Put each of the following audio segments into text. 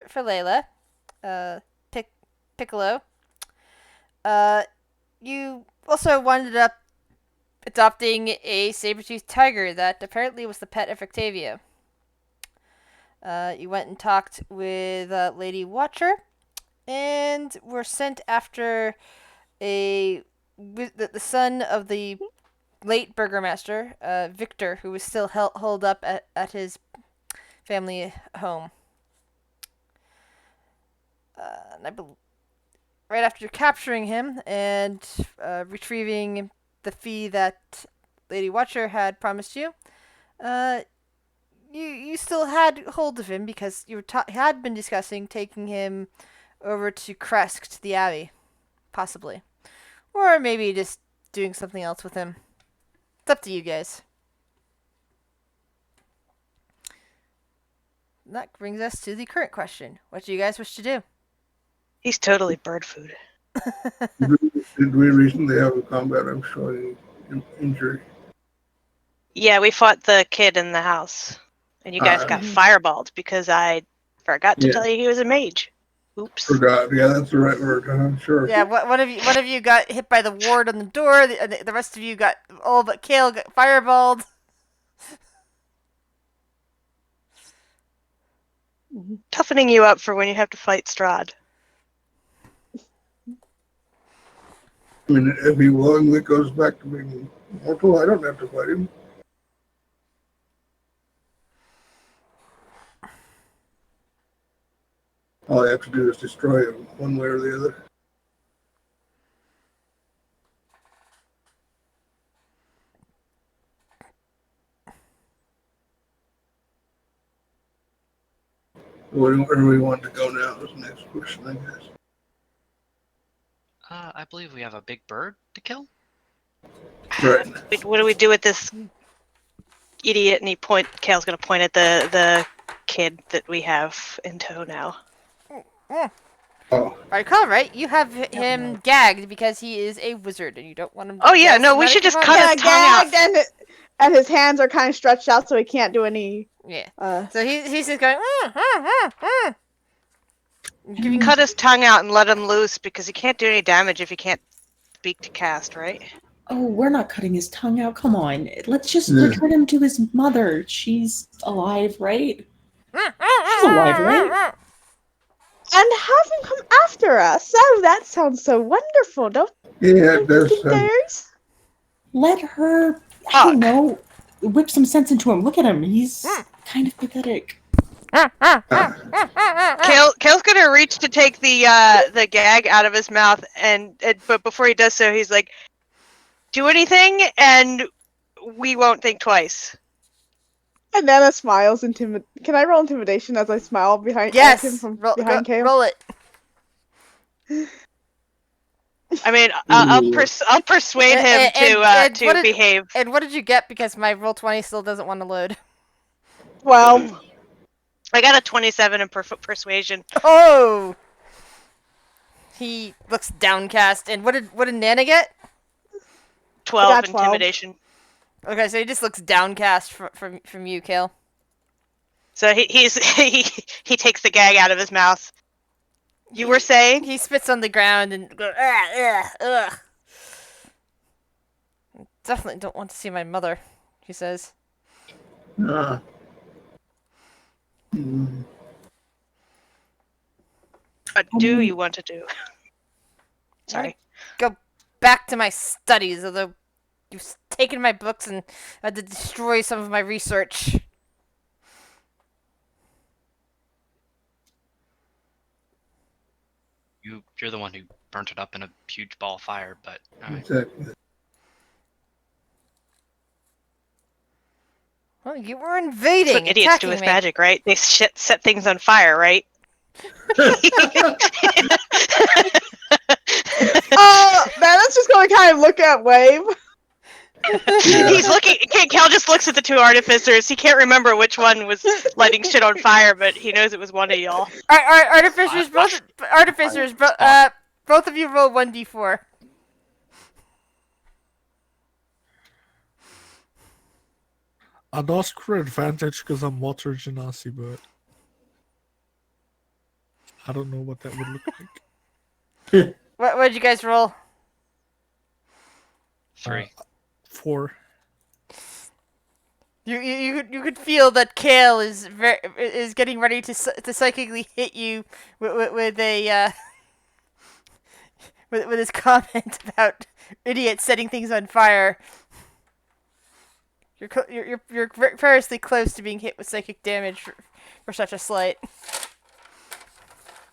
Layla, uh, Piccolo, uh, you also wound up adopting a saber-toothed tiger that apparently was the pet of Octavia. You went and talked with Lady Watcher, and were sent after the son of the late burgomaster, Victor, who was still holed up at his family home. And right after capturing him and retrieving the fee that Lady Watcher had promised you, uh, you still had hold of him because you had been discussing taking him over to Kresk to the Abbey, possibly, or maybe just doing something else with him. It's up to you guys. That brings us to the current question. What do you guys wish to do? He's totally bird food. Did we recently have a combat? I'm showing injury. Yeah, we fought the kid in the house. And you guys got fireballed because I forgot to tell you he was a mage. Oops. Forgot. Yeah, that's the right word. Sure. Yeah, one of you got hit by the ward on the door. The rest of you got all but Kale got fireballed. Toughening you up for when you have to fight Strahd. I mean, if he willingly goes back to being mortal, I don't have to fight him. All I have to do is destroy him one way or the other. Where do we want to go now is the next question, I guess. I believe we have a big bird to kill. Right. What do we do with this idiot? And Kale's going to point at the kid that we have in tow now. Oh. I recall, right? You have him gagged because he is a wizard, and you don't want him. Oh yeah, no, we should just cut his tongue out. And his hands are kind of stretched out, so he can't do any. Yeah. So he's just going. Cut his tongue out and let him loose because he can't do any damage if he can't speak to cast, right? Oh, we're not cutting his tongue out. Come on. Let's just return him to his mother. She's alive, right? She's alive, right? And have him come after us. Oh, that sounds so wonderful, don't Yeah, there's. Let her, I don't know, whip some sense into him. Look at him. He's kind of pathetic. Kale's gonna reach to take the gag out of his mouth, but before he does so, he's like, "Do anything, and we won't think twice." And Nana smiles. Can I roll intimidation as I smile behind him from behind Kale? Roll it. I mean, I'll persuade him to behave. And what did you get? Because my roll 20 still doesn't want to load. 12. I got a 27 in persuasion. Oh! He looks downcast. And what did Nana get? 12 intimidation. Okay, so he just looks downcast from you, Kale. So he takes the gag out of his mouth. You were saying? He spits on the ground and goes, ugh. Definitely don't want to see my mother, he says. What do you want to do? Sorry. Go back to my studies, although you've taken my books and had to destroy some of my research. You're the one who burnt it up in a huge ball of fire, but all right. Exactly. Well, you were invading. That's what idiots do with magic, right? They set things on fire, right? Oh, Nana's just going to kind of look at Wave. He's looking. Cal just looks at the two artificers. He can't remember which one was lighting shit on fire, but he knows it was one of y'all. Artificers, both of you roll 1d4. I'd ask for advantage because I'm water genasi, but I don't know what that would look like. What did you guys roll? 3. 4. You could feel that Kale is getting ready to psychically hit you with a with his comment about idiots setting things on fire. You're perilously close to being hit with psychic damage for such a slight.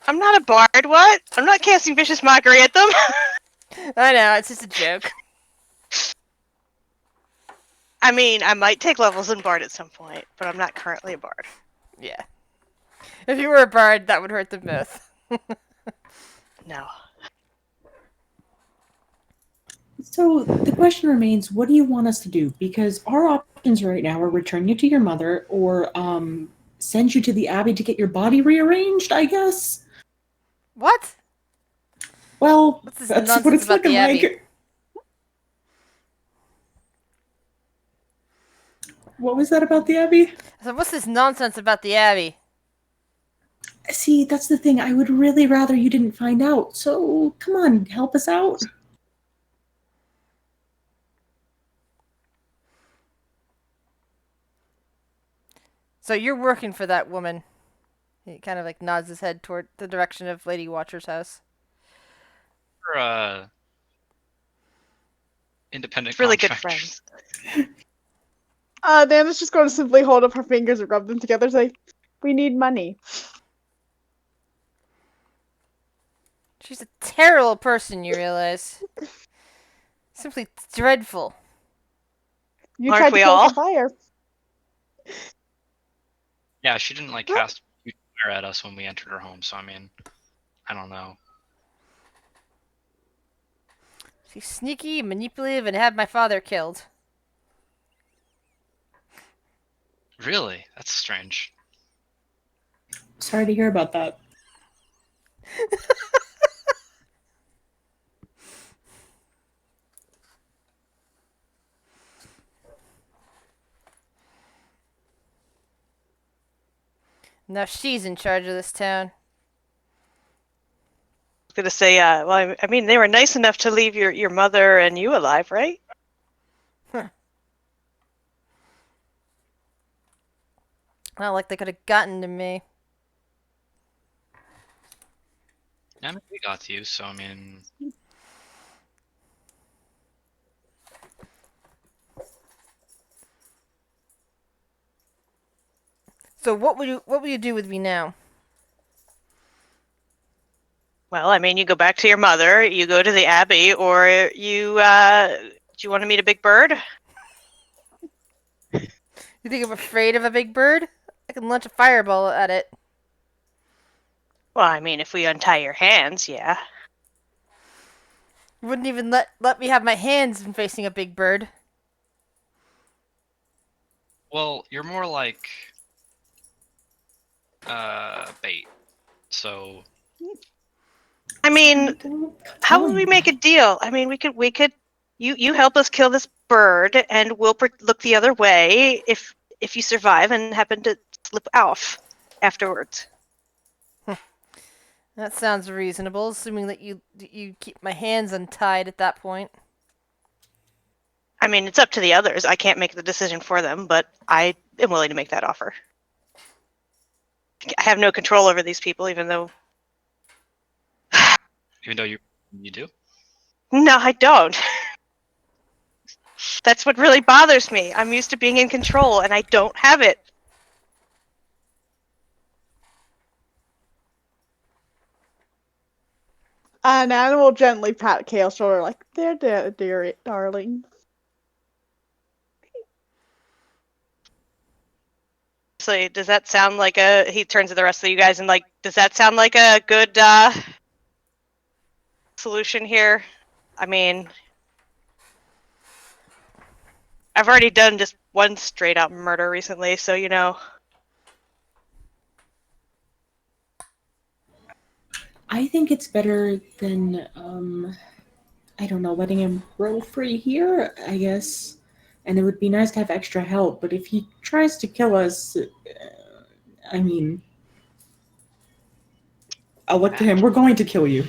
I'm not a bard, what? I'm not casting vicious mockery at them. I know, it's just a joke. I mean, I might take levels in bard at some point, but I'm not currently a bard. Yeah. If you were a bard, that would hurt them both. No. So the question remains, what do you want us to do? Because our options right now are return you to your mother or send you to the Abbey to get your body rearranged, I guess. What? Well, What's this that's nonsense what it's about the looking Abbey? like. What was that about the Abbey? So what's this nonsense about the Abbey? See, that's the thing. I would really rather you didn't find out. So, come on, help us out. So you're working for that woman. He kind of like nods his head toward the direction of Lady Watcher's house. We're independent Really good contractors. friends. Nana's just going to simply hold up her fingers and rub them together and say, we need money. She's a terrible person, you realize. Simply dreadful. You Aren't tried to we kill all? the fire. Yeah, she didn't like cast fire at us when we entered her home, so I mean, I don't know. She's sneaky, manipulative, and had my father killed. Really? That's strange. Sorry to hear about that. Now she's in charge of this town. I was gonna say, well, I mean, they were nice enough to leave your mother and you alive, right? Not like they could have gotten to me. Yeah, I mean, we got to you, so I mean, So what will you do with me now? Well, I mean, you go back to your mother, you go to the Abbey, or you, do you want to meet a big bird? You think I'm afraid of a big bird? I can launch a fireball at it. Well, I mean, if we untie your hands, yeah. You wouldn't even let me have my hands in facing a big bird. well, you're more like bait. So I mean, how would we make a deal? I mean, we could, you help us kill this bird, and we'll look the other way if you survive and happen to slip off afterwards. That sounds reasonable, assuming that you keep my hands untied at that point. I mean, it's up to the others. I can't make the decision for them, but I am willing to make that offer. I have no control over these people, even though you do. no, I don't. That's what really bothers me. I'm used to being in control, and I don't have it. Nana will gently pat Kale's shoulder like, there, dear darling. So does that sound like he turns to the rest of you guys and like, does that sound like a good solution here? I mean, I've already done just one straight out murder recently, so you know. I think it's better than, I don't know, letting him roll free here, I guess. And it would be nice to have extra help, but if he tries to kill us, I mean... I'll look to him. We're going to kill you.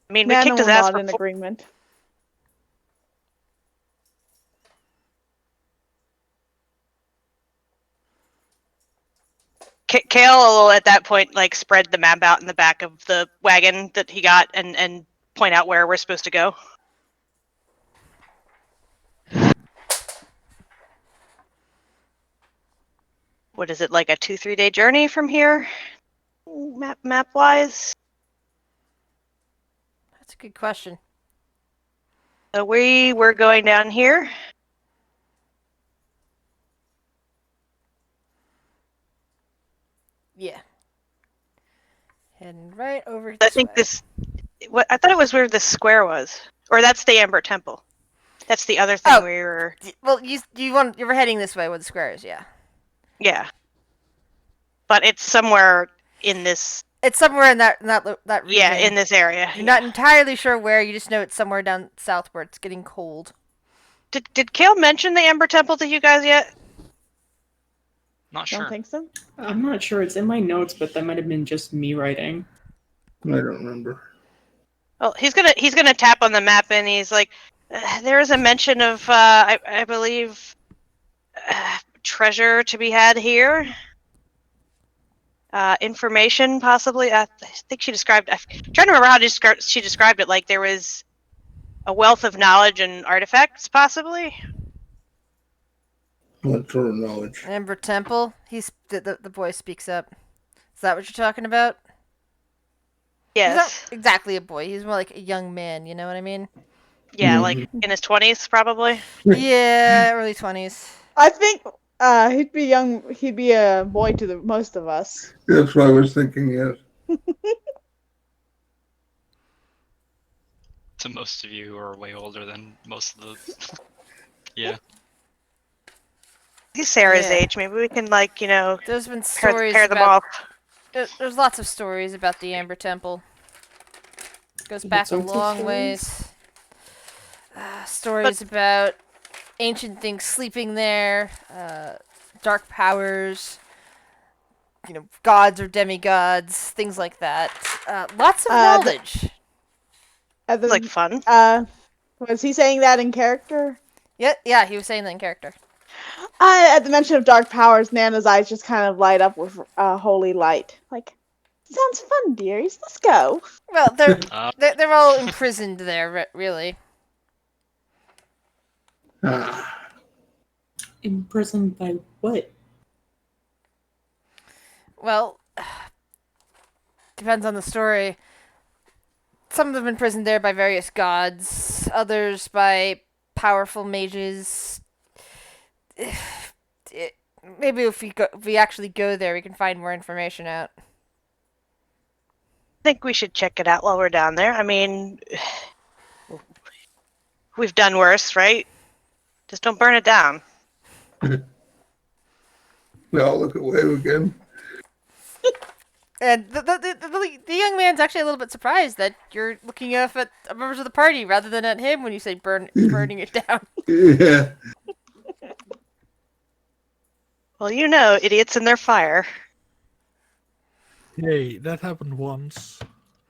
I mean, we Nana kicked his will ass nod in before. agreement. Kale will at that point like spread the map out in the back of the wagon that he got and point out where we're supposed to go. What is it, like a 2-3 day journey from here? Map wise? That's a good question. So we were going down here. Yeah. Heading right over I this think way. this. What I thought it was where this square was, or that's the Amber Temple. That's the other thing Oh. we were. Well, you were heading this way where the square is, yeah. Yeah. But it's somewhere in this. It's somewhere in that region. Yeah, in this area. You're not entirely sure where. You just know it's somewhere down south where it's getting cold. Did Kale mention the Amber Temple to you guys yet? Not Don't sure. think so. I'm not sure. It's in my notes, but that might have been just me writing. I don't remember. Well, he's gonna tap on the map and he's like, there is a mention of I believe treasure to be had here. Information possibly. I think she described. I'm trying to remember how she described it. Like there was a wealth of knowledge and artifacts, possibly. What sort of knowledge? Amber Temple. The boy speaks up. Is that what you're talking about? He's Yes. not exactly a boy. He's more like a young man. You know what I mean? Yeah, like in his 20s, probably. Yeah, early 20s. I think he'd be young. He'd be a boy to the most of us. That's what I was thinking, yes. To most of you who are way older than most of the. Yeah. He's Sarah's Yeah. age. Maybe we can, like, There's been stories pair them about. off. There's lots of stories about the Amber Temple. Goes back a Sorts of long stories? ways. Stories about ancient things sleeping there, dark powers, gods or demigods, things like that. Lots of knowledge. At the, Like fun. Was he saying that in character? Yeah, he was saying that in character. At the mention of dark powers, Nana's eyes just kind of light up with holy light. Like, sounds fun, dearies. Let's go. Well, they're all imprisoned there, really. Imprisoned by what? Well, depends on the story. Some of them imprisoned there by various gods, others by powerful mages. Maybe if we actually go there, we can find more information out. I think we should check it out while we're down there. I mean, we've done worse, right? Just don't burn it down. We all look at Wave again. And the young man's actually a little bit surprised that you're looking up at members of the party rather than at him when you say burning it down. Yeah. Well, idiots and their fire. Hey, that happened once.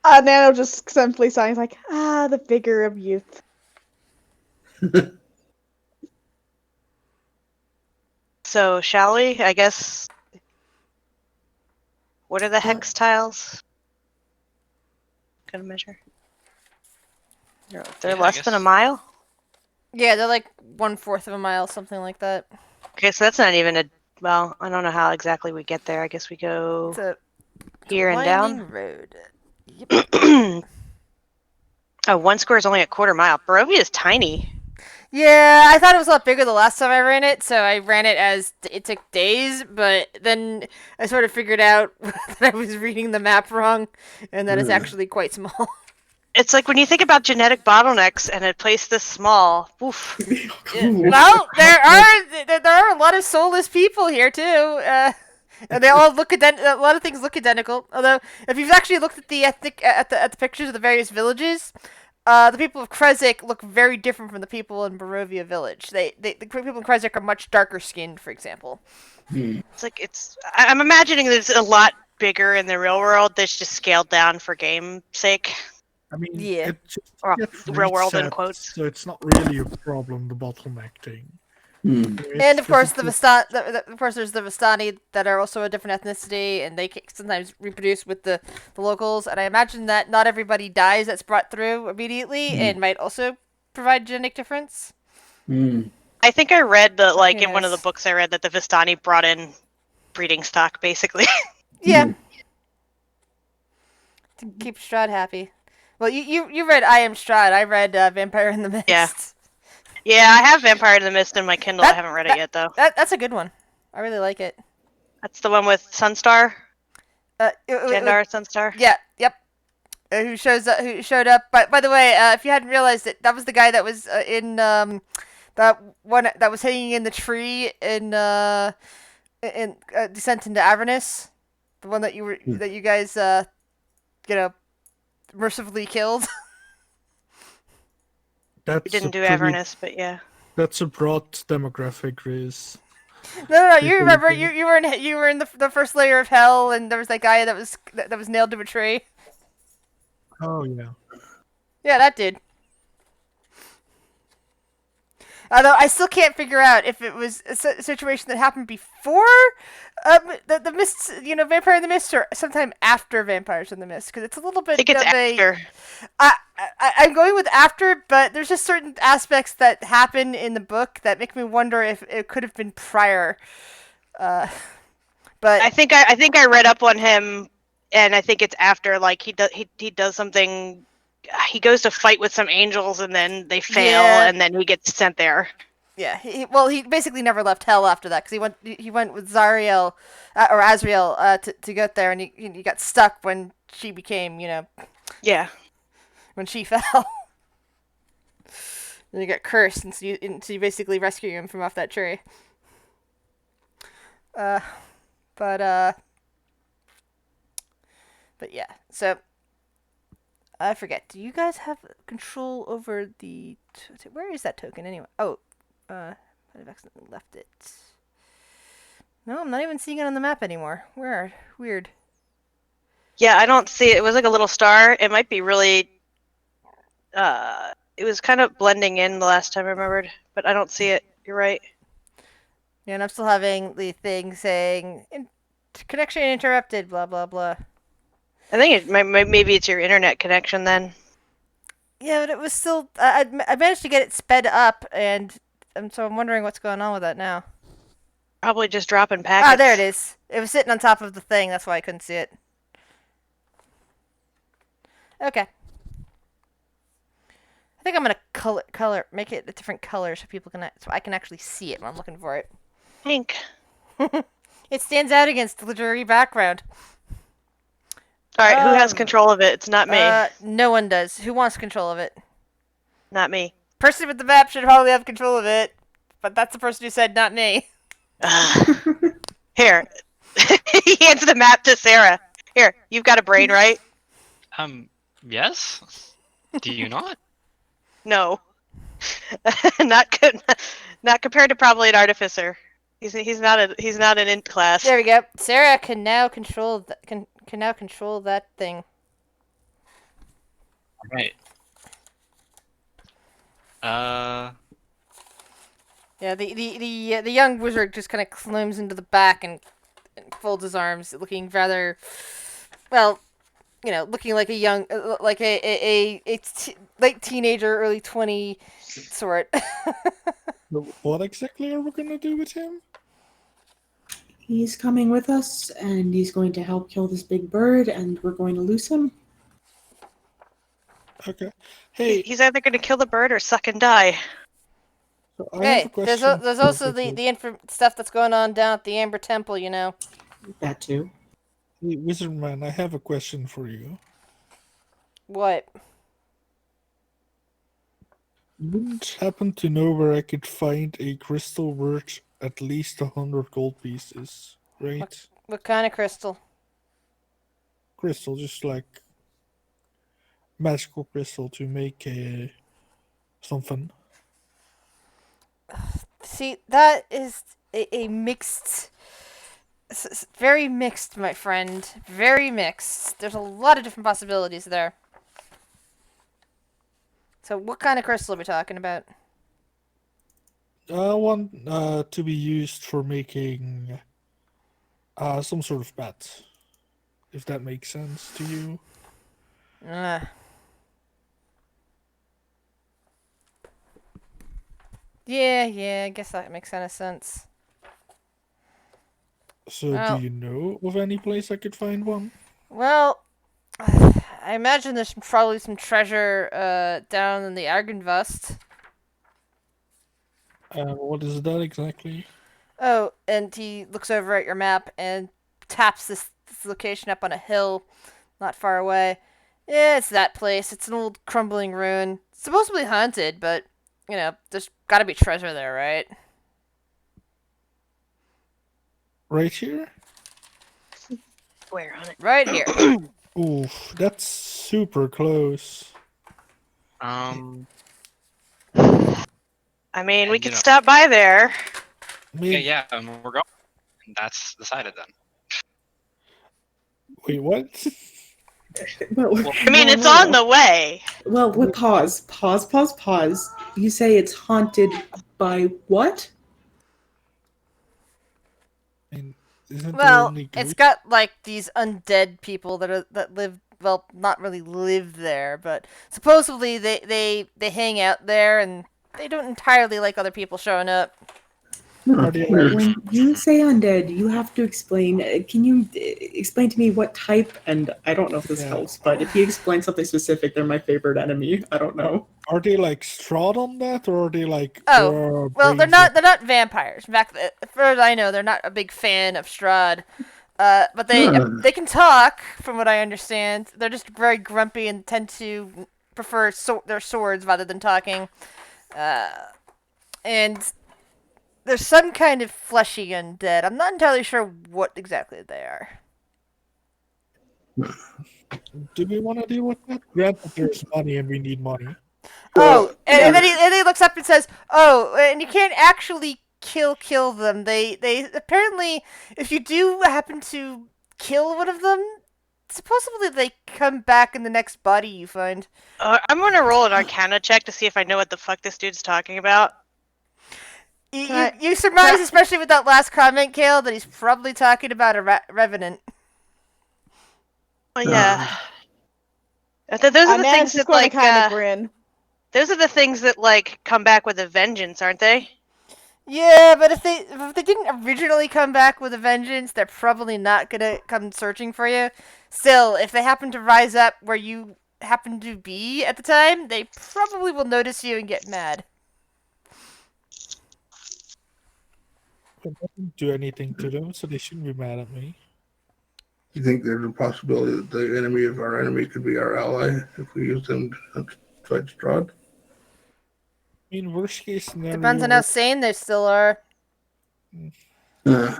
Nano just simply sighs like, the vigor of youth. So, shall we? I guess. What are the hex tiles? Gonna measure. They're Yeah, I less than a guess. mile? Yeah, they're like 1/4 of a mile, something like that. Okay, so that's not even well, I don't know how exactly we get there. I guess we go It's a here and winding down. road. Yep. Oh, 1 square is only a 1/4 mile. Barovia is tiny. Yeah, I thought it was a lot bigger the last time I ran it, so I ran it as it took days, but then I sort of figured out that I was reading the map wrong, and that it's actually quite small. It's like when you think about genetic bottlenecks and a place this small. Oof. Well, there are a lot of soulless people here too, and they all look a lot of things look identical. Although, if you've actually looked at the pictures of the various villages, the people of Krezik look very different from the people in Barovia village. The people in Krezik are much darker skinned, for example. It's like I'm imagining there's a lot bigger in the real world that's just scaled down for game sake. I mean, Yeah. it just Or gets real world in reset, quotes. so it's not really a problem, the bottleneck thing. And of course, It's of course, there's the Vistani that are also a different ethnicity, and they sometimes reproduce with the locals. And I imagine that not everybody dies that's brought through immediately, and might also provide genetic difference. I think I read that, like, Who in one of the knows? books I read, that the Vistani brought in breeding stock, basically. Yeah. To keep Strahd happy. Well, you read I Am Strahd. I read Vampire in the Mist. Yeah. Yeah, I have Vampire in the Mist in my Kindle. I haven't read it yet, though. That's a good one. I really like it. That's the one with Sunstar? Jandar. Jandar Sunstar? Yeah. Yep. Who shows up? Who showed up? By the way, if you hadn't realized it, that was the guy that was in that one that was hanging in the tree in Descent into Avernus. The one that you guys mercifully killed. We didn't do Avernus, but yeah. That's a broad demographic, Riz. No, you remember you were in the first layer of hell, and there was that guy that was nailed to a tree. Oh yeah. Yeah, that dude. Although I still can't figure out if it was a situation that happened before the Mist, Vampire in the Mist, or sometime after Vampires in the Mist, because it's a little bit. I think it's after. I'm going with after, but there's just certain aspects that happen in the book that make me wonder if it could have been prior. But I think I read up on him, and I think it's after. Like he does something. He goes to fight with some angels, and then they fail, and then he gets sent there. Yeah, he basically never left hell after that, because he went with Zariel or Azrael to get there, and he got stuck when she became Yeah. when she fell. And he got cursed, and so you basically rescue him from off that tree. But yeah, so I forget. Do you guys have control over the? Where is that token anyway? Oh, I've accidentally left it. No, I'm not even seeing it on the map anymore. Where? Weird. Yeah, I don't see it. It was like a little star. It might be really. It was kind of blending in the last time I remembered, but I don't see it. You're right. Yeah, and I'm still having the thing saying connection interrupted. Blah blah blah. I think maybe it's your internet connection then. Yeah, but it was still. I managed to get it sped up, and so I'm wondering what's going on with that now. Probably just dropping packets. Ah, there it is. It was sitting on top of the thing. That's why I couldn't see it. Okay. I think I'm gonna make it a different color so I can actually see it when I'm looking for it. Pink. It stands out against the dreary background. All right, who has control of it? It's not me. No one does. Who wants control of it? Not me. Person with the map should probably have control of it, but that's the person who said not me. Here. He hands the map to Sarah. Here, you've got a brain, right? Yes. Do you not? No. Not good. Not compared to probably an artificer. He's not an int class. There we go. Sarah can now control can now control that thing. Right. Yeah, the young wizard just kind of climbs into the back and folds his arms, looking rather, well, looking like a young, like a late teenager, early 20 sort. What exactly are we gonna do with him? He's coming with us, and he's going to help kill this big bird, and we're going to loose him. Okay. Hey, He's either going to kill the bird or suck and die. so I have a Hey, question. there's also for the stuff that's going on down at the Amber Temple, That too. Hey, Wizard Man, I have a question for you. What? You wouldn't happen to know where I could find a crystal worth at least 100 gold pieces, right? What kind of crystal? Crystal, just like magical crystal to make something. See, that is a mixed very mixed, my friend. Very mixed. There's a lot of different possibilities there. So, what kind of crystal are we talking about? I want to be used for making some sort of bat, if that makes sense to you. Uh, yeah, I guess that makes kind of sense. So, Well- do you know of any place I could find one? Well, I imagine there's probably some treasure down in the Argenvust. What is that exactly? Oh, and he looks over at your map and taps this location up on a hill not far away. Yeah, it's that place. It's an old crumbling ruin. It's supposedly haunted, but, you know, there's gotta be treasure there, right? Right here? Square on it. Right here. Oof, that's super close. I mean, we And, you could know- stop by there. I mean, Yeah, we're going. And that's decided then. wait, what? Well, I mean, it's on the way. Well, pause. You say it's haunted by what? I mean, isn't there Well, only it's ghosts? got like these undead people that live, well, not really live there, but supposedly they hang out there and they don't entirely like other people showing up. Are they Weird. When you say undead, you have to explain. Can you explain to me what type? And I don't know if this Yeah. helps, but if you explain something specific, they're my favorite enemy. I don't know. Are they like Strahd on that, or are they like? Oh, well, they're brains not vampires. In fact, as far as I know, they're not a big fan of Strahd. But they can talk, from what I understand. They're just very grumpy and tend to prefer their swords rather than talking. And there's some kind of fleshy undead. I'm not entirely sure what exactly they are. Do we want to deal with that? Granted, there's money and we need money. Oh, and then he looks up and says, "Oh, and you can't actually kill them. They apparently, if you do happen to kill one of them, supposedly they come back in the next body you find." I'm gonna roll an Arcana check to see if I know what the fuck this dude's talking about. You surmise, especially with that last comment, Kale, that he's probably talking about a revenant. Oh yeah. Those are the Nana's things just that going like. to kind of grin. Those are the things that like come back with a vengeance, aren't they? Yeah, but if they didn't originally come back with a vengeance, they're probably not gonna come searching for you. Still, if they happen to rise up where you happen to be at the time, they probably will notice you and get mad. I didn't do anything to them, so they shouldn't be mad at me. You think there's a possibility that the enemy of our enemy could be our ally if we use them to fight Strahd? I mean, worst case scenario. Depends on how sane they still are. Uh,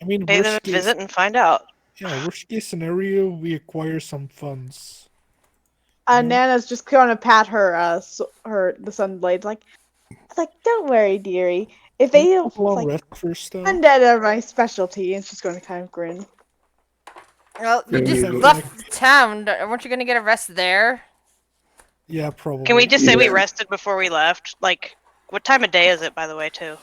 I mean, Pay them worst a case, visit and find out. yeah, worst case scenario, we acquire some funds. Nana's just going to pat her the sunblades like don't worry, dearie. If they Can we have a long like rest first, though. undead are my specialty, and she's going to kind of grin. Well, you Yeah, just you- left town. Weren't you gonna get a rest there? Yeah, probably. Can we just say we Yeah. rested before we left? Like, what time of day is it, by the way, too?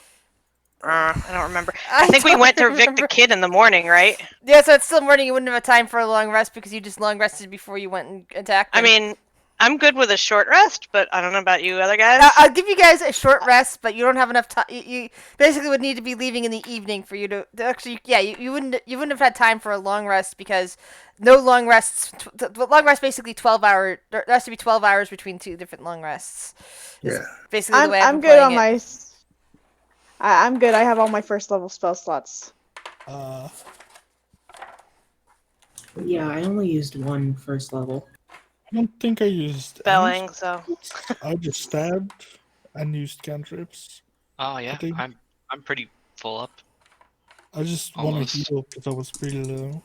I don't remember. I think we don't went to evict the remember. kid in the morning, right? Yeah, so it's still morning. You wouldn't have had time for a long rest because you just long rested before you went and attacked I them. mean, I'm good with a short rest, but I don't know about you other guys. I'll give you guys a short rest, but you don't have enough time. You basically would need to be leaving in the evening for you to actually. Yeah, you wouldn't have had time for a long rest because no long rests. Long rest basically 12-hour. There has to be 12 hours between two different long rests. Is yeah. basically the way I'm I'm good on playing my. it. I'm good. I have all my first level spell slots. Yeah, I only used one first level. I don't think I used any Spelling, so. I just stabbed and used cantrips. Oh yeah, think- I'm pretty full up. I just want Almost. to heal because I was pretty low.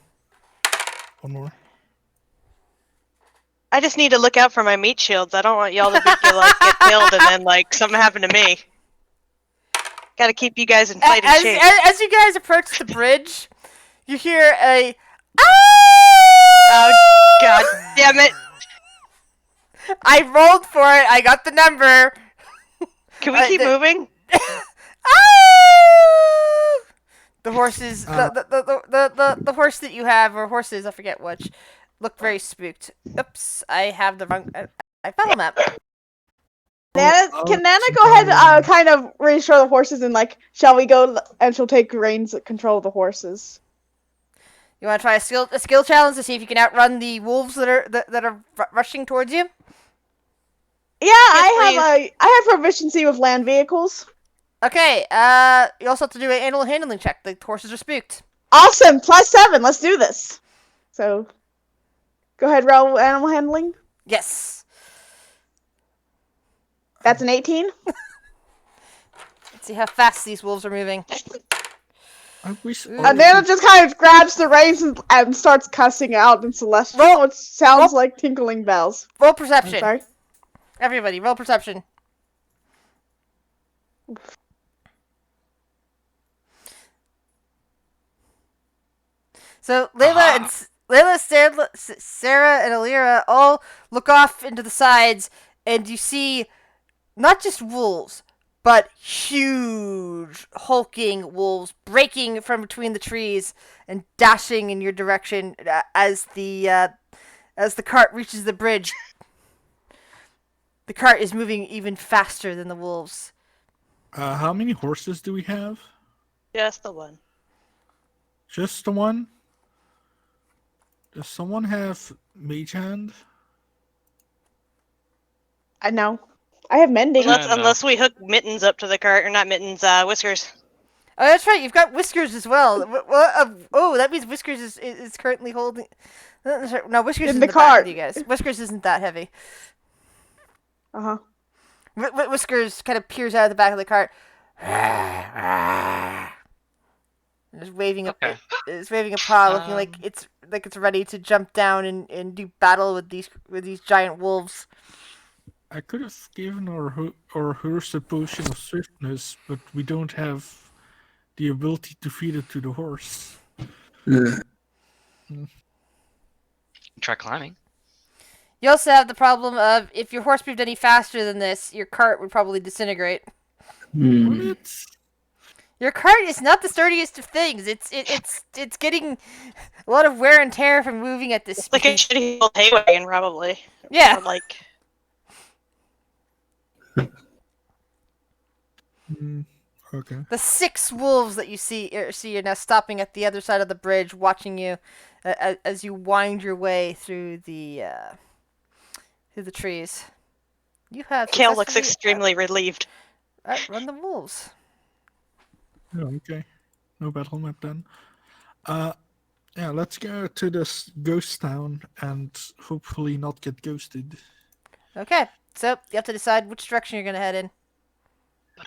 One more. I just need to look out for my meat shields. I don't want y'all to get killed and then like something happened to me. Gotta keep you guys in fighting shape. As you guys approach the bridge, You hear a Oh, God damn it. I rolled for it. I got the number. Can we keep moving? The horses, Uh, the horse that you have, or horses, I forget which, look very spooked. Oops, I have the wrong. I fell a map. Nana, can Nana to go ahead, the- kind of reassure the horses and like, shall we go? And she'll take reins control of the horses. You want to try a skill challenge to see if you can outrun the wolves that are rushing towards you? Yeah, I have proficiency with land vehicles. Okay. You also have to do an animal handling check. The horses are spooked. Awesome, +7. Let's do this. So, go ahead, roll animal handling. Yes. That's an 18. Let's see how fast these wolves are moving. I wish. Nana just kind of grabs the reins and starts cussing out in Celestial, Roll- which sounds like tinkling bells. Roll perception. Sorry. Everybody, roll perception. So Layla, Sarah, and Alira all look off into the sides, and you see not just wolves, but huge, hulking wolves breaking from between the trees and dashing in your direction as the cart reaches the bridge. The cart is moving even faster than the wolves. How many horses do we have? Just the one. Just the one? Does someone have Mage Hand? I know. I have mending. No. Unless we hook Mittens up to the cart, or not Mittens, Whiskers. Oh, that's right. You've got Whiskers as well. Oh, that means Whiskers is currently holding. No, Whiskers In is the in the back cart. with you guys. Whiskers isn't that heavy. Uh-huh. Whiskers kind of peers out of the back of the cart. And is waving Okay. is waving a paw, looking like it's ready to jump down and do battle with these giant wolves. I could have given her a potion of swiftness, but we don't have the ability to feed it to the horse. Yeah. Try climbing. You also have the problem of if your horse moved any faster than this, your cart would probably disintegrate. Would it? Your cart is not the sturdiest of things. It's getting a lot of wear and tear from moving at this It's like a speed. shitty old hay wagon, probably. Yeah. Or like, Okay. The 6 wolves that you see are now stopping at the other side of the bridge, watching you as you wind your way through the trees. You have Kale looks successfully extremely relieved. outrun the wolves. Oh, okay. No battle map then. Yeah, let's go to this ghost town and hopefully not get ghosted. Okay, so you have to decide which direction you're gonna head in. I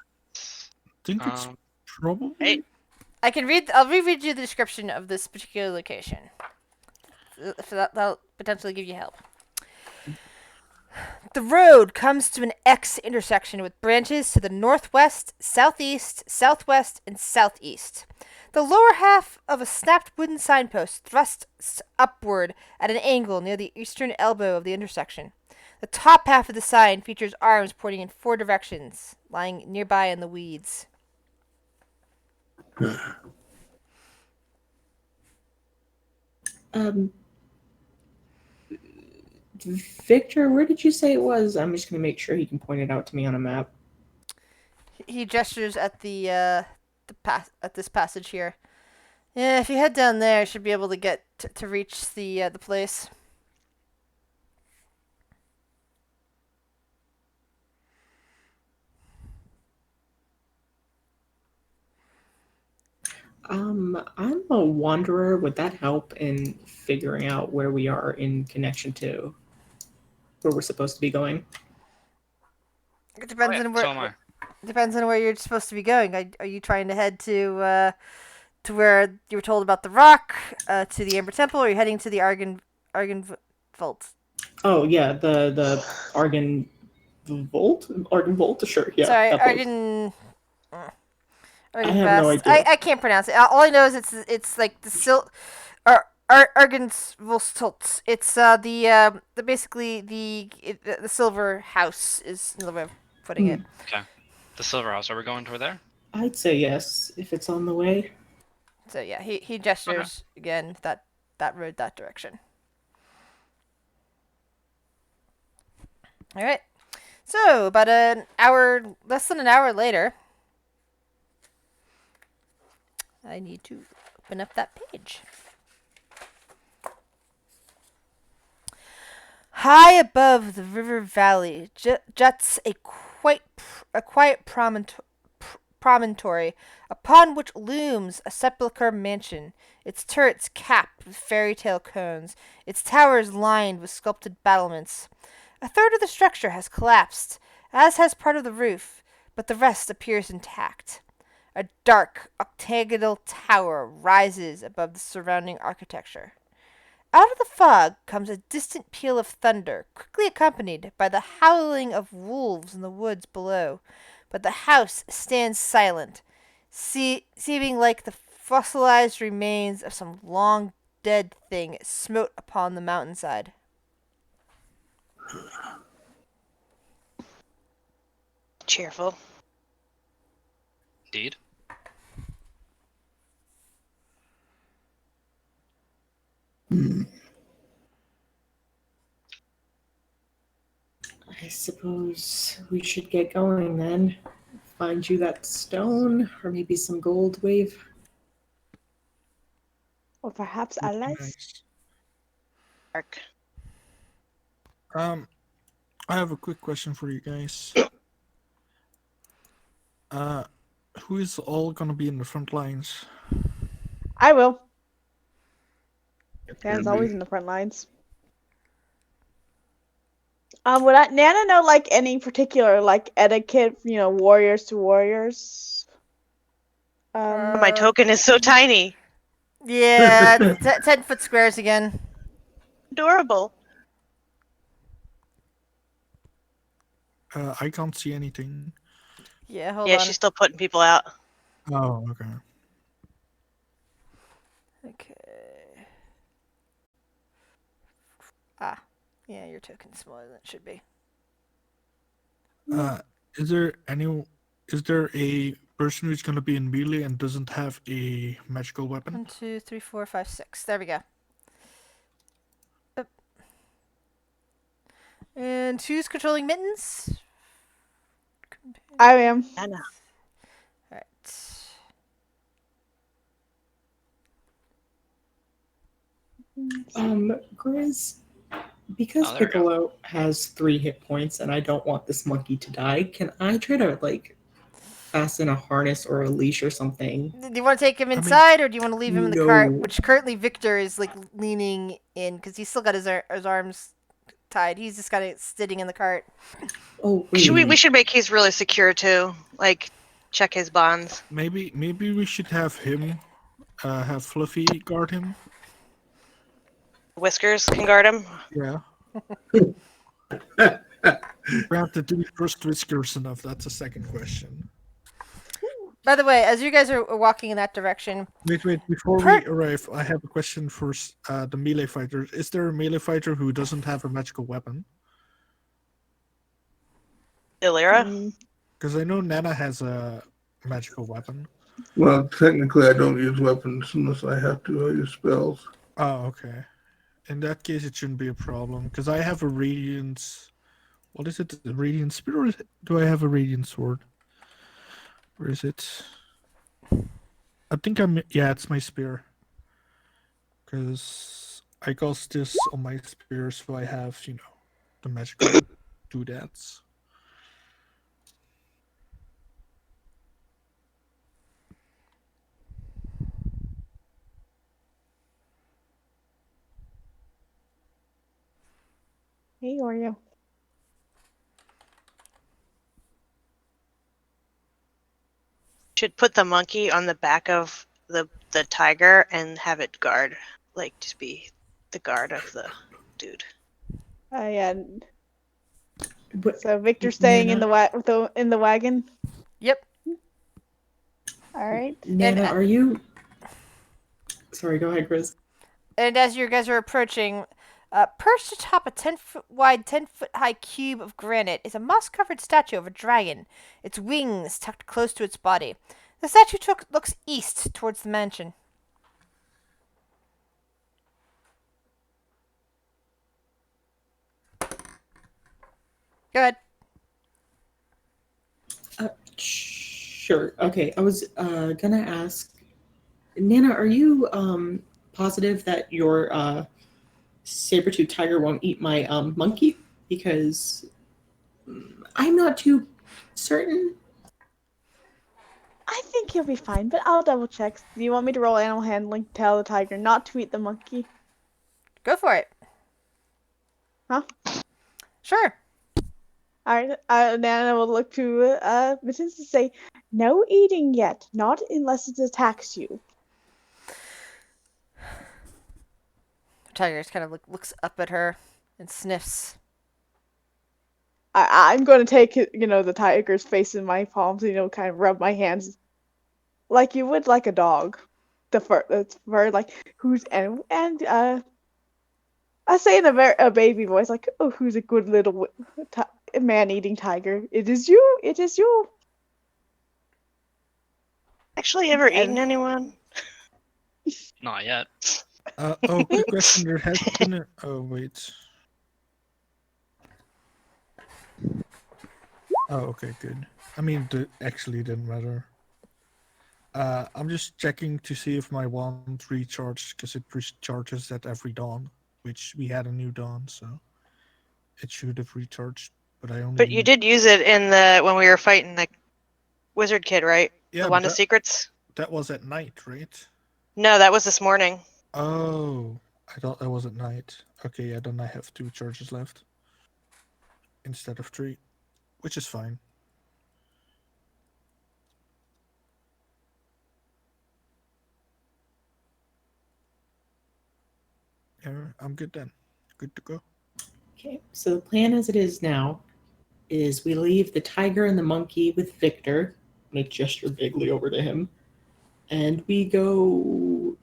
think it's Um, probably. Hey. I'll reread you the description of this particular location. So that'll potentially give you help. The road comes to an X intersection with branches to the northwest, southeast, southwest, and southeast. The lower half of a snapped wooden signpost thrusts upward at an angle near the eastern elbow of the intersection. The top half of the sign features arms pointing in 4 directions, lying nearby in the weeds. Victor, where did you say it was? I'm just gonna make sure he can point it out to me on a map. He gestures at at this passage here. Yeah, if you head down there, you should be able to get to reach the place. I'm a wanderer. Would that help in figuring out where we are in connection to where we're supposed to be going? It depends on where. So am I. Depends on where you're supposed to be going. Are you trying to head to where you were told about the rock, to the Amber Temple, or are you heading to the Argon Vault? Oh yeah, the Argon Vault? Argon Vault? Sure, yeah. Sorry, that place. Argon. I have no Vast. idea. I can't pronounce it. All I know is it's like the Argensvolstolt. It's the basically the silver house is another way of putting it. Okay. The Silver House. Are we going toward there? I'd say yes if it's on the way. So yeah, he gestures again that road that direction. All right. So about less than an hour later, I need to open up that page. High above the river valley juts a quiet promontory upon which looms a sepulchre mansion, its turrets capped with fairy tale cones, its towers lined with sculpted battlements. A third of the structure has collapsed, as has part of the roof, but the rest appears intact. A dark, octagonal tower rises above the surrounding architecture. Out of the fog comes a distant peal of thunder, quickly accompanied by the howling of wolves in the woods below. But the house stands silent, seeming like the fossilized remains of some long dead thing smote upon the mountainside. Cheerful. Indeed. I suppose we should get going then. Find you that stone, or maybe some gold wave. Or perhaps Would be allies? nice. Dark. I have a quick question for you guys. Who is all gonna be in the front lines? I will. Gonna Nana's be- always in the front lines. Would Nana know like any particular like etiquette? Warriors to warriors. My token is so tiny. Yeah, 10-foot squares again. Adorable. I can't see anything. Yeah, hold Yeah, on. she's still putting people out. Oh, okay. Okay. Ah, yeah, your token's smaller than it should be. Is there a person who's gonna be in melee and doesn't have a magical weapon? 1, 2, 3, 4, 5, 6. There we go. Up. And who's controlling mittens? I am. Anna. Alright. Grizz, because Oh, there we go. Piccolo has 3 hit points and I don't want this monkey to die, can I try to, like, fasten a harness or a leash or something? Do you want to take him mean- inside, or do you want to leave him in the cart? No. Which currently Victor is like leaning in because he's still got his arms tied. He's just got it sitting in the cart. Oh, wait. We should make he's really secure too. Like, check his bonds. Maybe we should have him, have Fluffy guard him. Whiskers can guard him. Yeah. We have to do first Whiskers enough. That's a second question. By the way, as you guys are walking in that direction, Wait. Before we Per- arrive, I have a question for the melee fighter. Is there a melee fighter who doesn't have a magical weapon? Ollaras. Because I know Nana has a magical weapon. Well, technically, I don't use weapons unless I have to. I use spells. Oh, okay. In that case, it shouldn't be a problem. Because I have a radiant. What is it? A radiant spear? Or do I have a radiant sword? Where is it? I think yeah, it's my spear. Because I cast this on my spear, so I have, the magical doodads. Hey, Oreo. Should put the monkey on the back of the tiger and have it guard. Like, just be the guard of the dude. Yeah. But So Victor's staying in Nana? the wagon. yep. All right. Nana, are you? Sorry, go ahead, Chris. And as you guys are approaching, perched atop a 10-foot wide, 10-foot high cube of granite is a moss-covered statue of a dragon, its wings tucked close to its body. The statue looks east towards the mansion. Go ahead. Sure. Okay, I was gonna ask, Nana, are you positive that your saber-tooth tiger won't eat my monkey? Because I'm not too certain. I think you'll be fine, but I'll double check. Do you want me to roll animal handling to tell the tiger not to eat the monkey? Go for it. Huh? Sure. Alright, Nana will look to Mittens to say, no eating yet, not unless it attacks you. The tiger just kind of looks up at her and sniffs. I'm going to take, the tiger's face in my palms, kind of rub my hands like you would like a dog. The fur, like, I say in a baby voice, like, oh, who's a good little man-eating tiger? It is you, it is you. Actually, ever eaten anyone? Not yet. Quick question. There has been a... Oh, wait. Oh, okay, good. I mean, actually didn't matter. I'm just checking to see if my wand recharged, because it recharges at every dawn, which we had a new dawn, so it should have recharged. But I only. But you did use it in when we were fighting the wizard kid, right? Yeah, the one of secrets. That was at night, right? No, that was this morning. Oh, I thought that was at night. Okay, yeah, then I have 2 charges left instead of 3, which is fine. Yeah, I'm good then. Good to go. Okay, so the plan as it is now is we leave the tiger and the monkey with Victor. I'm going to gesture vaguely over to him. And we go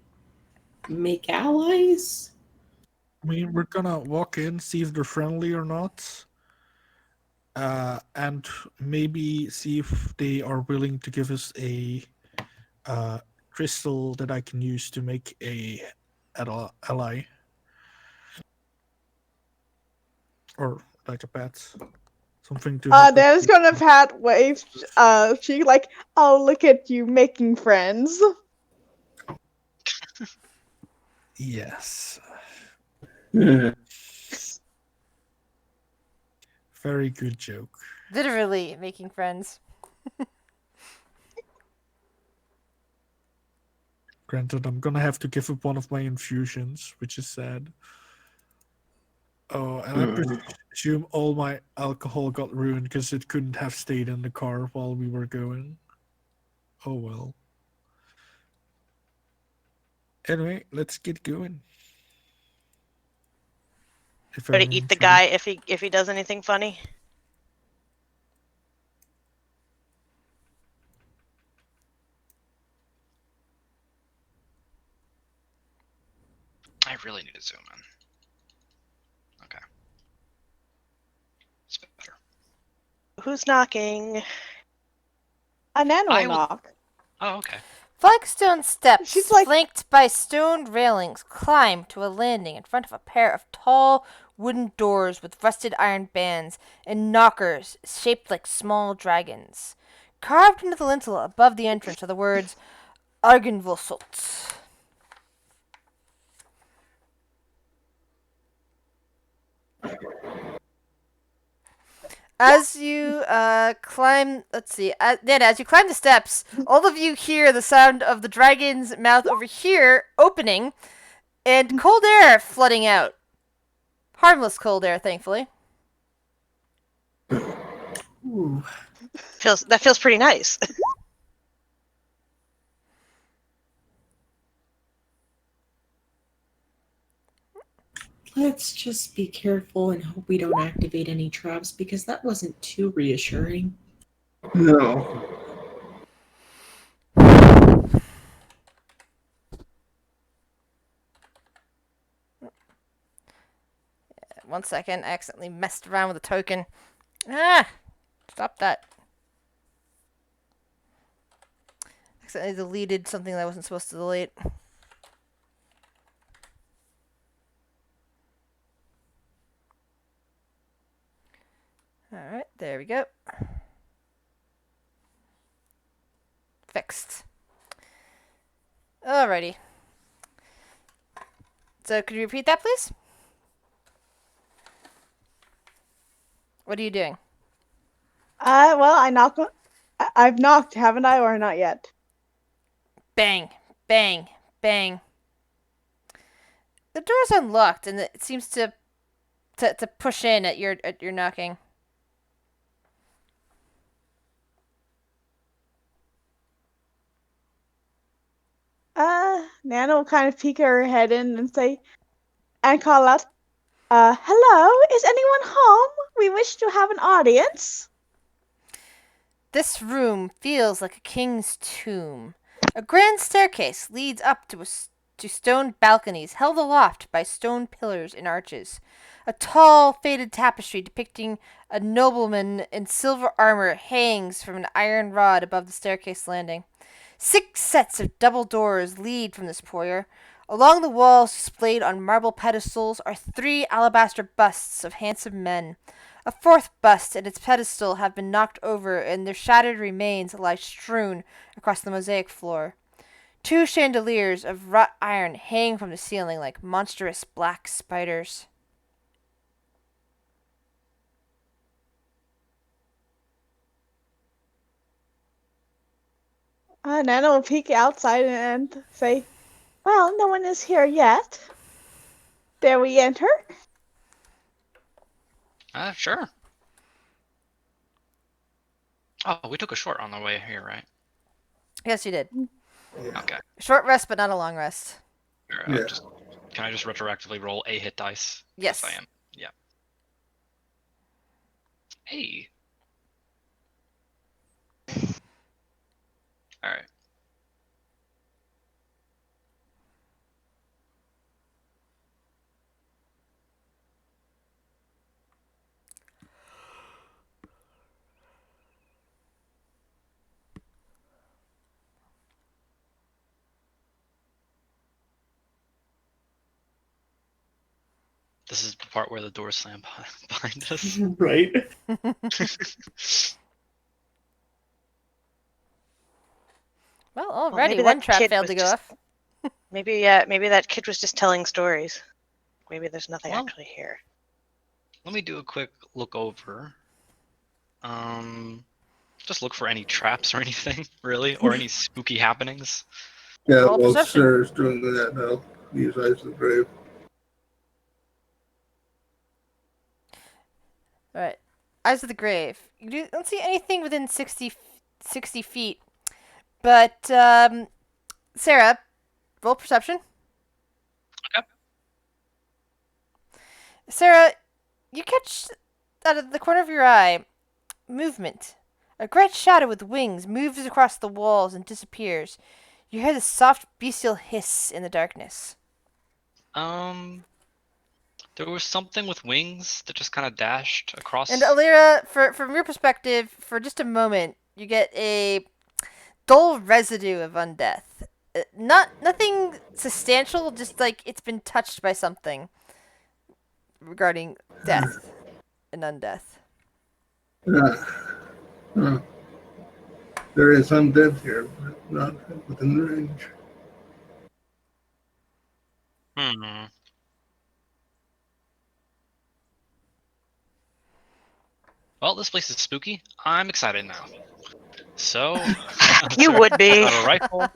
make allies? I mean, we're gonna walk in, see if they're friendly or not. And maybe see if they are willing to give us a crystal that I can use to make a ally. Or like a pet. Something to help us Nana's keep- gonna pat wave, she like, oh, look at you making friends. Yes. Very good joke. Literally making friends. Granted, I'm gonna have to give up one of my infusions, which is sad. Oh, and I presume all my alcohol got ruined because it couldn't have stayed in the car while we were going. Oh well. Anyway, let's get going. Try to eat the guy if he does anything funny. I really need to zoom in. Okay. It's better. Who's knocking? Nana I will will- knock. Oh, okay. Flagstone steps, She's like- flanked by stone railings, climb to a landing in front of a pair of tall wooden doors with rusted iron bands and knockers shaped like small dragons. Carved into the lintel above the entrance are the words Argenvossult. As you climb, let's see, Nana, as you climb the steps, all of you hear the sound of the dragon's mouth over here opening and cold air flooding out. Harmless cold air, thankfully. Ooh. That feels pretty nice. Let's just be careful and hope we don't activate any traps because that wasn't too reassuring. No. 1 second. I accidentally messed around with a token. Ah! Stop that. Accidentally deleted something that I wasn't supposed to delete. Alright, there we go. Fixed. Alrighty. So, could you repeat that, please? What are you doing? Well, I've knocked, haven't I, or not yet? Bang, bang, bang. The door's unlocked, and it seems to push in at your knocking. Nana will kind of peek her head in and call out, hello, is anyone home? We wish to have an audience. This room feels like a king's tomb. A grand staircase leads up to stone balconies held aloft by stone pillars and arches. A tall, faded tapestry depicting a nobleman in silver armor hangs from an iron rod above the staircase landing. 6 sets of double doors lead from this foyer. Along the walls, displayed on marble pedestals, are 3 alabaster busts of handsome men. A 4th bust and its pedestal have been knocked over, and their shattered remains lie strewn across the mosaic floor. 2 chandeliers of wrought iron hang from the ceiling like monstrous black spiders. Nana will peek outside and say, well, no one is here yet. Dare we enter? Sure. Oh, we took a short on the way here, right? Yes, you did. Yeah. Okay. Short rest, but not a long rest. Sure, Yeah. Can I just retroactively roll a hit dice? Yes. I am. Yeah. Hey. All right. This is the part where the doors slam behind us. Right. Well, Well, already maybe one that trap kid failed was to go just- off. Maybe that kid was just telling stories. Maybe there's nothing Well- actually here. Let me do a quick look over. Just look for any traps or anything, really, or any spooky happenings. Yeah, Roll while perception. Sarah's doing that, I'll use Eyes of the Grave. Alright. Eyes of the Grave. You don't see anything within 60 feet. But, Sarah, roll perception. Okay. Sarah, you catch out of the corner of your eye movement. A great shadow with wings moves across the walls and disappears. You hear the soft bestial hiss in the darkness. There was something with wings that just kind of dashed across. And Ollara, from your perspective, for just a moment, you get a dull residue of undeath. Nothing substantial, just like it's been touched by something regarding death and undeath. Huh. There is undead here, but not within range. Hmm. Well, this place is spooky. I'm excited now. So, You would be. got a rifle.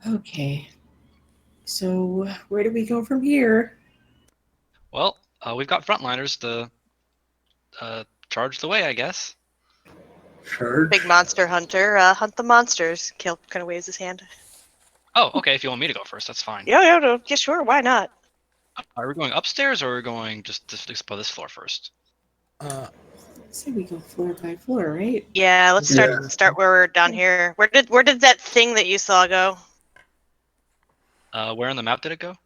Okay. So where do we go from here? Well, we've got frontliners to charge the way, I guess. Charge. Big monster hunter, hunt the monsters. Kill kind of waves his hand. Oh, okay. If you want me to go first, that's fine. Yeah, sure, why not? Are we going upstairs or are we going just to explore this floor first? say we go floor by floor, right? Yeah, let's Yeah. start where we're down here. Where did that thing that you saw go? Where on the map did it go?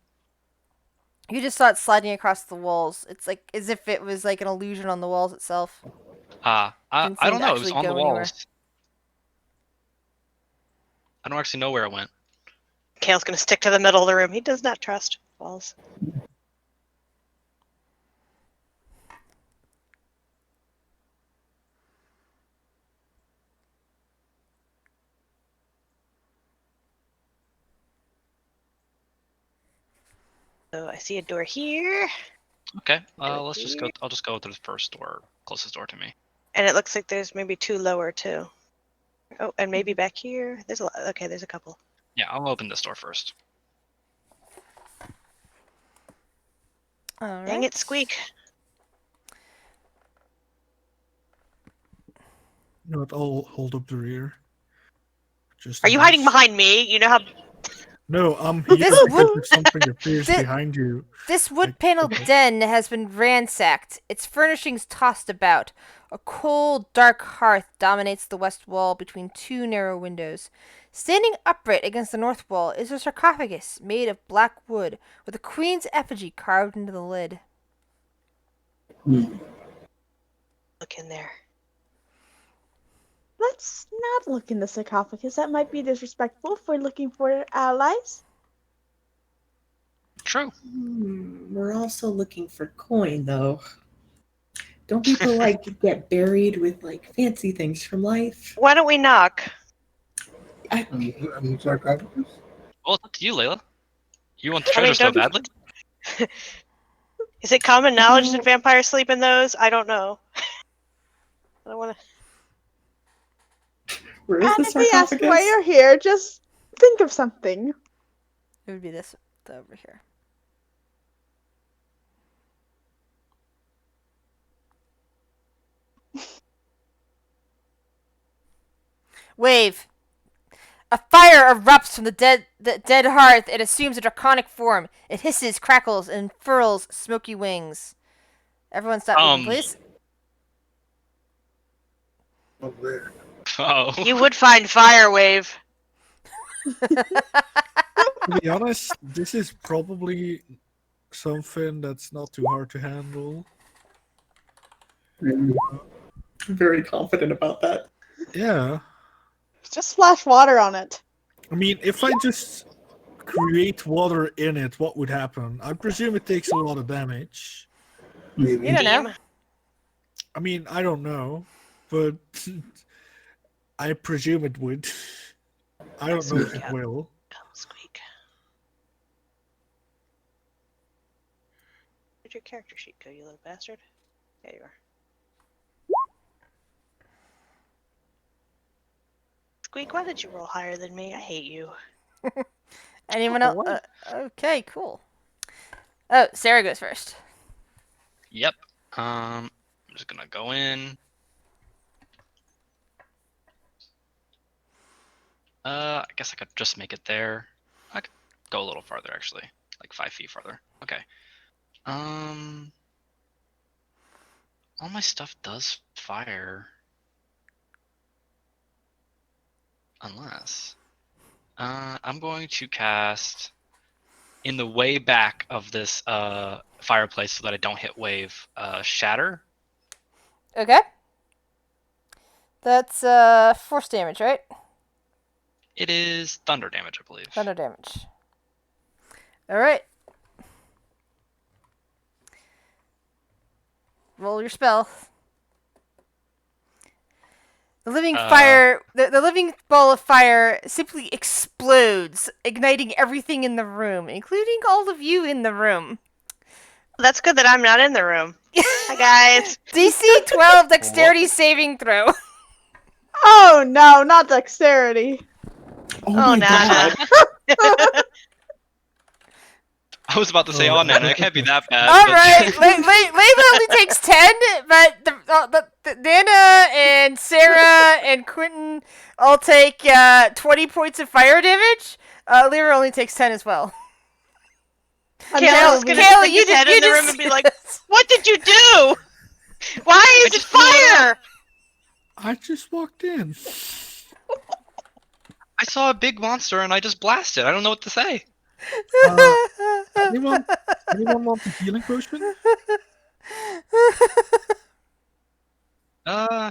You just saw it sliding across the walls. It's like as if it was like an illusion on the walls itself. I Didn't I seem don't to know. It was actually on the go anywhere. walls. I don't actually know where it went. Kale's gonna stick to the middle of the room. He does not trust walls. So I see a door here, Okay. Go Let's just go. here. I'll just go through the first door, closest door to me. and it looks like there's maybe 2 lower too. Oh, and maybe back here. There's a lot. Okay, there's a couple. Yeah, I'll open this door first. All Dang right. it, Squeak! You know what? I'll hold up the rear. Just Are in you hiding case. behind me? You know how? No, I'm here This because wood- if something appears Thi- behind you. This Like, wood-paneled okay. den has been ransacked, its furnishings tossed about. A cold, dark hearth dominates the west wall between 2 narrow windows. Standing upright against the north wall is a sarcophagus made of black wood with a queen's effigy carved into the lid. Look in there. Let's not look in the sarcophagus. That might be disrespectful if we're looking for allies. True. We're also looking for coin, though. Don't people like get buried with like fancy things from life? Why don't we knock? And sarcophagus? Well, it's up to you, Layla. You want the I mean, treasure so don't- badly? Is it common knowledge No. that vampires sleep in those? I don't know. I don't want to. Where is And the if we ask sarcophagus? why you're here, just think of something. It would be this over here. Wave. A fire erupts from the dead hearth. It assumes a draconic form. It hisses, crackles, and furls smoky wings. Everyone stop moving, please. Over there. Oh. You would find fire wave. To be honest, this is probably something that's not too hard to handle. I'm very confident about that. Yeah. Just splash water on it. I mean, if I just create water in it, what would happen? I presume it takes a lot of damage. Maybe. You don't know. Beam. I mean, I don't know, but I presume it would. I don't know if it will. Oh, Squeak. Where'd your character sheet go, you little bastard? There you are. Squeak, why did you roll higher than me? I hate you. Anyone else? Okay, cool. Oh, Sarah goes first. Yep. I'm just gonna go in. I guess I could just make it there. I could go a little farther, actually, like 5 feet farther. Okay. All my stuff does fire, unless I'm going to cast in the way back of this fireplace so that I don't hit wave. Shatter. Okay. That's force damage, right? It is thunder damage, I believe. Thunder damage. All right. Roll your spell. The living fire, the living ball of fire simply explodes, igniting everything in the room, including all of you in the room. That's good that I'm not in the room. Hi, guys. DC 12 dexterity saving throw. Oh no, not dexterity. Oh, my Nana. God. I was about to say, oh, Nana, it can't be that bad. All but- right, Layla only takes 10, but the Nana and Sarah and Quentin all take 20 points of fire damage. Lyra only takes 10 as well. Kayla's gonna Kayla, stick his head in the room and be like, "What did you do?" Why is it just blew it fire? I just walked in. I saw a big monster and I just blasted. I don't know what to say. Anyone want a healing potion? Uh,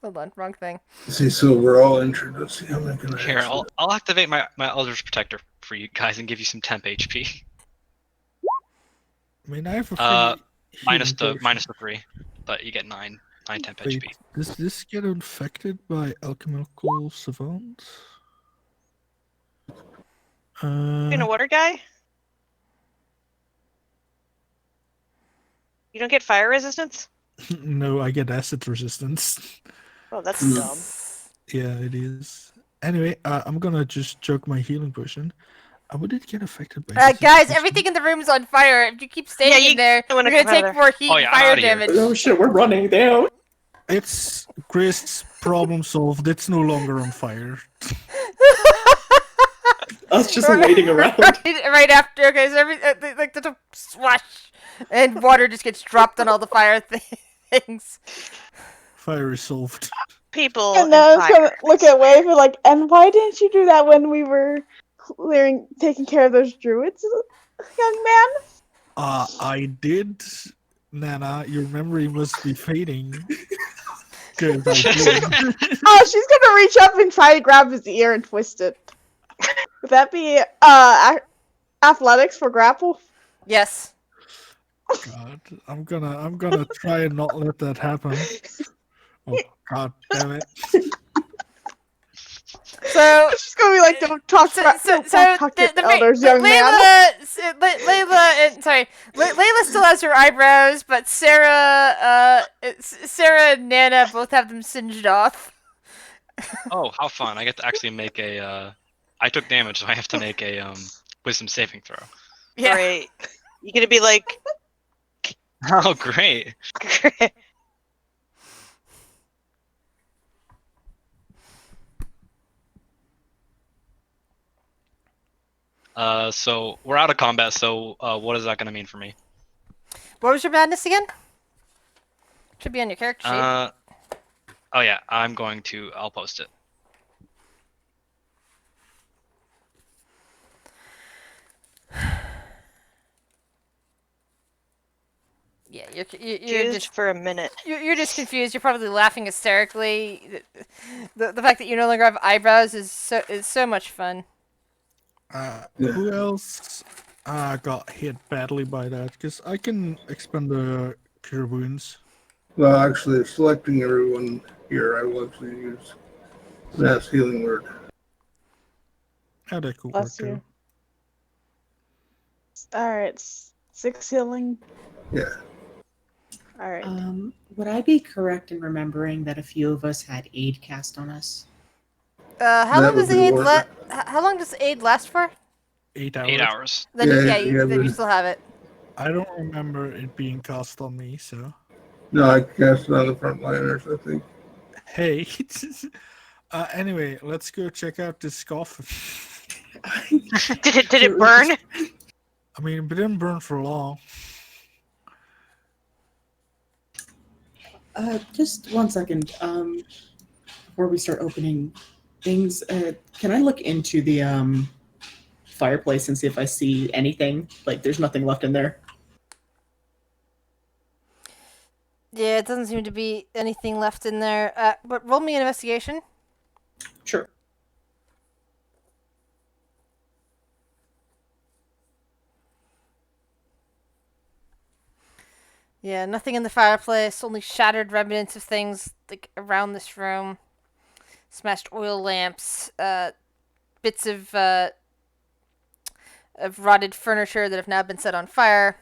Hold on, wrong thing. See, so we're all injured. Let's see how many can I here, actually- I'll activate my Eldritch Protector for you guys and give you some temp HP. I mean, I have a free Minus healing potion. the 3, but you get 9 temp Wait, HP. does this get infected by alchemical savant? You a water guy? You don't get fire resistance? No, I get acid resistance. Oh, that's Mm. dumb. Yeah, it is. Anyway, I'm gonna just chug my healing potion. Would it get affected by this Guys, infection? everything in the room is on fire. If you keep staying you in there, don't you're wanna gonna come out of take there. more heat Oh, and yeah, I'm fire outta here. damage. Oh shit, we're running down. It's Chris. Problem solved. It's no longer on fire. Us just waiting around. right after, okay, so like there's a swash, and water just gets dropped on all the fire things. Fire is solved. People And then I was fire. gonna look at Wave and like, and why didn't you do that when we were taking care of those druids, young man? I did, Nana. Your memory must be fading. 'Cause I did. Oh, she's gonna reach up and try to grab his ear and twist it. Would that be athletics for grapple? Yes. God, I'm gonna try and not let that happen. Oh God damn it! So She's gonna be like, don't talk, don't talk to elders, young man. Layla still has her eyebrows, but Sarah and Nana both have them singed off. Oh, how fun! I get to actually make a. I took damage, so I have to make a wisdom saving throw. Yeah. Great. You're gonna be like, Oh, great! So we're out of combat. So what is that gonna mean for me? What was your madness again? Should be on your character sheet. Oh yeah, I'll post it. Yeah, you're confused just for a minute. you're just confused. You're probably laughing hysterically. The fact that you no longer have eyebrows is so much fun. Who else got hit badly by that? Because I can expend the cure wounds. Well, actually, selecting everyone here, I will actually use mass healing word. How that could work Bless too. you. Alright, 6 healing. Yeah. Alright. Would I be correct in remembering that a few of us had aid cast on us? How That long would does be aid worth How long does aid last for? 8 hours. 8 hours. Then Yeah, then you but- still have it. I don't remember it being cast on me, so. No, I cast it on the frontliners, I think. Hey. Anyway, let's go check out this coffin. Did it burn? I mean, it didn't burn for long. Just 1 second. Before we start opening things, can I look into the fireplace and see if I see anything? Like, there's nothing left in there. Yeah, it doesn't seem to be anything left in there. But roll me an investigation. Sure. Yeah, nothing in the fireplace. Only shattered remnants of things like around this room. Smashed oil lamps. Bits of rotted furniture that have now been set on fire.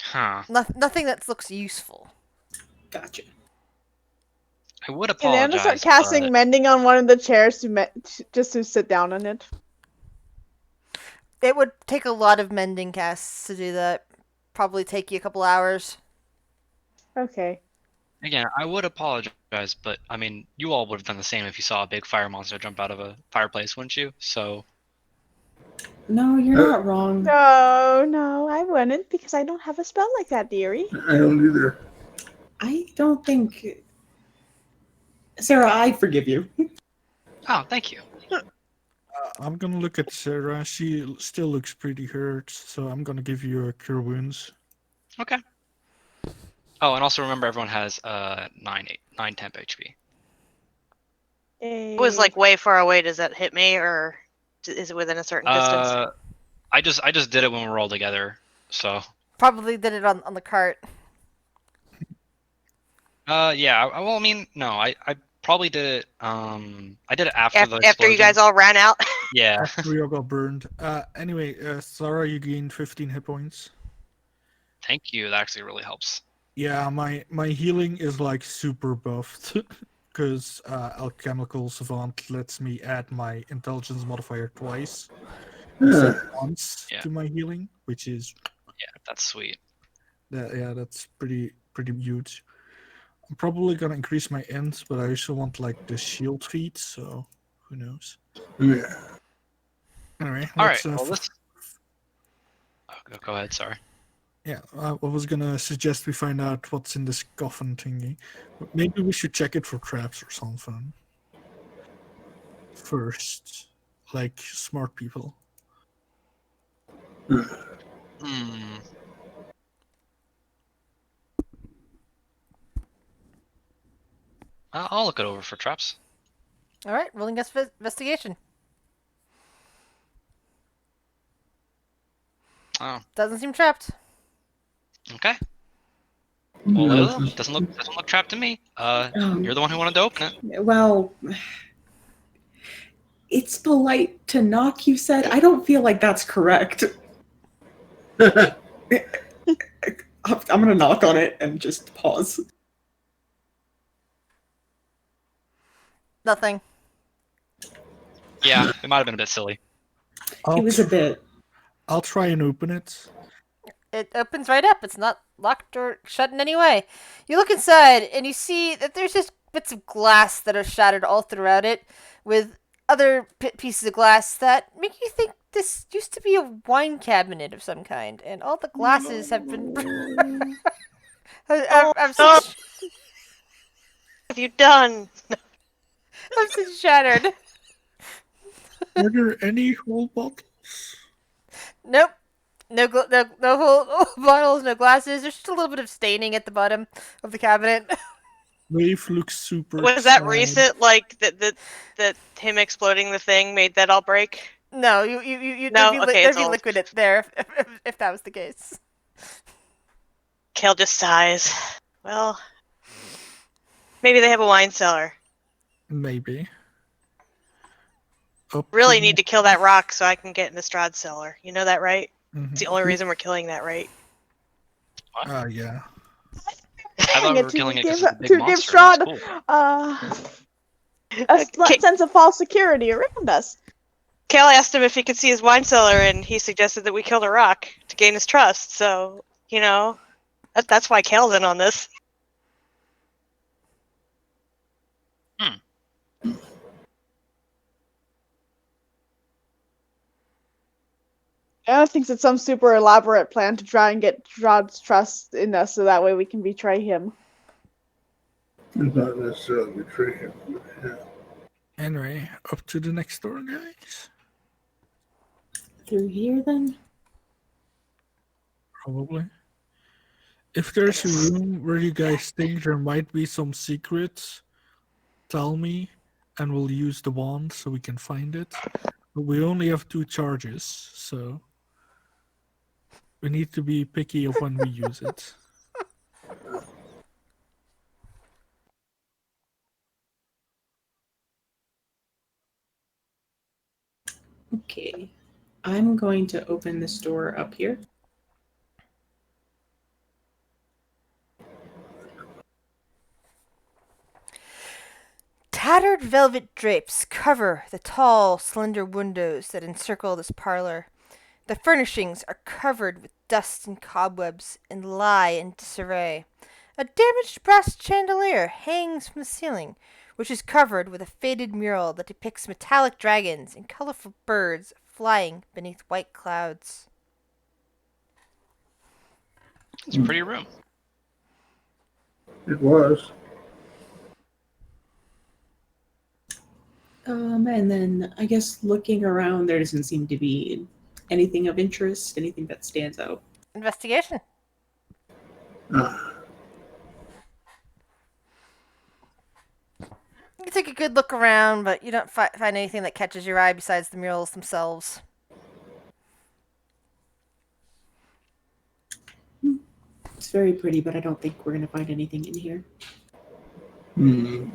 Huh. Nothing that looks useful. Gotcha. I would And then apologize. start casting but- mending on one of the chairs just to sit down on it. It would take a lot of mending casts to do that. Probably take you a couple hours. Okay. Again, I would apologize, but I mean, you all would have done the same if you saw a big fire monster jump out of a fireplace, wouldn't you? So, No, you're not wrong. No, I wouldn't because I don't have a spell like that, dearie. I don't either. I don't think. Sarah, I forgive you. Oh, thank you. I'm gonna look at Sarah. She still looks pretty hurt, so I'm gonna give you a cure wounds. Okay. Oh, and also remember everyone has 9 temp HP. It was like way far away. Does that hit me, or is it within a certain distance? I just did it when we were all together. So. Probably did it on the cart. Yeah. Well, I mean, no. I probably did it. I did it after the After explosion. you guys all ran out. Yeah. After we all got burned. Anyway, Sarah, you gained 15 hit points. Thank you. That actually really helps. Yeah, my healing is like super buffed because Alchemical Savant lets me add my intelligence modifier twice instead of once Yeah. to my healing, which is Yeah, that's sweet. that's pretty huge. I'm probably gonna increase my ends, but I also want like the shield feat, so who knows? Yeah. Anyway, All let's, right. Well, let's. Oh, go ahead. Sorry. yeah, I was gonna suggest we find out what's in this coffin thingy. But maybe we should check it for traps or something first, like smart people. Hmm. I'll look it over for traps. All right, rolling investigation. Oh. Doesn't seem trapped. Okay. Well, No, it doesn't look trapped to me. You're the one who wanted to open it. Well, it's polite to knock, you said. I don't feel like that's correct. I'm going to knock on it and just pause. Nothing. Yeah, it might have been a bit silly. It was a bit. I'll try and open it. It opens right up. It's not locked or shut in any way. You look inside and you see that there's just bits of glass that are shattered all throughout it, with other pieces of glass that make you think this used to be a wine cabinet of some kind, and all the glasses have been have What since have you done? have since shattered. Are there any whole bottles? Nope. No whole bottles, no glasses. There's just a little bit of staining at the bottom of the cabinet. Wave looks super. Was that sad. recent? Like that him exploding the thing made that all break? No, No, there'd be, okay, there'd it's be old. liquid there if that was the case. Kale just sighs. Well, maybe they have a wine cellar. Maybe. Up Really to need to kill that rock so I can get in the Strahd cellar. You know that, right? Mhm. It's the only reason we're killing that, right? Yeah. I thought we were to killing it give, because it's a big to give monster. Strahd That's cool. a sense of false security around us. Kale asked him if he could see his wine cellar, and he suggested that we kill the rock to gain his trust. So, you know, that's why Kale's in on this. Anna thinks it's some super elaborate plan to try and get Strahd's trust in us so that way we can betray him. It's not necessarily betray him. Yeah. Anyway, up to the next door, guys. Through here, then? Probably. If there's a room where you guys think there might be some secrets, tell me, and we'll use the wand so we can find it. But we only have 2 charges, so we need to be picky of when we use it. Okay. I'm going to open this door up here. Tattered velvet drapes cover the tall, slender windows that encircle this parlor. The furnishings are covered with dust and cobwebs and lie in disarray. A damaged brass chandelier hangs from the ceiling, which is covered with a faded mural that depicts metallic dragons and colorful birds flying beneath white clouds. It's a pretty room. It was. And then I guess looking around, there doesn't seem to be anything of interest, anything that stands out. Investigation. Uh, You take a good look around, but you don't find anything that catches your eye besides the murals themselves. It's very pretty, but I don't think we're gonna find anything in here. hmm.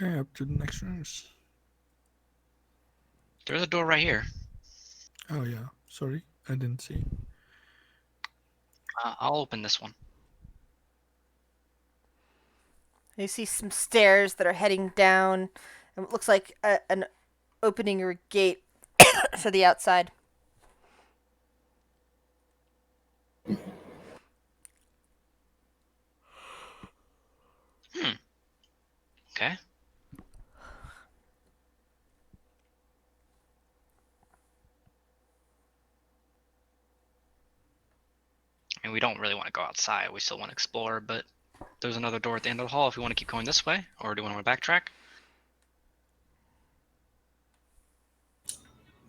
Okay, up to the next rooms. There's a door right here. Oh yeah, sorry, I didn't see. I'll open this one. You see some stairs that are heading down, and it looks like an opening or a gate to the outside. Okay. I mean, we don't really want to go outside. We still want to explore, but there's another door at the end of the hall if we want to keep going this way, or do we want to backtrack?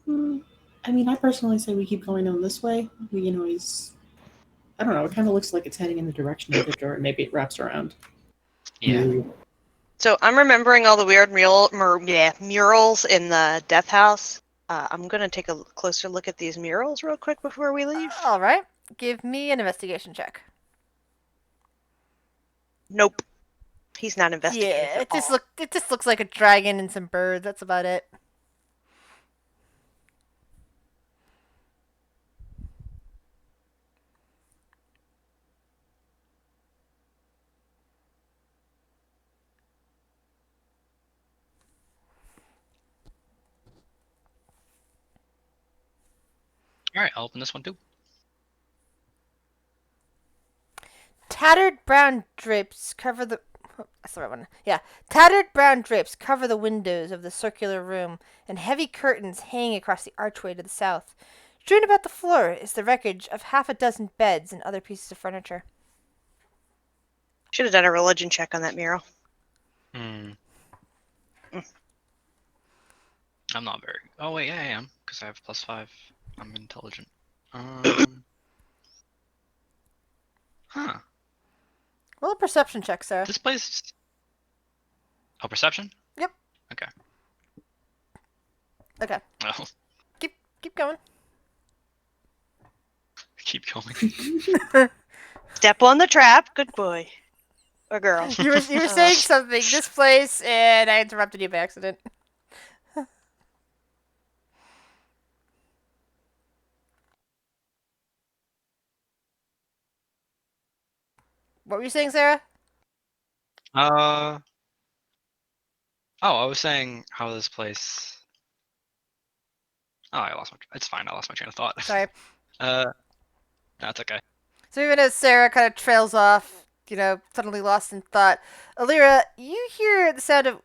I mean, I personally say we keep going on this way. We can always. I don't know. It kind of looks like it's heading in the direction of the door. Maybe it wraps around. Yeah. Maybe. So I'm remembering all the weird murals in the death house. I'm gonna take a closer look at these murals real quick before we leave. All right. Give me an investigation check. Nope. He's not investigating. Yeah, at it all. just looks like a dragon and some birds. That's about it. All right, I'll open this one too. Tattered brown drapes cover the. Oh, that's the right one. Yeah. Tattered brown drapes cover the windows of the circular room, and heavy curtains hang across the archway to the south. Strewn about the floor is the wreckage of half a dozen beds and other pieces of furniture. Should have done a religion check on that mural. Hmm. I'm not very. Oh wait, yeah, I am because I have +5. I'm intelligent. Huh. Roll a perception check, Sarah. This place. Oh, perception. Yep. Okay. Okay. Oh, Keep going. keep going. Step on the trap. Good boy. Or girl. You were saying something. This place, and I interrupted you by accident. What were you saying, Sarah? Oh, I was saying how this place. Oh, I lost my. It's fine. I lost my train of thought. Sorry. That's okay. So even as Sarah kind of trails off, suddenly lost in thought, Alira, you hear the sound of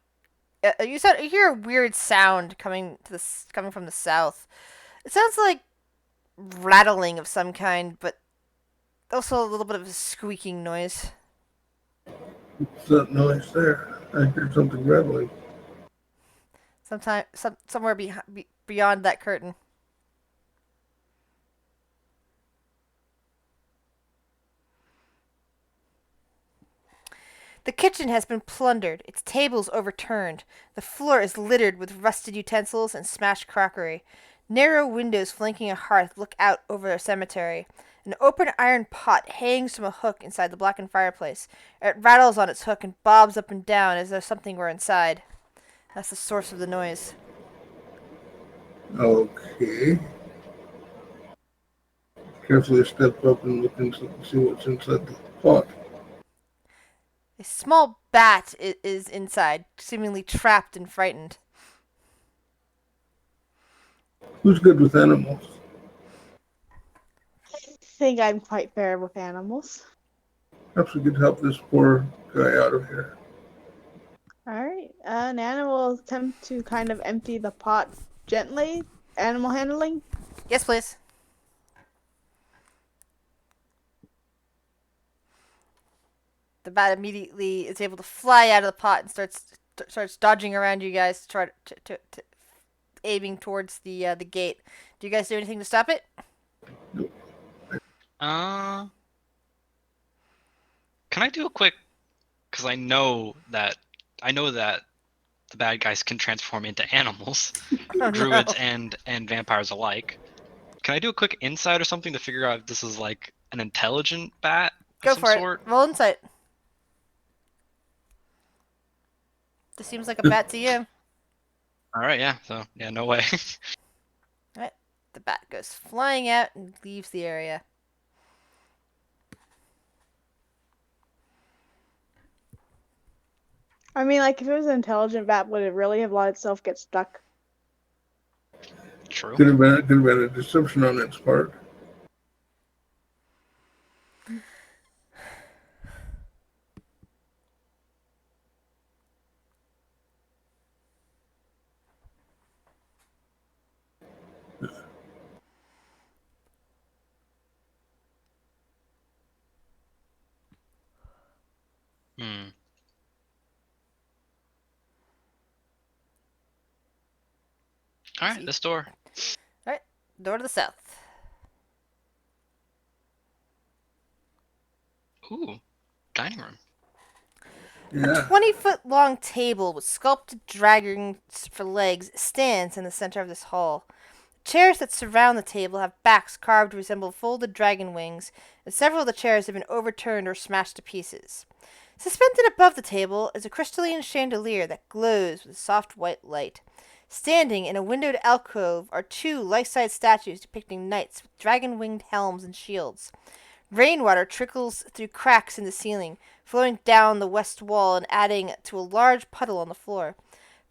you hear a weird sound coming from the south. It sounds like rattling of some kind, but also a little bit of a squeaking noise. What's that noise there? I heard something rattling. Somewhere beyond that curtain. The kitchen has been plundered, its tables overturned. The floor is littered with rusted utensils and smashed crockery. Narrow windows flanking a hearth look out over a cemetery. An open iron pot hangs from a hook inside the blackened fireplace. It rattles on its hook and bobs up and down as though something were inside. That's the source of the noise. Okay. Carefully step up and look into see what's inside the pot. A small bat is inside, seemingly trapped and frightened. Who's good with animals? I think I'm quite fair with animals. Perhaps we could help this poor guy out of here. Alright, Nana will attempt to kind of empty the pot gently. Animal handling. Yes, please. The bat immediately is able to fly out of the pot and starts dodging around you guys, to try to aiming towards the gate. Do you guys do anything to stop it? Can I do a quick? Because I know that the bad guys can transform into animals, Oh, druids no. and vampires alike. Can I do a quick insight or something to figure out if this is like an intelligent bat of Go some for it. sort? Roll insight. This seems like a bat to you. All right, yeah. So yeah, no way. Alright. The bat goes flying out and leaves the area. I mean, like, if it was an intelligent bat, would it really have let itself get stuck? True. Could have been a deception on its part. Hmm. All right, this door. Alright. Door to the south. Ooh, dining room. Yeah. 20-foot long table with sculpted dragons for legs stands in the center of this hall. Chairs that surround the table have backs carved to resemble folded dragon wings, and several of the chairs have been overturned or smashed to pieces. Suspended above the table is a crystalline chandelier that glows with soft white light. Standing in a windowed alcove are two life-size statues depicting knights with dragon-winged helms and shields. Rainwater trickles through cracks in the ceiling, flowing down the west wall and adding to a large puddle on the floor.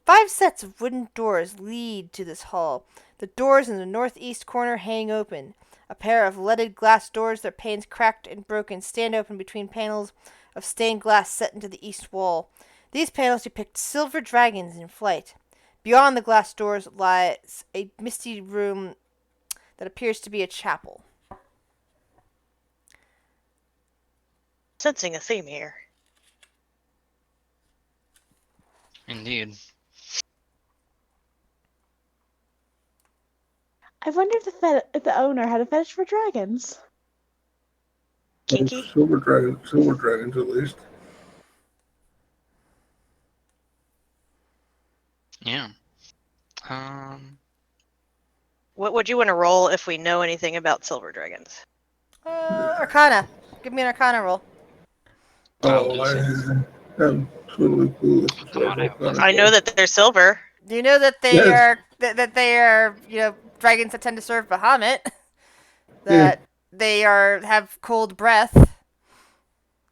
5 sets of wooden doors lead to this hall. The doors in the northeast corner hang open. A pair of leaded glass doors, their panes cracked and broken, stand open between panels of stained glass set into the east wall. These panels depict silver dragons in flight. Beyond the glass doors lies a misty room that appears to be a chapel. Sensing a theme here. Indeed. I wonder if the owner had a fetish for dragons. Kinky. Silver dragons at least. Yeah. What would you want to roll if we know anything about silver dragons? Arcana. Give me an Arcana roll. I'll Oh, do I the am totally clueless as Come far on, as I have plus I know that they're silver. Do you know that they Yes. are that they are dragons that tend to serve Bahamut? That they have cold breath.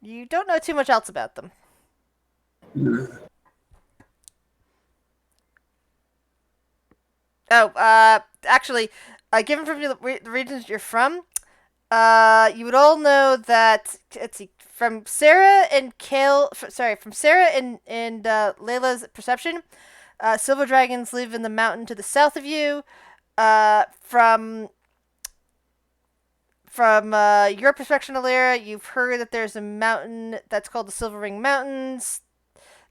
You don't know too much else about them. Yeah. Oh, actually, given from the regions you're from, you would all know that. Let's see, from Sarah and from Sarah and Layla's perception, silver dragons live in the mountain to the south of you. From your perspective, Alara, you've heard that there's a mountain that's called the Silver Ring Mountains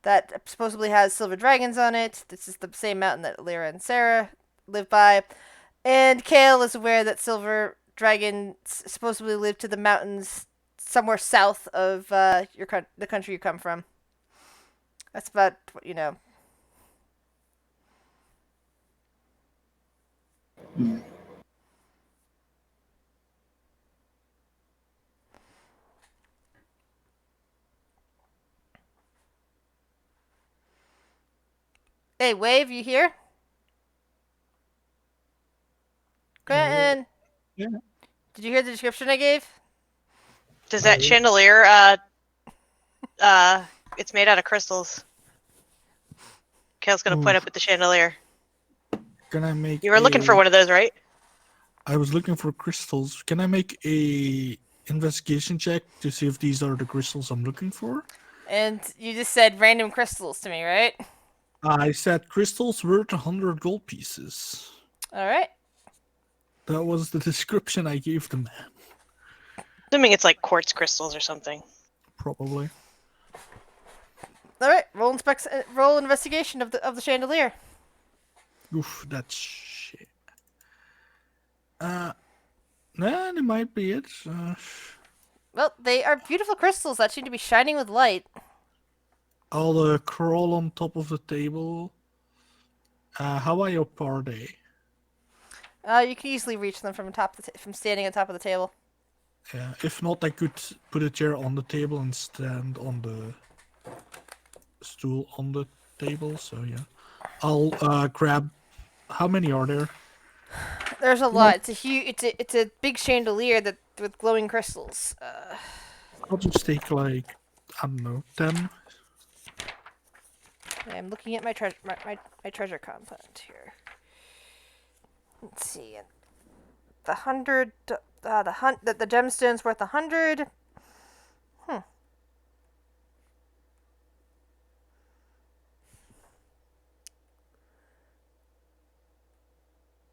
that supposedly has silver dragons on it. This is the same mountain that Alara and Sarah live by. And Kale is aware that silver dragons supposedly live to the mountains somewhere south of the country you come from. That's about what you know. Hey, Wave, you here? Quentin! Yeah. Did you hear the description I gave? Does that chandelier, it's made out of crystals. Kale's gonna point Ooh. up at the chandelier. Can I make? You were looking for one of those, right? I was looking for crystals. Can I make a investigation check to see if these are the crystals I'm looking for? And you just said random crystals to me, right? I said crystals worth 100 gold pieces. All right. That was the description I gave the man, Assuming it's like quartz crystals or something. probably. All right. Roll investigation of the chandelier. Oof, that's shit. Nah, it might be it. Well, they are beautiful crystals that seem to be shining with light. I'll crawl on top of the table. How high up are they? You can easily reach them from from standing on top of the table. Yeah, if not, I could put a chair on the table and stand on the stool on the table. So yeah, I'll grab. How many are there? There's a You know, lot. It's a big chandelier that with glowing crystals. I'll just take like, I don't know, 10. I'm looking at my treasure compound here. Let's see. The gemstone's worth 100.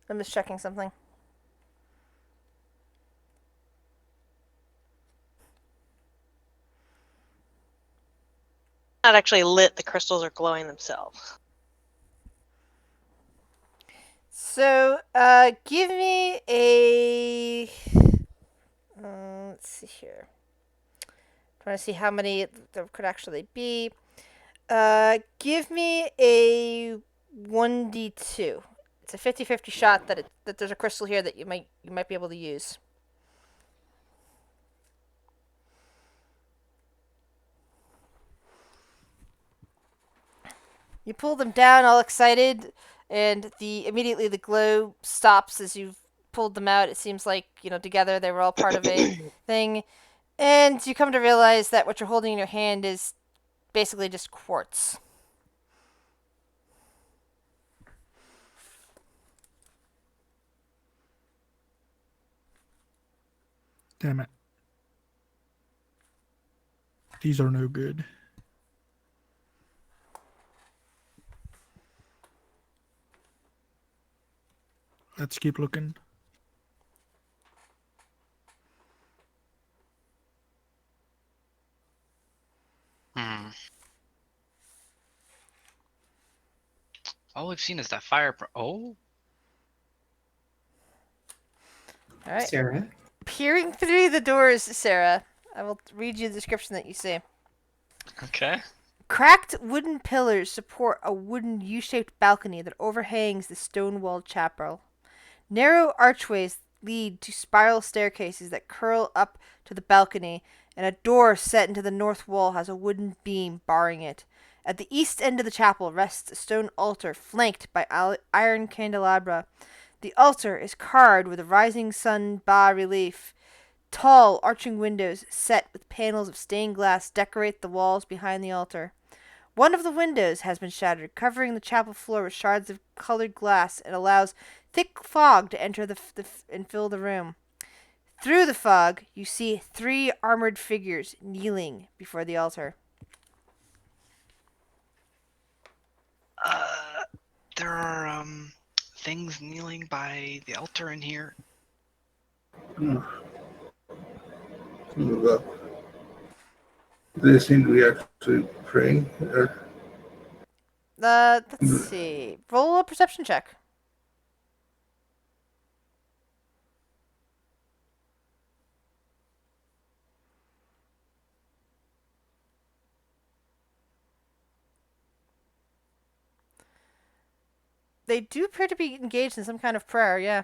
I'm just checking something. Not actually lit, the crystals are glowing themselves. So, give me a. Let's see here. Trying to see how many there could actually be. Give me a 1d2. It's a 50-50 shot that there's a crystal here that you might be able to use. You pull them down, all excited, and immediately the glow stops as you've pulled them out. It seems like together they were all part of a thing, and you come to realize that what you're holding in your hand is basically just quartz. Damn it. These are no good. Let's keep looking. Hmm. All we've seen is that fire. Oh, All right. Sarah? Peering through the doors, Sarah, I will read you the description that you see. okay. Cracked wooden pillars support a wooden U-shaped balcony that overhangs the stone-walled chapel. Narrow archways lead to spiral staircases that curl up to the balcony, and a door set into the north wall has a wooden beam barring it. At the east end of the chapel rests a stone altar flanked by iron candelabra. The altar is carved with a rising sun bas-relief. Tall, arching windows set with panels of stained glass decorate the walls behind the altar. One of the windows has been shattered, covering the chapel floor with shards of colored glass, and allows thick fog to enter and fill the room. Through the fog, you see 3 armored figures kneeling before the altar. There are things kneeling by the altar in here. Some of the, they seem to be actually praying. Let's see. Roll a perception check. They do appear to be engaged in some kind of prayer, yeah.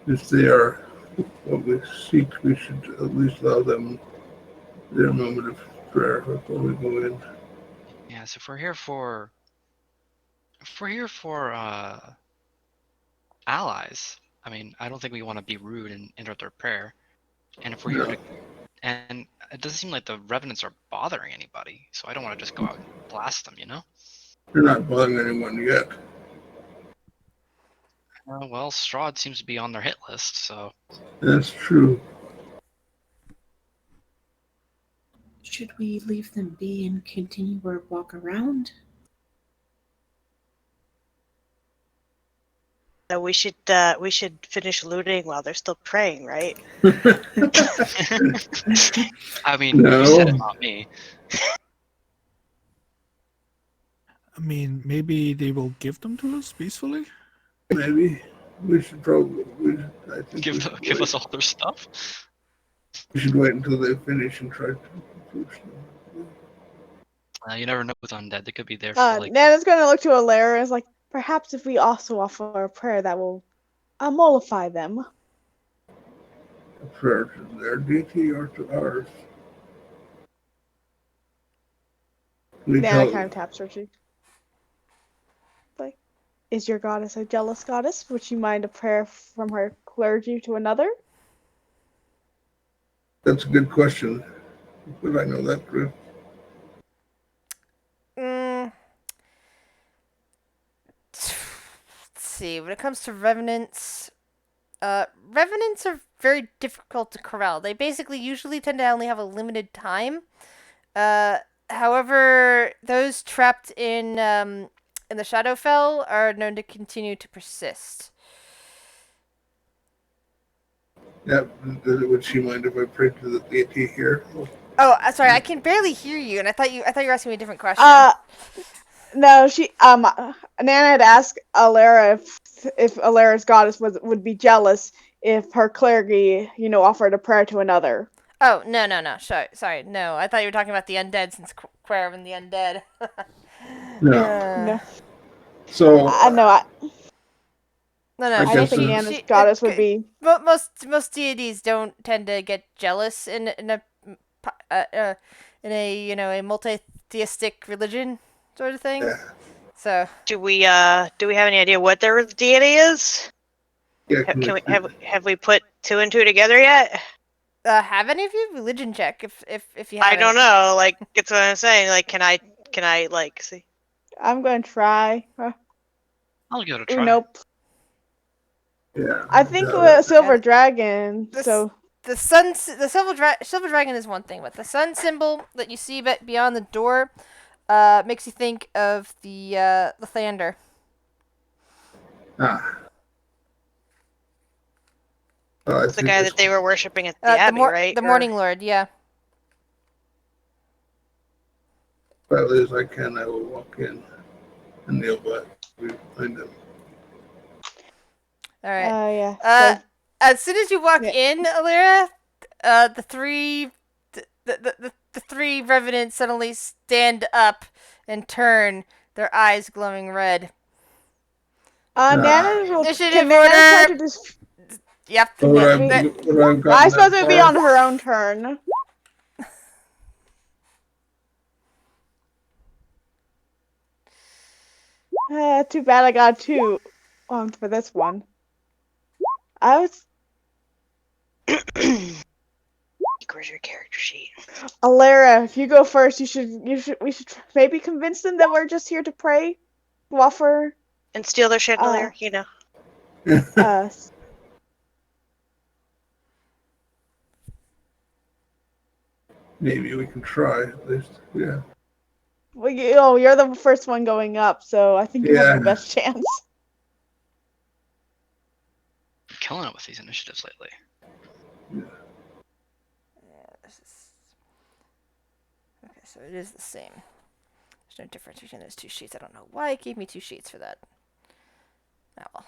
If they are what we seek, we should at least allow them their moment of prayer before we go in. Yeah. So if we're here for allies, I mean, I don't think we want to be rude and interrupt their prayer. And if we're here No. and it doesn't seem like the revenants are bothering anybody, so I don't want to just go out and blast them, you know? They're not bothering anyone yet. Well, Strahd seems to be on their hit list, so That's true. Should we leave them be and continue our walk around? So we should finish looting while they're still praying, right? I mean, you said it, No, not me. I mean, maybe they will give them to us peacefully. maybe we should probably. I think Give us all their stuff. we should wait until they finish and try to push them. You never know with undead; they could be there for like. Nana's gonna look to Ollaras and is like, perhaps if we also offer a prayer that will mollify them. A prayer to their deity or to ours. We Nana tell kind of taps her cheek. Like, is your goddess a jealous goddess? Would you mind a prayer from her clergy to another? that's a good question. Would I know that, Griff? Mm, let's see. When it comes to revenants, revenants are very difficult to corral. They basically usually tend to only have a limited time. However, those trapped in the Shadowfell are known to continue to persist. Yeah, would she mind if I prayed to the deity here? Oh, sorry, I can barely hear you, and I thought you were asking me a different question. No, Nana had asked Ollaras if Ollaras' goddess would be jealous if her clergy, offered a prayer to another. Oh, no. Sorry, no. I thought you were talking about the undead since Quare and the undead. No. No, So no, No, I I don't guess think it's- Nana's goddess would be. Most deities don't tend to get jealous in a a multi-theistic religion sort of thing. yeah, So Do we have any idea what their deity is? yeah. Have we put two and two together yet? have any of you religion check if you have I don't know. Like, it's what I'm saying. Like, can I like see? I'm going to try. I'll give it a try. Nope. Yeah. I think Yeah, Silver Dragon. So the silver dragon is one thing, but the sun symbol that you see beyond the door makes you think of the Lathander. Ah. It's the guy that they were worshiping at the Abbey, right? The Morning Lord, yeah. Quietly as I can, I will walk in and kneel behind him. All right. yeah. As soon as you walk Yeah. in, Alira, the three revenants suddenly stand up and turn, their eyes glowing red. Nana will. Initiative Can Nana try order. to just? Yep. Would I that- have gotten I suppose that it would be far? on her own turn. Too bad I got two for this one. I was Where's your character sheet? Alara, if you go first, we should maybe convince them that we're just here to pray, to offer And steal their chandelier, you know. us. Maybe we can try at least. Yeah. Well, you're the first one going up, so I think you have the Yeah. best chance. I'm killing it with these initiatives lately. Okay, so it is the same. There's no difference between those two sheets. I don't know why it gave me two sheets for that. Oh well.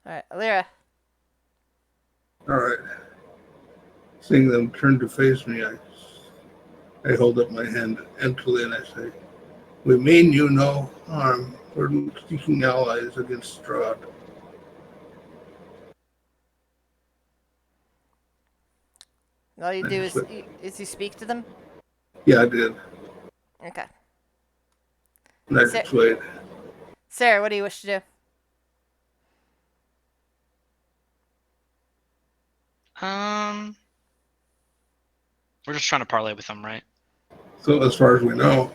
Alright, Alira. All right. Seeing them turn to face me, I hold up my hand emptily and I say, "We mean you no harm. We're seeking allies against Strahd." All you do Thanks, is you speak to them? Yeah, I did. Okay. And I Sa- just wait. Sarah, what do you wish to do? We're just trying to parlay with them, right? So as far as we know,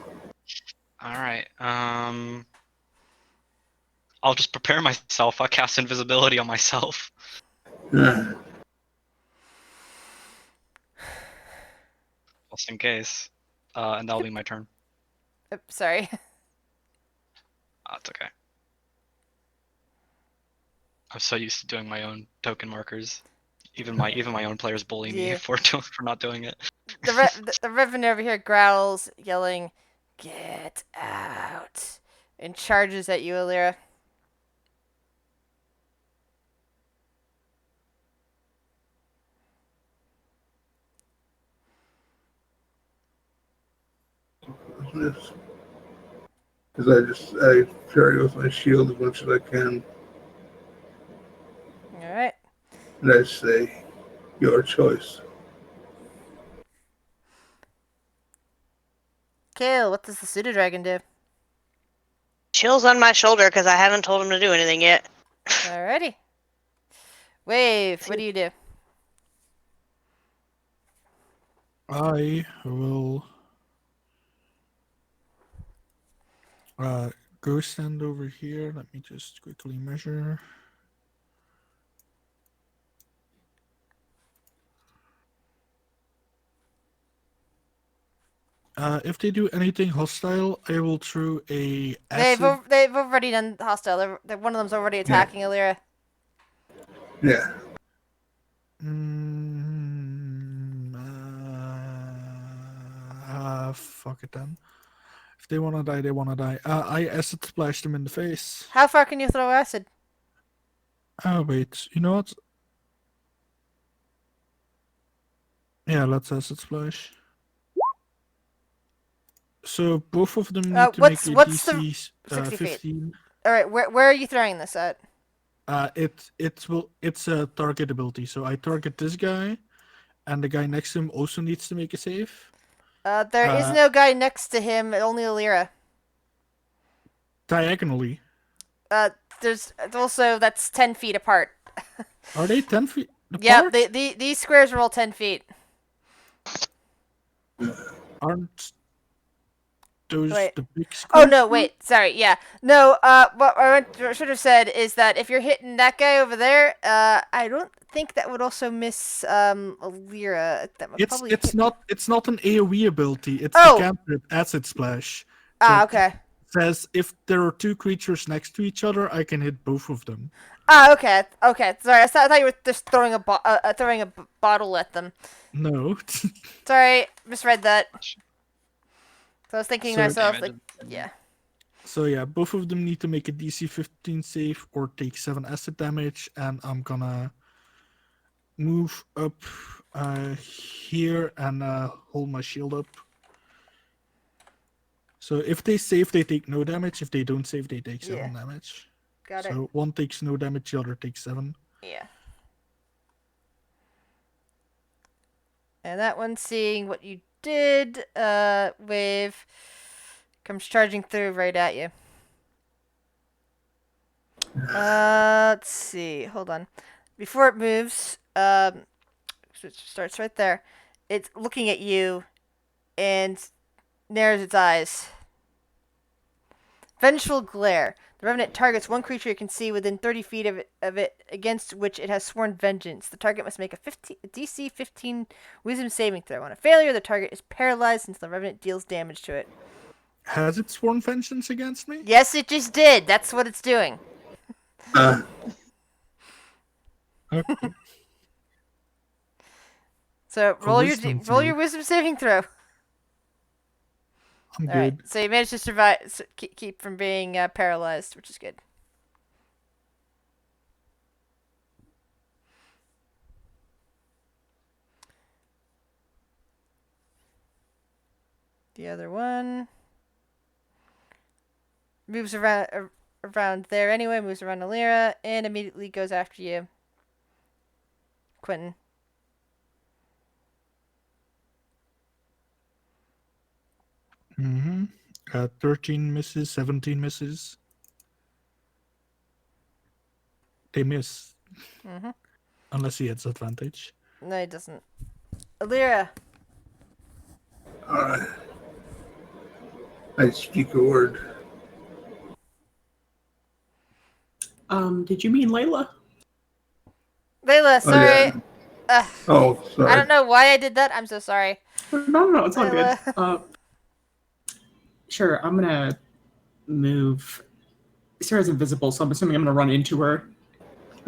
All right. I'll just prepare myself. I'll cast invisibility on myself. yeah, Just in case. And that'll be my turn. Sorry. It's okay. I'm so used to doing my own token markers. Even my own players bully me Yeah. for not doing it. The Reverend over here growls, yelling, "Get out!" and charges at you, Alira. because I parry with my shield as much as I can, All right. and I say, "Your choice." Kale, what does the pseudo dragon do? Chill's on my shoulder because I haven't told him to do anything yet. Alrighty. Wave, what do you do? I will go stand over here. Let me just quickly measure. If they do anything hostile, I will throw a acid. They've already done hostile. One of them's already attacking Alira. Yeah. Fuck it then. If they wanna die, they wanna die. I acid splash them in the face. How far can you throw acid? Oh wait, you know what? Yeah, let's acid splash. So both of them need to make a what's the DC 60 feet? 15. All right, where are you throwing this at? It's a target ability. So I target this guy, and the guy next to him also needs to make a save. There is no guy next to him. Only Alira. Diagonally. There's also that's 10 feet apart. Are they 10 feet apart? Yeah, these squares are all 10 feet. Aren't those Wait. the big Oh squares? no, wait, sorry, yeah, no. What I should have said is that if you're hitting that guy over there, I don't think that would also miss Alira. That would probably It's hit... not an AoE ability. It's Oh! the cantrip Acid Splash. Okay. Says if there are two creatures next to each other, I can hit both of them. Okay. Sorry, I thought you were just throwing a bottle at them. No. Sorry, misread that. So I was thinking to So- myself, like, yeah. So yeah, both of them need to make a DC 15 save or take 7 acid damage, and I'm gonna move up here and hold my shield up. So if they save, they take no damage. If they don't save, they take 7 damage. Got it. So one takes no damage, the other takes 7. Yeah. And that one, seeing what you did, wave comes charging through right at you. Let's see. Hold on. Before it moves, it starts right there. It's looking at you and narrows its eyes. Vengeful glare. The Revenant targets one creature it can see within 30 feet of it against which it has sworn vengeance. The target must make a DC 15 Wisdom saving throw. On a failure, the target is paralyzed until the Revenant deals damage to it. Has it sworn vengeance against me? Yes, it just did. That's what it's doing. Okay. So roll your wisdom roll your save. Wisdom saving throw. I'm All right. good. So you managed to survive, keep from being paralyzed, which is good. The other one moves around there anyway. Moves around Alira and immediately goes after you, Quentin. Mm-hmm. 13 misses, 17 misses. They miss. Mm-hmm. Unless he has advantage. No, he doesn't. Alira. I speak a word. Did you mean Layla? Layla, Oh, yeah. sorry. Ugh, Oh, I sorry. don't know why I did that. I'm so sorry. No, it's all good. Layla. Sure, I'm gonna move. Sarah's invisible, so I'm assuming I'm gonna run into her.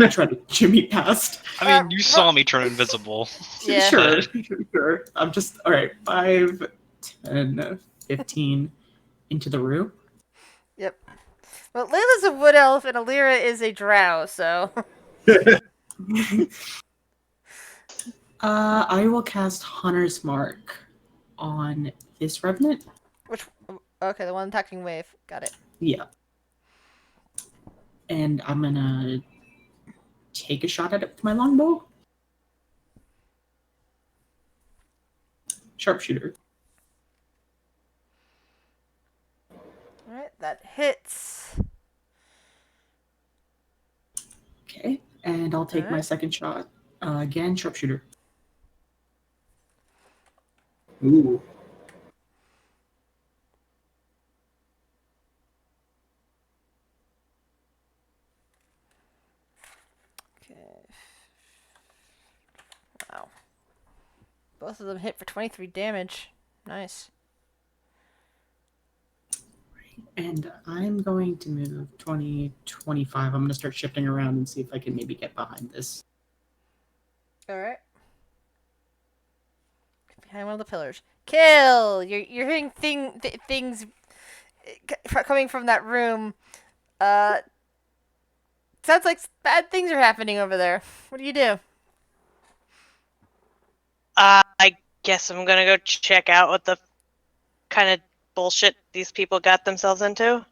Try to jimmy past. I mean, you saw me turn invisible. Yeah. Sure. I'm just all right. 5, 10, 15 into the room. Yep. Well, Layla's a wood elf and Alira is a drow, so. I will cast Hunter's Mark on this revenant. Which. Okay, the one attacking wave. Got it. Yeah. And I'm gonna take a shot at it with my longbow. Sharpshooter. Alright, that hits. Okay. And I'll take my Alright. second shot. Again, sharpshooter. Ooh. Okay. Wow. Both of them hit for 23 damage. Nice. And I'm going to move 20, 25. I'm going to start shifting around and see if I can maybe get behind this. Alright. Behind one of the pillars. Kill! You're hearing things coming from that room. Sounds like bad things are happening over there. What do you do? I guess I'm gonna go check out what the kind of bullshit these people got themselves into.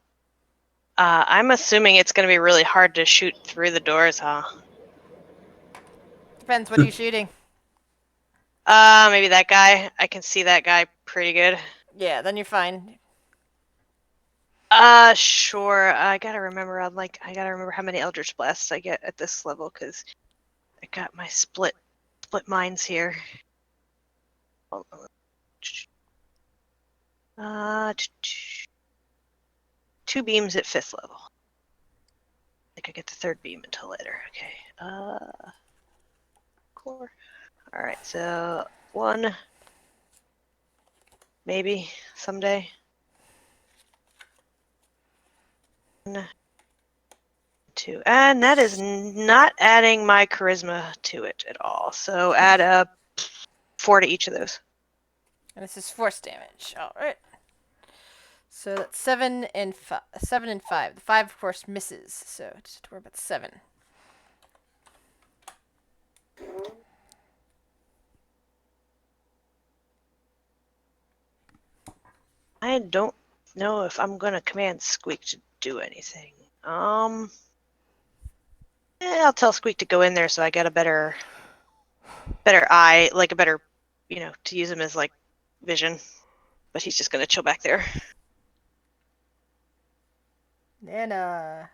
I'm assuming it's gonna be really hard to shoot through the doors, huh? Depends. What are you shooting? Maybe that guy. I can see that guy pretty good. Yeah, then you're fine. Sure. I gotta remember. I gotta remember how many Eldritch Blasts I get at this level, because I got my split mines here. Hold on. 2 beams at 5th level. I think I get the 3rd beam until later. Okay. Core. All right. So 1. Maybe someday. 1, 2, and that is not adding my charisma to it at all. So add a 4 to each of those. And this is force damage. All right. So that's 7 and 5. 7 and 5. The 5, of course, misses. So just worry about 7. I don't know if I'm gonna command Squeak to do anything. I'll tell Squeak to go in there so I get a better eye, like a better, to use him as like vision. But he's just gonna chill back there. Nana.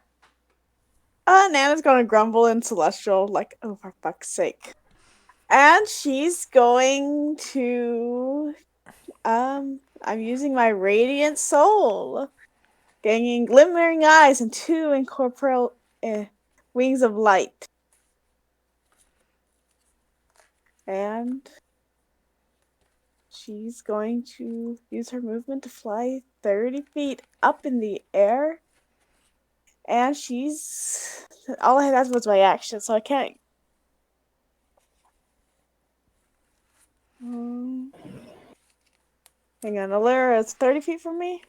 Nana's gonna grumble in Celestial, like, oh, for fuck's sake. And she's going to, I'm using my Radiant Soul. Gaining glimmering eyes and 2 incorporeal wings of light. And she's going to use her movement to fly 30 feet up in the air. And all I had was my action, so I can't. Hang on, Ollaras is 30 feet from me?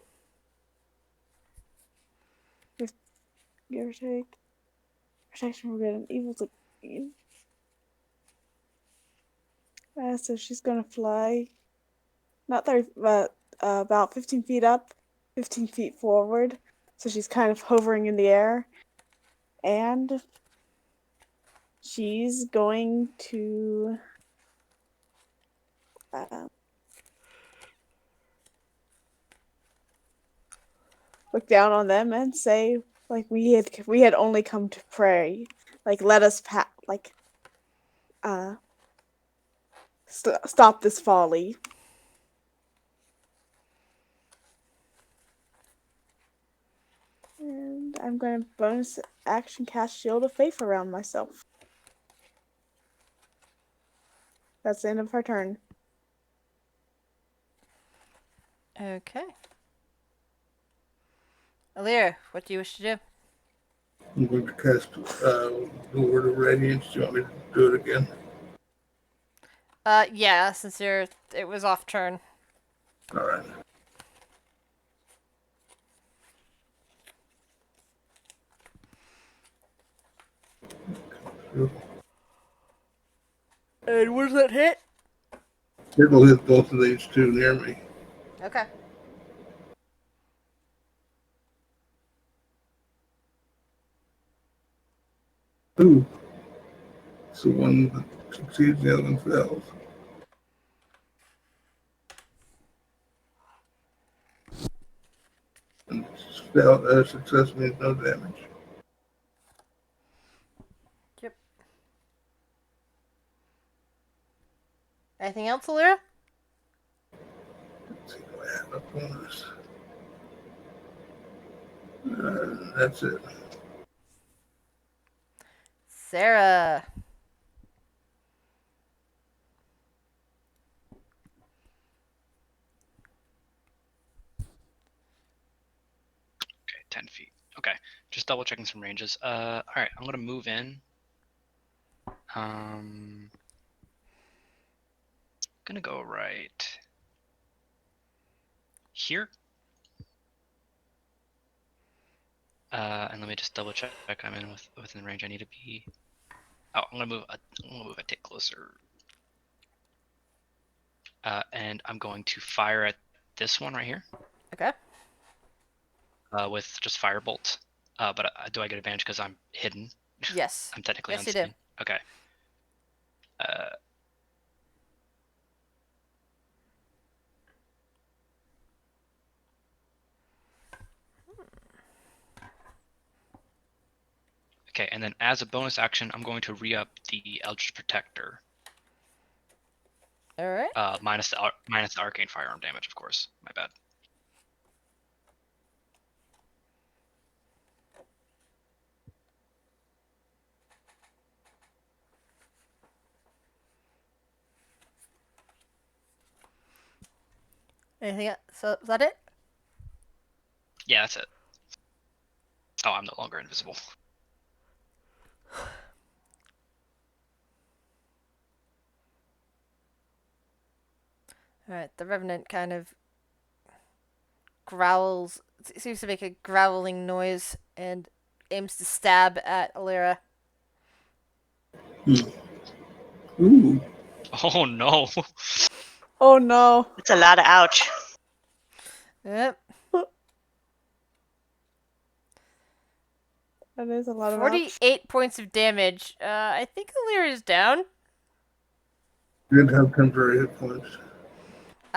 Give or take. Protection from good and evil to. So she's gonna fly. Not 30, but about 15 feet up, 15 feet forward. So she's kind of hovering in the air. And she's going to look down on them and say, like, we had only come to pray. Like, let us stop this folly. I'm going to bonus action cast Shield of Faith around myself. That's the end of her turn. Okay. Alira, what do you wish to do? I'm going to cast the Word of Radiance. Do you want me to do it again? Yeah, since it was off turn. All right. And where's that hit? It'll hit both of these two near me. Okay. Ooh. So one succeeds, the other one fails. And success means no damage. Yep. Anything else, Alira? Let's see, do I have a bonus? That's it. Sarah. Okay, 10 feet. Okay, just double checking some ranges. All right, I'm gonna move in. Gonna go right here. And let me just double check I'm in within the range I need to be. Oh, I'm gonna move a tick closer. And I'm going to fire at this one right here. Okay. With just firebolt. But do I get advantage because I'm hidden? Yes. I'm technically Yes, you unseen. do. Okay. Okay, and then as a bonus action, I'm going to re-up the Eldritch Protector. All right. Minus the arcane firearm damage, of course. My bad. Anything else? So, is that it? Yeah, that's it. Oh, I'm no longer invisible. All right. The Revenant kind of growls, seems to make a growling noise, and aims to stab at Alira. Ooh. Oh no. Oh no. It's a lot of ouch. Yep. That is a lot of ouch. 48 points of damage. I think Alira is down. Did have temporary hit points.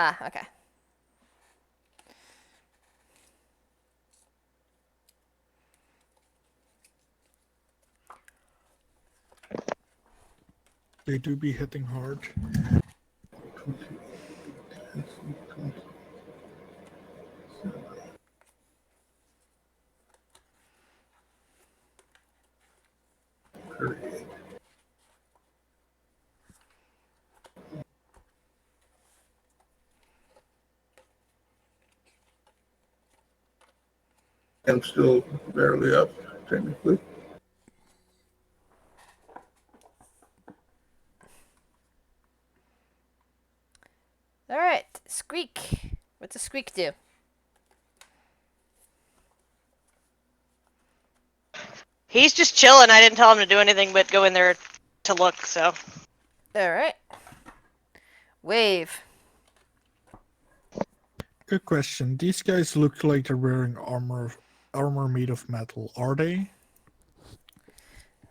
Ah, okay. They do be hitting hard. I'm still barely up, technically. All right. Squeak. What's a squeak do? He's just chilling. I didn't tell him to do anything but go in there to look, so. All right. Wave. Good question. These guys look like they're wearing armor made of metal. Are they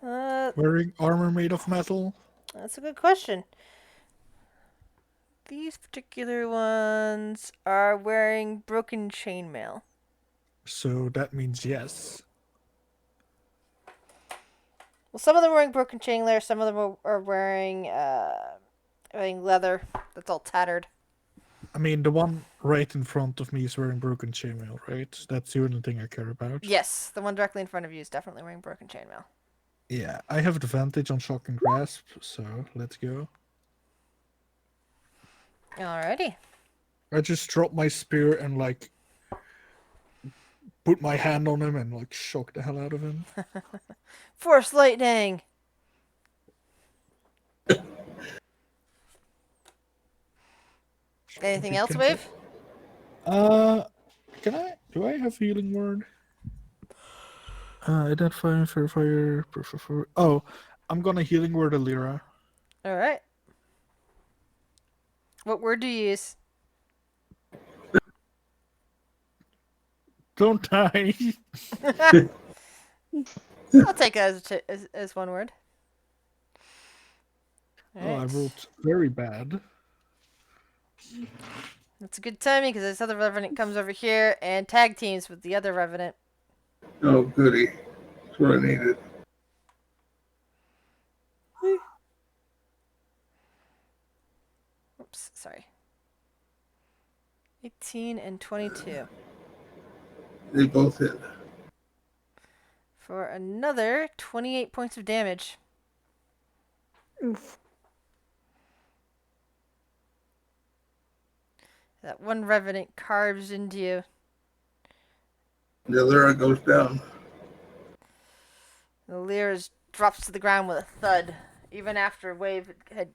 wearing armor made of metal? That's a good question. These particular ones are wearing broken chainmail. So that means yes. Well, some of them are wearing broken chainmail. Some of them are wearing leather that's all tattered. I mean, the one right in front of me is wearing broken chainmail, right? That's the only thing I care about. Yes, the one directly in front of you is definitely wearing broken chainmail. Yeah, I have advantage on shock and grasp, so let's go. Alrighty. I just drop my spear and like put my hand on him and like shock the hell out of him. Force lightning. Anything else, Wave? Can I? Do I have healing word? Identify fire. Oh, I'm gonna healing word Ollaras. Alright. What word do you use? Don't die. I'll take it as one word. Oh, I Alright. rolled very bad. That's a good timing because this other revenant comes over here and tag teams with the other revenant. Oh, goody. That's what I needed. Oops, sorry. 18 and 22. They both hit. For another 28 points of damage. Oof. That one revenant carves into you. The Ollaras goes down. The Ollaras drops to the ground with a thud, even after Wave had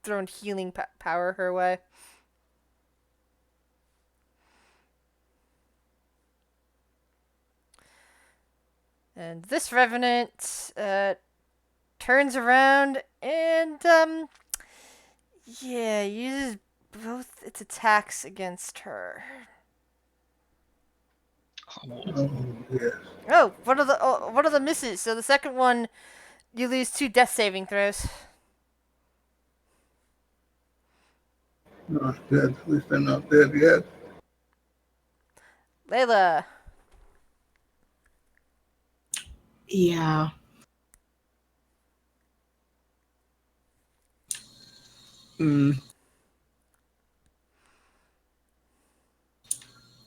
thrown healing power her way. And this revenant turns around and uses both its attacks against her. Oh, yes. Oh, what are the misses? So the second one, you lose 2 death saving throws. Not dead. At least I'm not dead yet. Layla. Yeah. Hmm.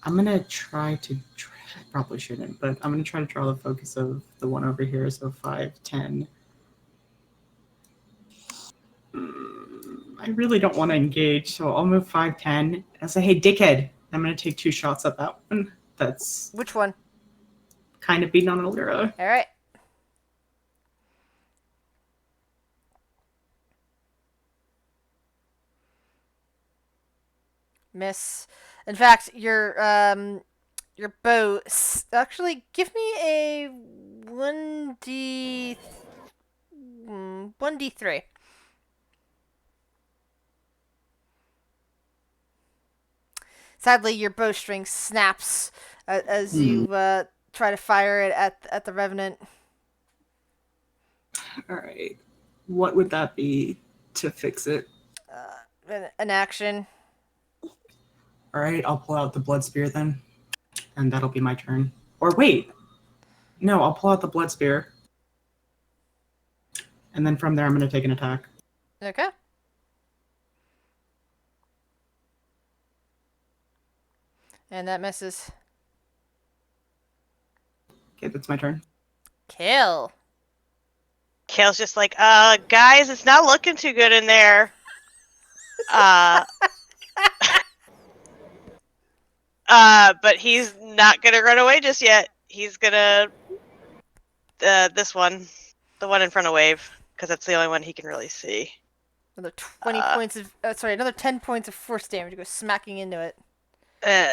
I'm gonna try to. I probably shouldn't, but I'm gonna try to draw the focus of the one over here. So 5, 10. I really don't want to engage, so I'll move 5, 10. And say, hey, dickhead. I'm gonna take 2 shots at that one. That's Which one? kind of beating on Ollara. All right. Miss. In fact, your bow. Actually, give me a 1d3. Sadly, your bowstring snaps as you try to fire it at the revenant. All right. What would that be to fix it? An action. All right, I'll pull out the blood spear then, and that'll be my turn. Or wait, no, I'll pull out the blood spear, and then from there I'm going to take an attack. Okay. And that misses. Okay, that's my turn. Kill. Kale's just like, guys, it's not looking too good in there. But he's not gonna run away just yet. He's gonna this one, the one in front of Wave, because that's the only one he can really see. Another 20 points of another 10 points of force damage goes smacking into it.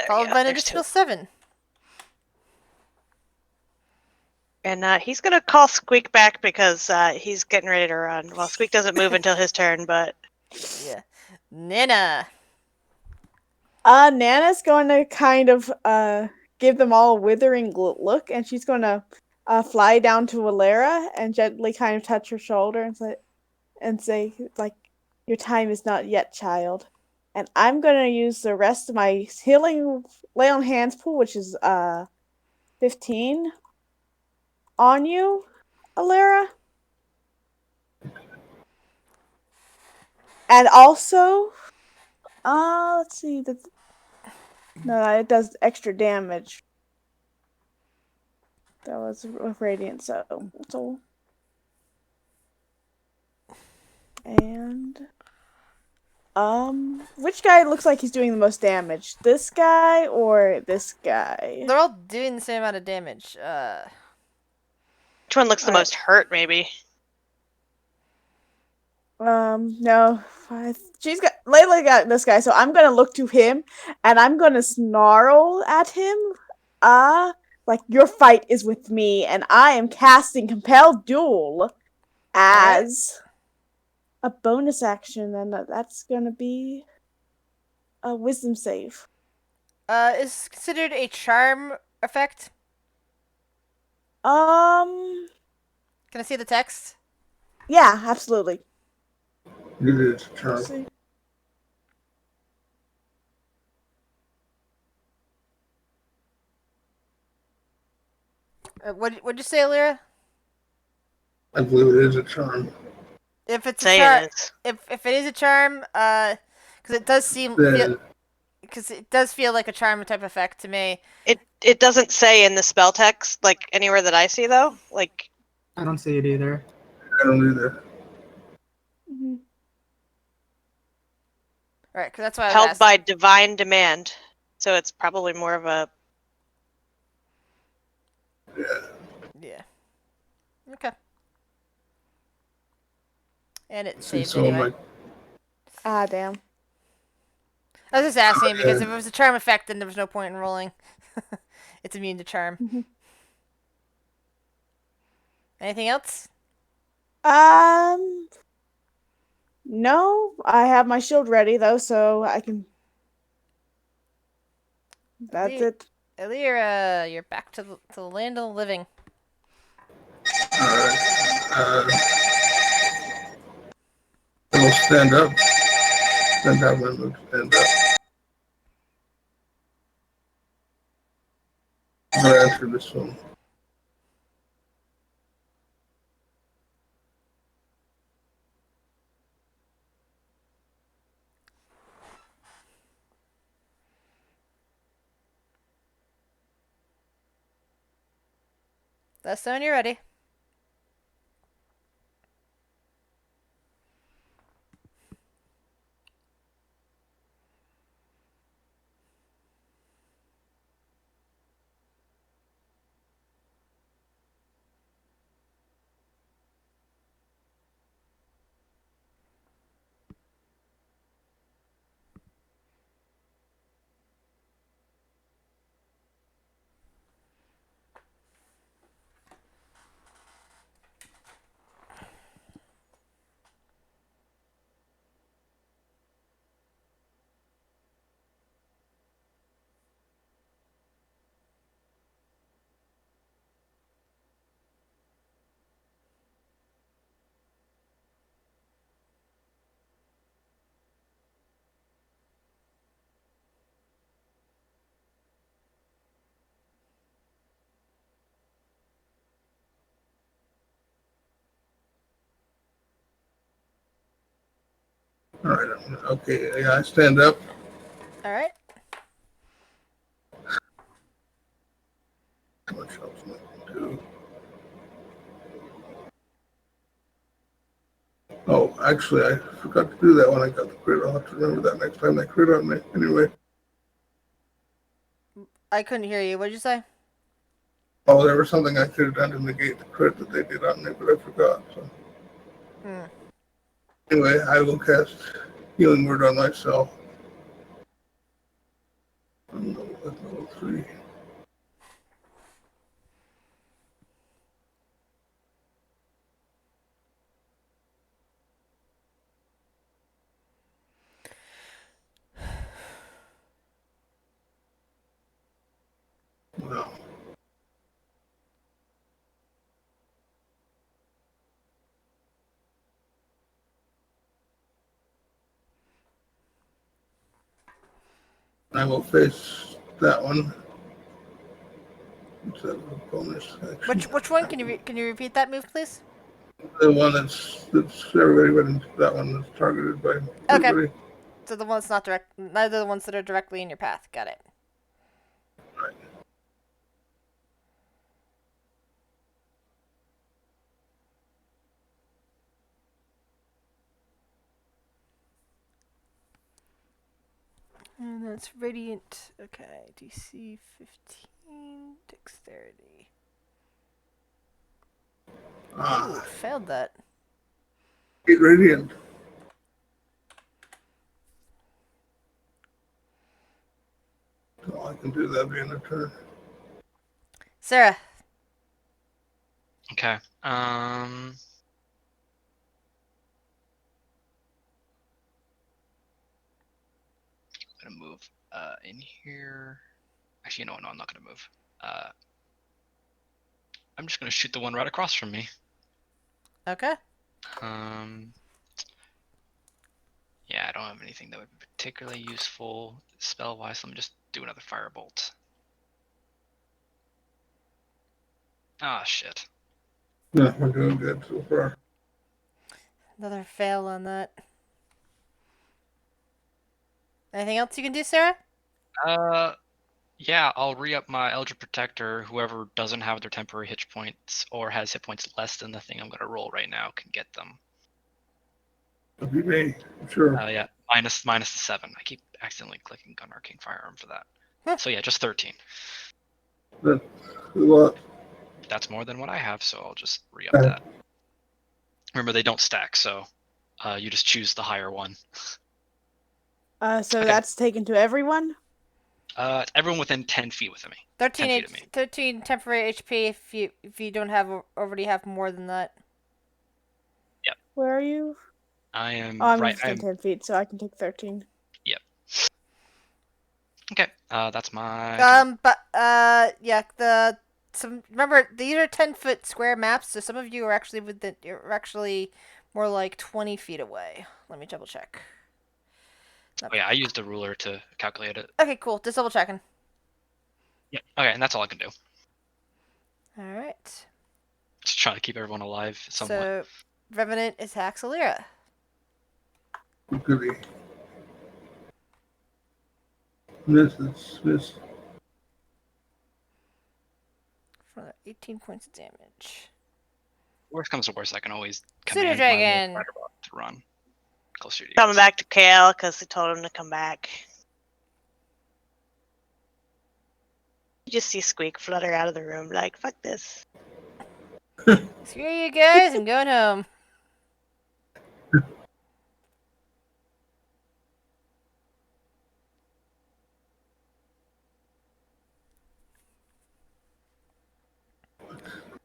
Followed Yeah, by an there's additional two. 7. And he's gonna call Squeak back because he's getting ready to run. Well, Squeak doesn't move until his turn, but Yeah. Nina. Nana's going to kind of give them all a withering look, and she's going to fly down to Ollaras and gently kind of touch her shoulder and say, like, your time is not yet, child. And I'm going to use the rest of my healing lay on hands pool, which is 15, on you, Ollaras. And also, let's see. No, it does extra damage. That was with radiant, so and which guy looks like he's doing the most damage? This guy or this guy? They're all doing the same amount of damage. Which one looks the Alright. most hurt, maybe? No. Layla got this guy, so I'm gonna look to him and I'm gonna snarl at him. Like your fight is with me, and I am casting Compel Duel as a bonus action, and that's gonna be a Wisdom save. Is considered a charm effect. Um, Can I see the text? yeah, absolutely. It is a Let's charm. see. What'd you say, Lyra? I believe it is a charm. If it's a Say charm, it is. if it is a charm, because it does Then because it does feel like a charm type effect to me. It doesn't say in the spell text, like anywhere that I see though. Like I don't see it either. I don't either. Mhm. Right, because that's why I was held asking. by divine demand. So it's probably more of a Yeah. Okay. And it See, saved so anyway. Ah, damn. I was just asking because if it was a charm effect, then there was no point in rolling. It's immune to charm. Mhm. Anything else? No, I have my shield ready though, so I can. That's it. Lyra, you're back to the land of the living. I'll stand up. Stand up and move. Stand up. I'm gonna answer this one. That's when you're ready. All right. Okay. Yeah, I stand up. All right. How much else am I gonna do? Oh, actually, I forgot to do that when I got the crit. I'll have to remember that next time they crit on me. Anyway. I couldn't hear you. What did you say? Oh, there was something I could have done to negate the crit that they did on me, but I forgot. So. Anyway, I will cast Healing Word on myself. On level 3. Well, I will face that one. Instead of a bonus action. Which one? Can you repeat that move, please? The one that's everybody went into that one that's targeted by everybody. So the ones not direct, neither the ones that are directly in your path. Got it. Right. And that's radiant. Okay, DC 15, dexterity. Ooh, failed that. 8 radiant. All I can do that being a turn. Sarah. Okay. I'm gonna move in here. Actually, no, I'm not gonna move. I'm just gonna shoot the one right across from me. Okay. Yeah, I don't have anything that would be particularly useful spell-wise. So let me just do another firebolt. Ah, shit. No, we're doing good so far. Another fail on that. Anything else you can do, Sarah? Yeah, I'll re-up my Eldritch Protector. Whoever doesn't have their temporary hit points or has hit points less than the thing I'm gonna roll right now can get them. It'll be me, sure. Yeah, minus the 7. I keep accidentally clicking Gun Arcane Firearm for that. So yeah, just 13. That's a lot. That's more than what I have, so I'll just re-up that. Remember, they don't stack, so you just choose the higher one. So Okay. that's taken to everyone? Everyone within 10 feet with me. 13 10 feet of me. 13 temporary HP if you don't already have more than that. Where are you? I am I'm right. within 10 feet, so I can take 13. Okay, that's my. Yeah, remember these are 10-foot square maps, so some of you are actually more like 20 feet away. Let me double check. Oh yeah, I used the ruler to calculate it. Okay, cool. Just double checking. Yeah. Okay, and that's all I can do. All right. Just trying to keep everyone alive somewhat. So, Revenant attacks Ollara. Goody. Miss. For 18 points of damage. Worst comes to worst, I can always Pseudo command my little Dragon. spider bot to run closer to you. Coming back to Kale because they told him to come back. You just see Squeak flutter out of the room like, fuck this. Screw you guys, I'm going home.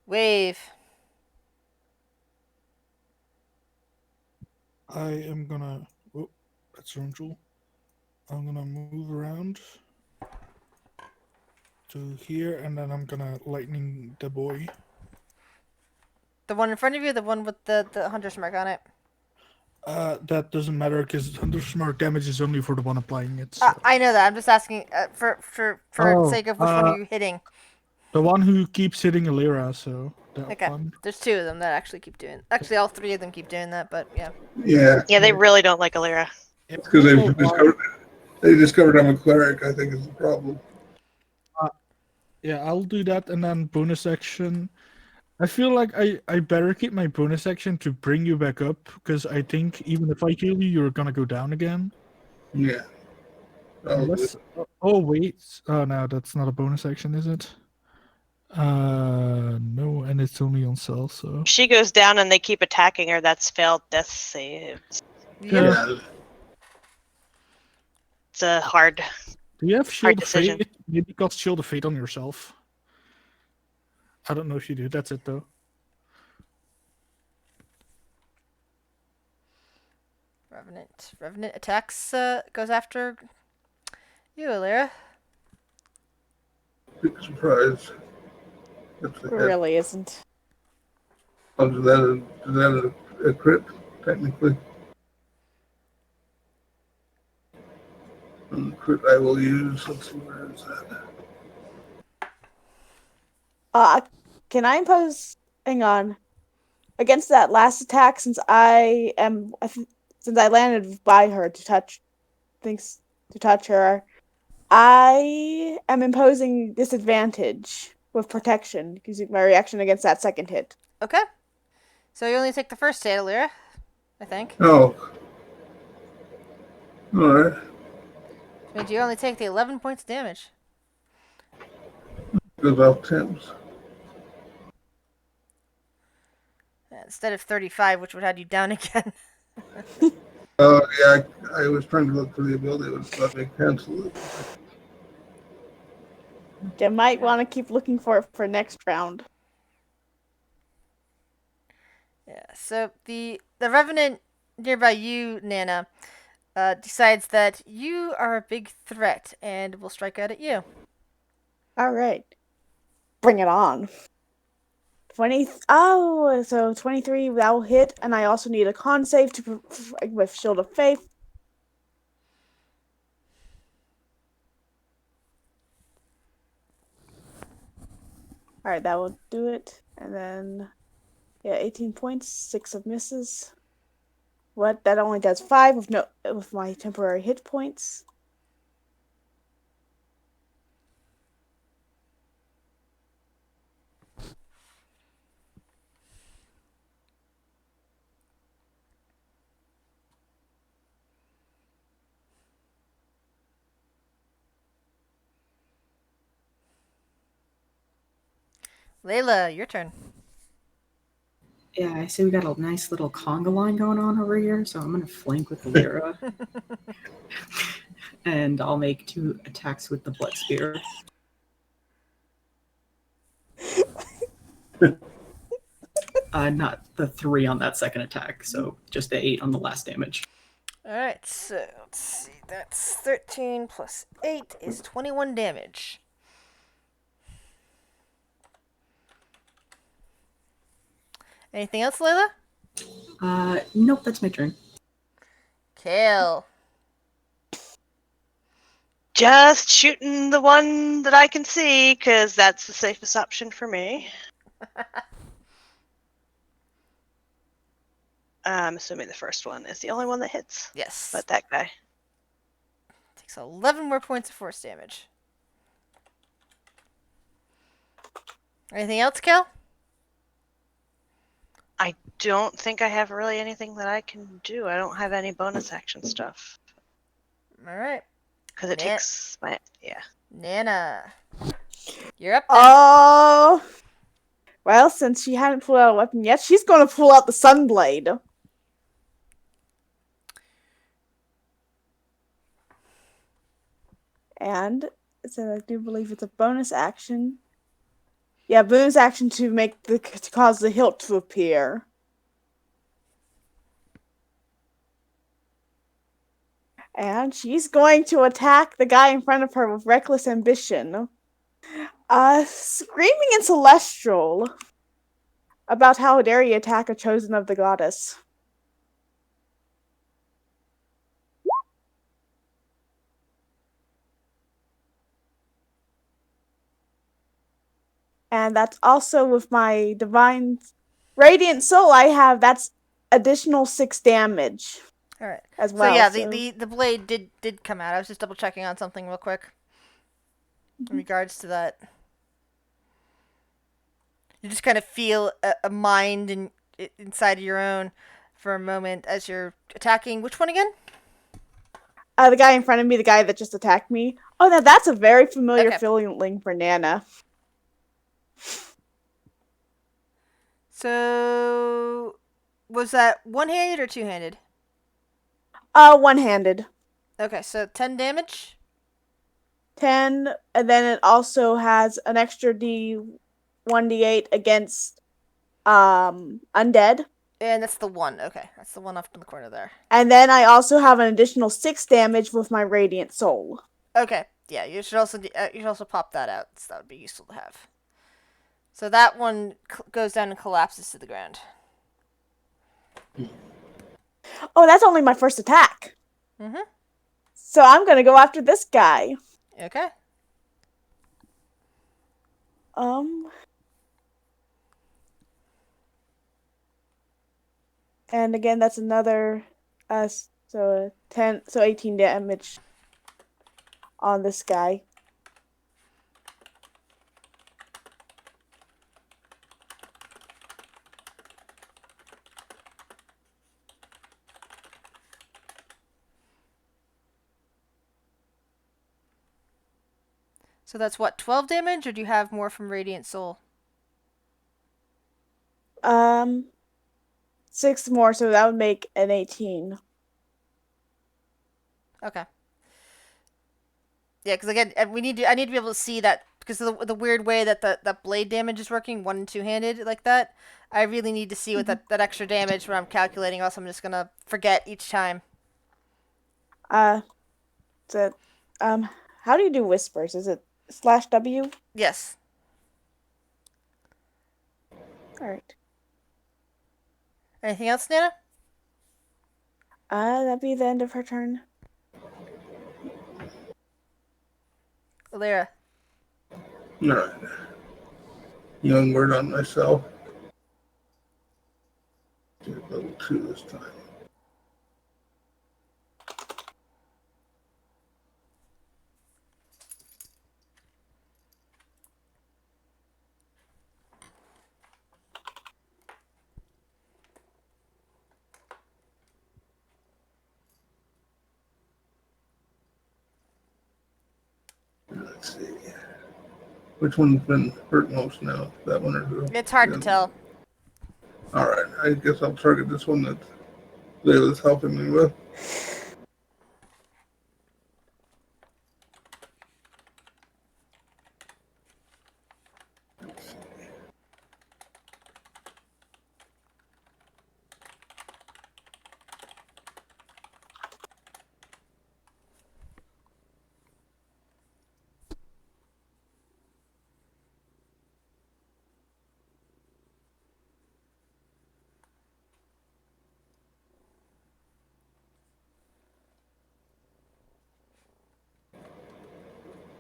Wave. I am gonna. Oh, that's wrong, Jewel. I'm gonna move around to here, and then I'm gonna lightning the boy. The one in front of you, the one with the hunter's mark on it. That doesn't matter because Hunter's Mark damage is only for the one applying it. So. I know that. I'm just asking for sake of which one are you hitting. The one who keeps hitting Ollara, so that Okay. one. There's 2 of them that actually keep doing. Actually, all 3 of them keep doing that, but yeah. Yeah, they really don't like Ollara. It's because they discovered I'm a cleric, I think is the problem. Yeah, I'll do that, and then bonus action. I feel like I better keep my bonus action to bring you back up, because I think even if I kill you, you're gonna go down again. Yeah. Oh wait, oh no, that's not a bonus action, is it? No, and it's only on cell, so. If she goes down and they keep attacking her, that's failed death saves. Yeah. It's a hard. Do you have Shield of decision. Fate? Maybe cast Shield of Fate on yourself. I don't know if you do. That's it though. Revenant attacks. Goes after you, Ollara. Big surprise. That's It really isn't. Oh, is that a crit, technically? And the crit I will use. Let's see, where is that? Can I impose? Hang on. Against that last attack, since I landed by her to touch thinks to touch her, I am imposing disadvantage with protection using my reaction against that second hit. Okay. So you only take the first hit, Ollara, I think. Oh. Alright. Which means you only take the 11 points of damage. Good about Tim's. Instead of 35, which would have you down again. Yeah, I was trying to look for the ability that would let me cancel it. You might want to keep looking for it for next round. Yeah, so the Revenant nearby you, Nana, decides that you are a big threat and will strike out at you. Alright. Bring it on. 20. So 23, that will hit, and I also need a con save with Shield of Faith. Alright, that will do it. And then, yeah, 18 points, 6 of misses. What? That only does 5 with my temporary hit points. Layla, your turn. Yeah, I see we got a nice little conga line going on over here, so I'm gonna flank with the Lyra. And I'll make 2 attacks with the blood spear. Not the 3 on that second attack, so just the 8 on the last damage. Alright, so let's see. That's 13 plus 8 is 21 damage. Anything else, Layla? Nope, that's my turn. Kale. Just shooting the one that I can see, because that's the safest option for me. I'm assuming the first one is the only one that hits. Yes. But that guy. Takes 11 more points of force damage. Anything else, Kale? I don't think I have really anything that I can do. I don't have any bonus action stuff. Alright. Because it takes my... Yeah. Nana. You're up then. Oh! Well, since she hadn't pulled out a weapon yet, she's going to pull out the Sunblade. And so I do believe it's a bonus action. Yeah, bonus action to cause the hilt to appear. And she's going to attack the guy in front of her with reckless ambition. Screaming in Celestial about how dare you attack a chosen of the goddess. And that's also with my Divine Radiant Soul I have, that's additional 6 damage. Alright. As well. So yeah, the blade did come out. I was just double checking on something real quick. In regards to that. You just kind of feel a mind inside of your own for a moment as you're attacking. Which one again? The guy in front of me, the guy that just attacked me. Oh, now that's a very familiar Okay. feeling for Nana. So, was that one-handed or two-handed? One-handed. Okay, so 10 damage? 10, and then it also has an extra 1d8 against undead. And that's the one. Okay, that's the one off in the corner there. And then I also have an additional 6 damage with my Radiant Soul. Okay, yeah, you should also pop that out. So that would be useful to have. So that one goes down and collapses to the ground. Oh, that's only my first attack. Mm-hmm. So I'm gonna go after this guy. Okay. And again, that's another, so 10, so 18 damage on this guy. So that's what, 12 damage, or do you have more from Radiant Soul? 6 more, so that would make an 18. Okay. Yeah, because again, I need to be able to see that because of the weird way that that blade damage is working, 1 and 2 handed like that. I really need to see what that extra damage when I'm calculating. Else, I'm just gonna forget each time. So, how do you do whispers? Is it /W? Yes. All right. Anything else, Nana? That'd be the end of her turn. Alira. Alright. Young word on myself. Do level 2 this time. Let's see. Which one's been hurt most now? That one or the? It's hard to tell. Alright, I guess I'll target this one that Layla's helping me with.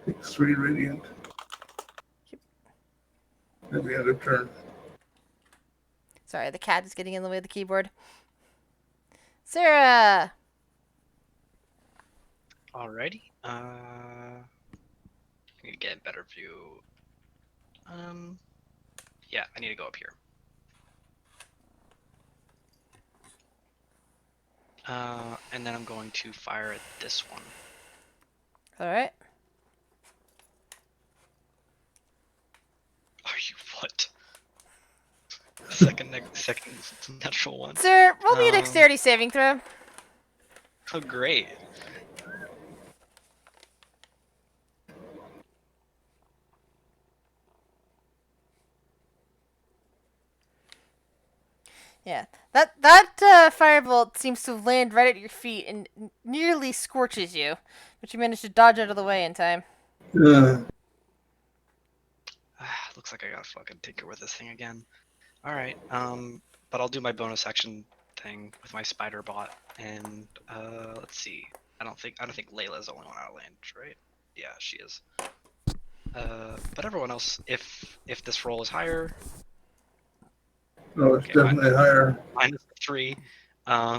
Takes 3 radiant. At the end of turn. Sorry, the cat is getting in the way of the keyboard. Sarah. Alrighty. I need to get a better view. Yeah, I need to go up here. And then I'm going to fire at this one. All right. Are you what? Second natural one. Sir, roll me a dexterity saving throw. Oh, great. Yeah, that firebolt seems to land right at your feet and nearly scorches you, but you managed to dodge out of the way in time. Looks like I gotta fucking tinker with this thing again. Alright, but I'll do my bonus action thing with my spider bot, and let's see. I don't think Layla's the only one out of range, right? Yeah, she is. But everyone else, if this roll is higher, No, it's definitely higher. -3.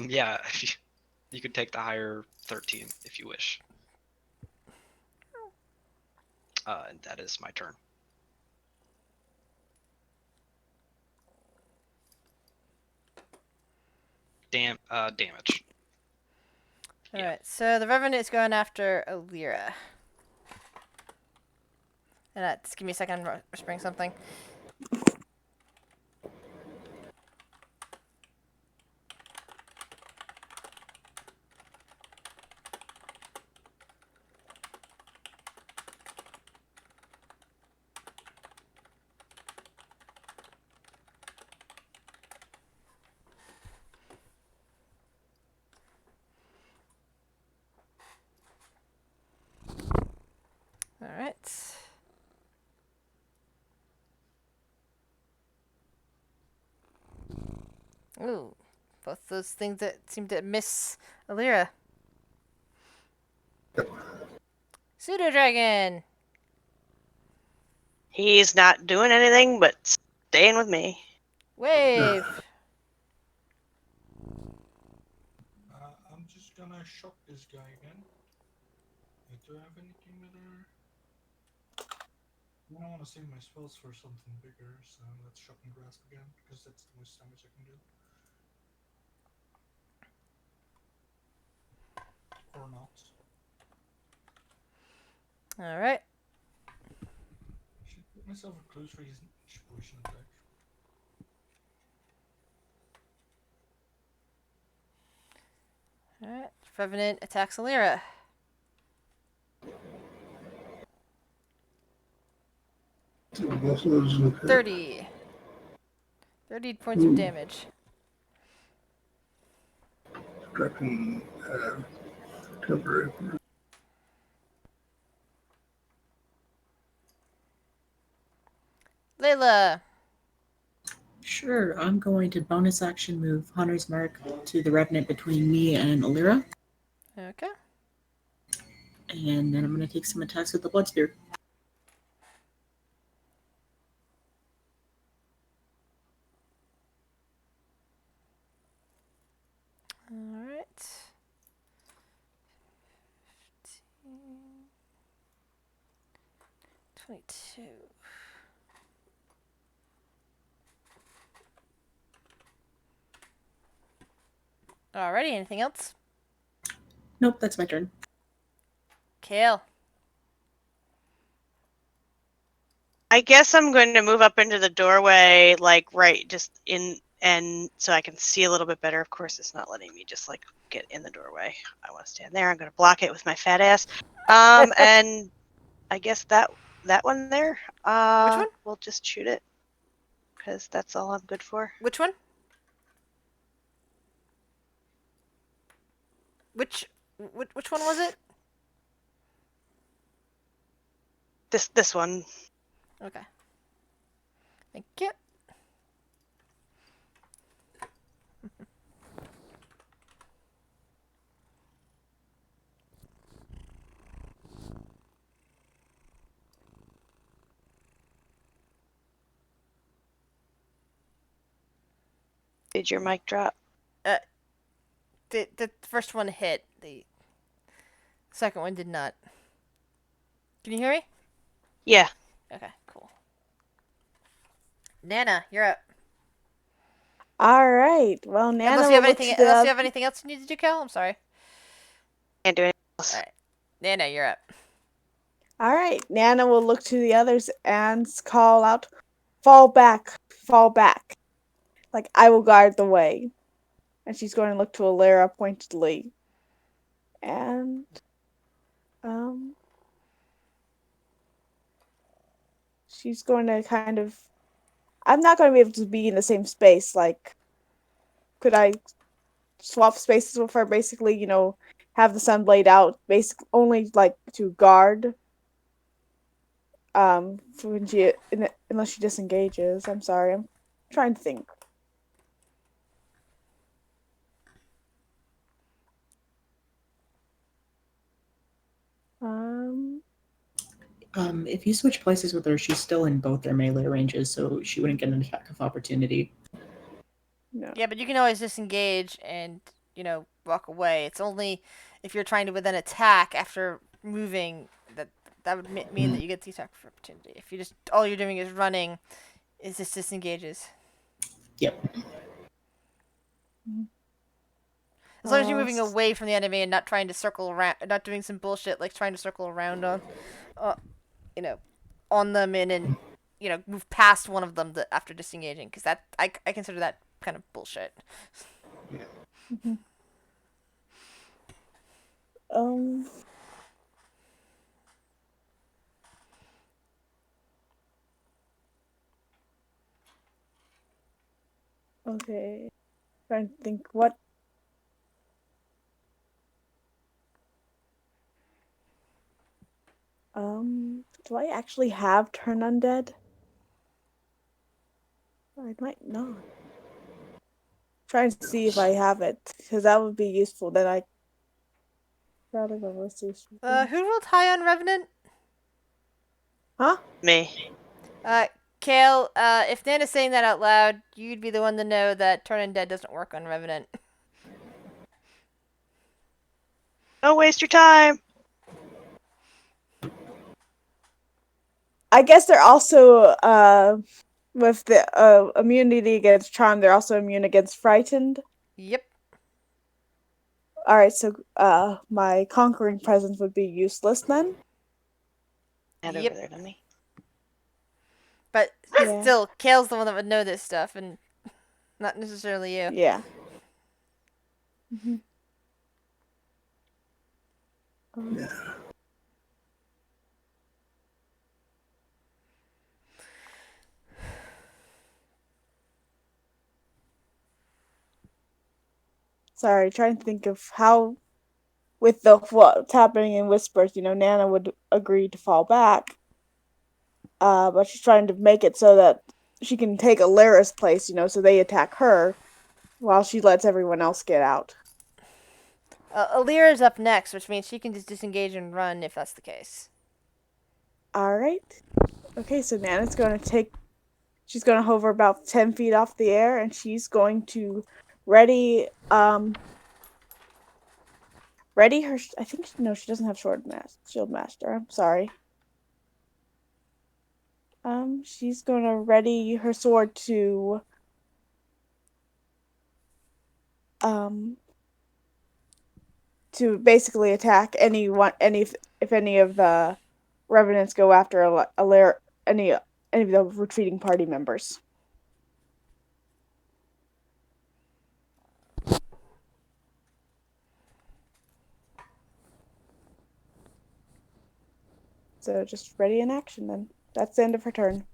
Yeah, you could take the higher 13 if you wish. And that is my turn. Damage. All right, so the Revenant is going after Ollira. And just give me a second, I'm whispering something. All right. Ooh, both those things that seem to miss Ollira. Pseudo Dragon. He's not doing anything but staying with me. Wave. I'm just gonna shock this guy again. Do I have anything that are... I don't want to save my spells for something bigger, so let's shock and grasp again, because that's the most damage I can do. Or not. All right. Should put myself a close range poison attack. All right. Revenant attacks Ollara. So both of those look at 30. 30 points of damage. striking temporary. Layla. Sure, I'm going to bonus action move Hunter's Mark to the Revenant between me and Ollara. Okay. And then I'm going to take some attacks with the Blood Spear. All right. 22. Alrighty, anything else? Nope, that's my turn. Kale. I guess I'm going to move up into the doorway, like right just in, and so I can see a little bit better. Of course, it's not letting me just like get in the doorway. I want to stand there. I'm going to block it with my fat ass. And I guess that one there. Which one? We'll just shoot it because that's all I'm good for. Which one? Which one was it? This one. Okay. Thank you. Did your mic drop? The first one hit. The second one did not. Can you hear me? Yeah. Okay, cool. Nana, you're up. All right. Well, Nana Unless you will have look anything, to unless you the. have anything else you need to do, Cal. I'm sorry. Can't do anything else. All right, Nana, you're up. All right. Nana will look to the others and call out, "Fall back! Fall back!" Like I will guard the way. And she's going to look to Ollara pointedly. And she's going to kind of. I'm not going to be able to be in the same space. Like, could I swap spaces with her? Basically, have the sun blade out. Basically, only like to guard. For when unless she disengages. I'm sorry. I'm trying to think. If you switch places with her, she's still in both their melee ranges, so she wouldn't get an attack of opportunity. No. Yeah, but you can always disengage and walk away. It's only if you're trying to then attack after moving that would mean that you get the attack of opportunity. If you just all you're doing is running, it just disengages. Yep. As long as you're moving away from the enemy and not trying to circle around, not doing some bullshit like trying to circle around on, on them and move past one of them after disengaging, because that I consider that kind of bullshit. Mm-hmm. Okay. Trying to think what. Do I actually have Turn Undead? I might not. Trying to see if I have it, because that would be useful. Then I. Who rolled high on Revenant? Huh? Me. Kale, if Nana's saying that out loud, you'd be the one to know that Turn Undead doesn't work on Revenant. Don't waste your time. I guess they're also with the immunity against charm. They're also immune against frightened. Yep. All right, so my conquering presence would be useless then. Hand Yep. over there to me. But Yeah. still, Kale's the one that would know this stuff, and not necessarily you. Yeah. Mm-hmm. Yeah. Sorry, trying to think of how, with the what's happening in whispers, Nana would agree to fall back. But she's trying to make it so that she can take Ollaras' place, so they attack her while she lets everyone else get out. Alira's up next, which means she can just disengage and run if that's the case. All right. Okay, so Nana's going to she's going to hover about 10 feet off the air, and she's going to ready her, I think, no, she doesn't have shield master, I'm sorry. She's going to ready her sword to basically attack if any of the revenants go after any of the retreating party members. So just ready in action then. That's the end of her turn.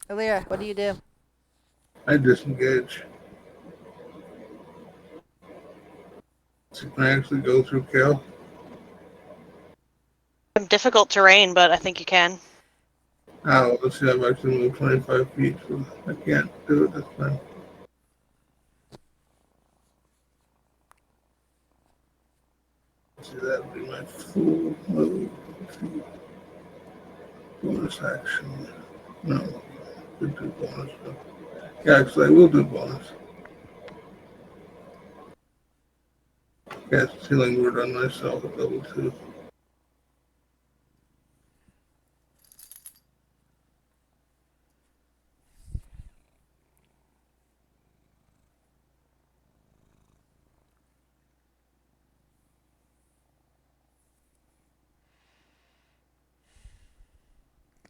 Alira, what do you do? I disengage. So can I actually go through Kale? Difficult terrain, but I think you can. Oh, let's see, I've actually moved 25 feet, so I can't do it this time. See, that would be my full move. Bonus action. No, could do bonus. But yeah, actually, I will do bonus. Cast healing word on myself at level 2.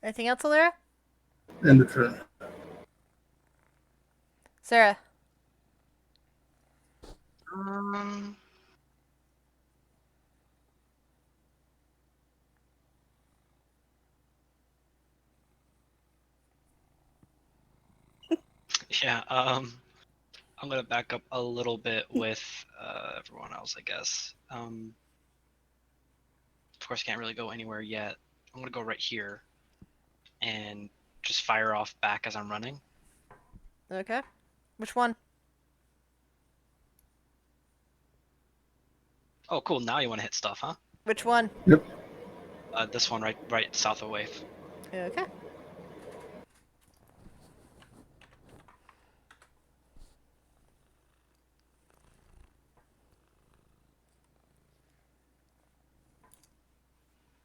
Anything else, Alira? End of turn. Sarah. Um, yeah, I'm gonna back up a little bit with everyone else, I guess. Of course, can't really go anywhere yet. I'm gonna go right here and just fire off back as I'm running. Okay. Which one? Oh, cool. Now you want to hit stuff, huh? Which one? Yep. This one right south of Wave. Okay.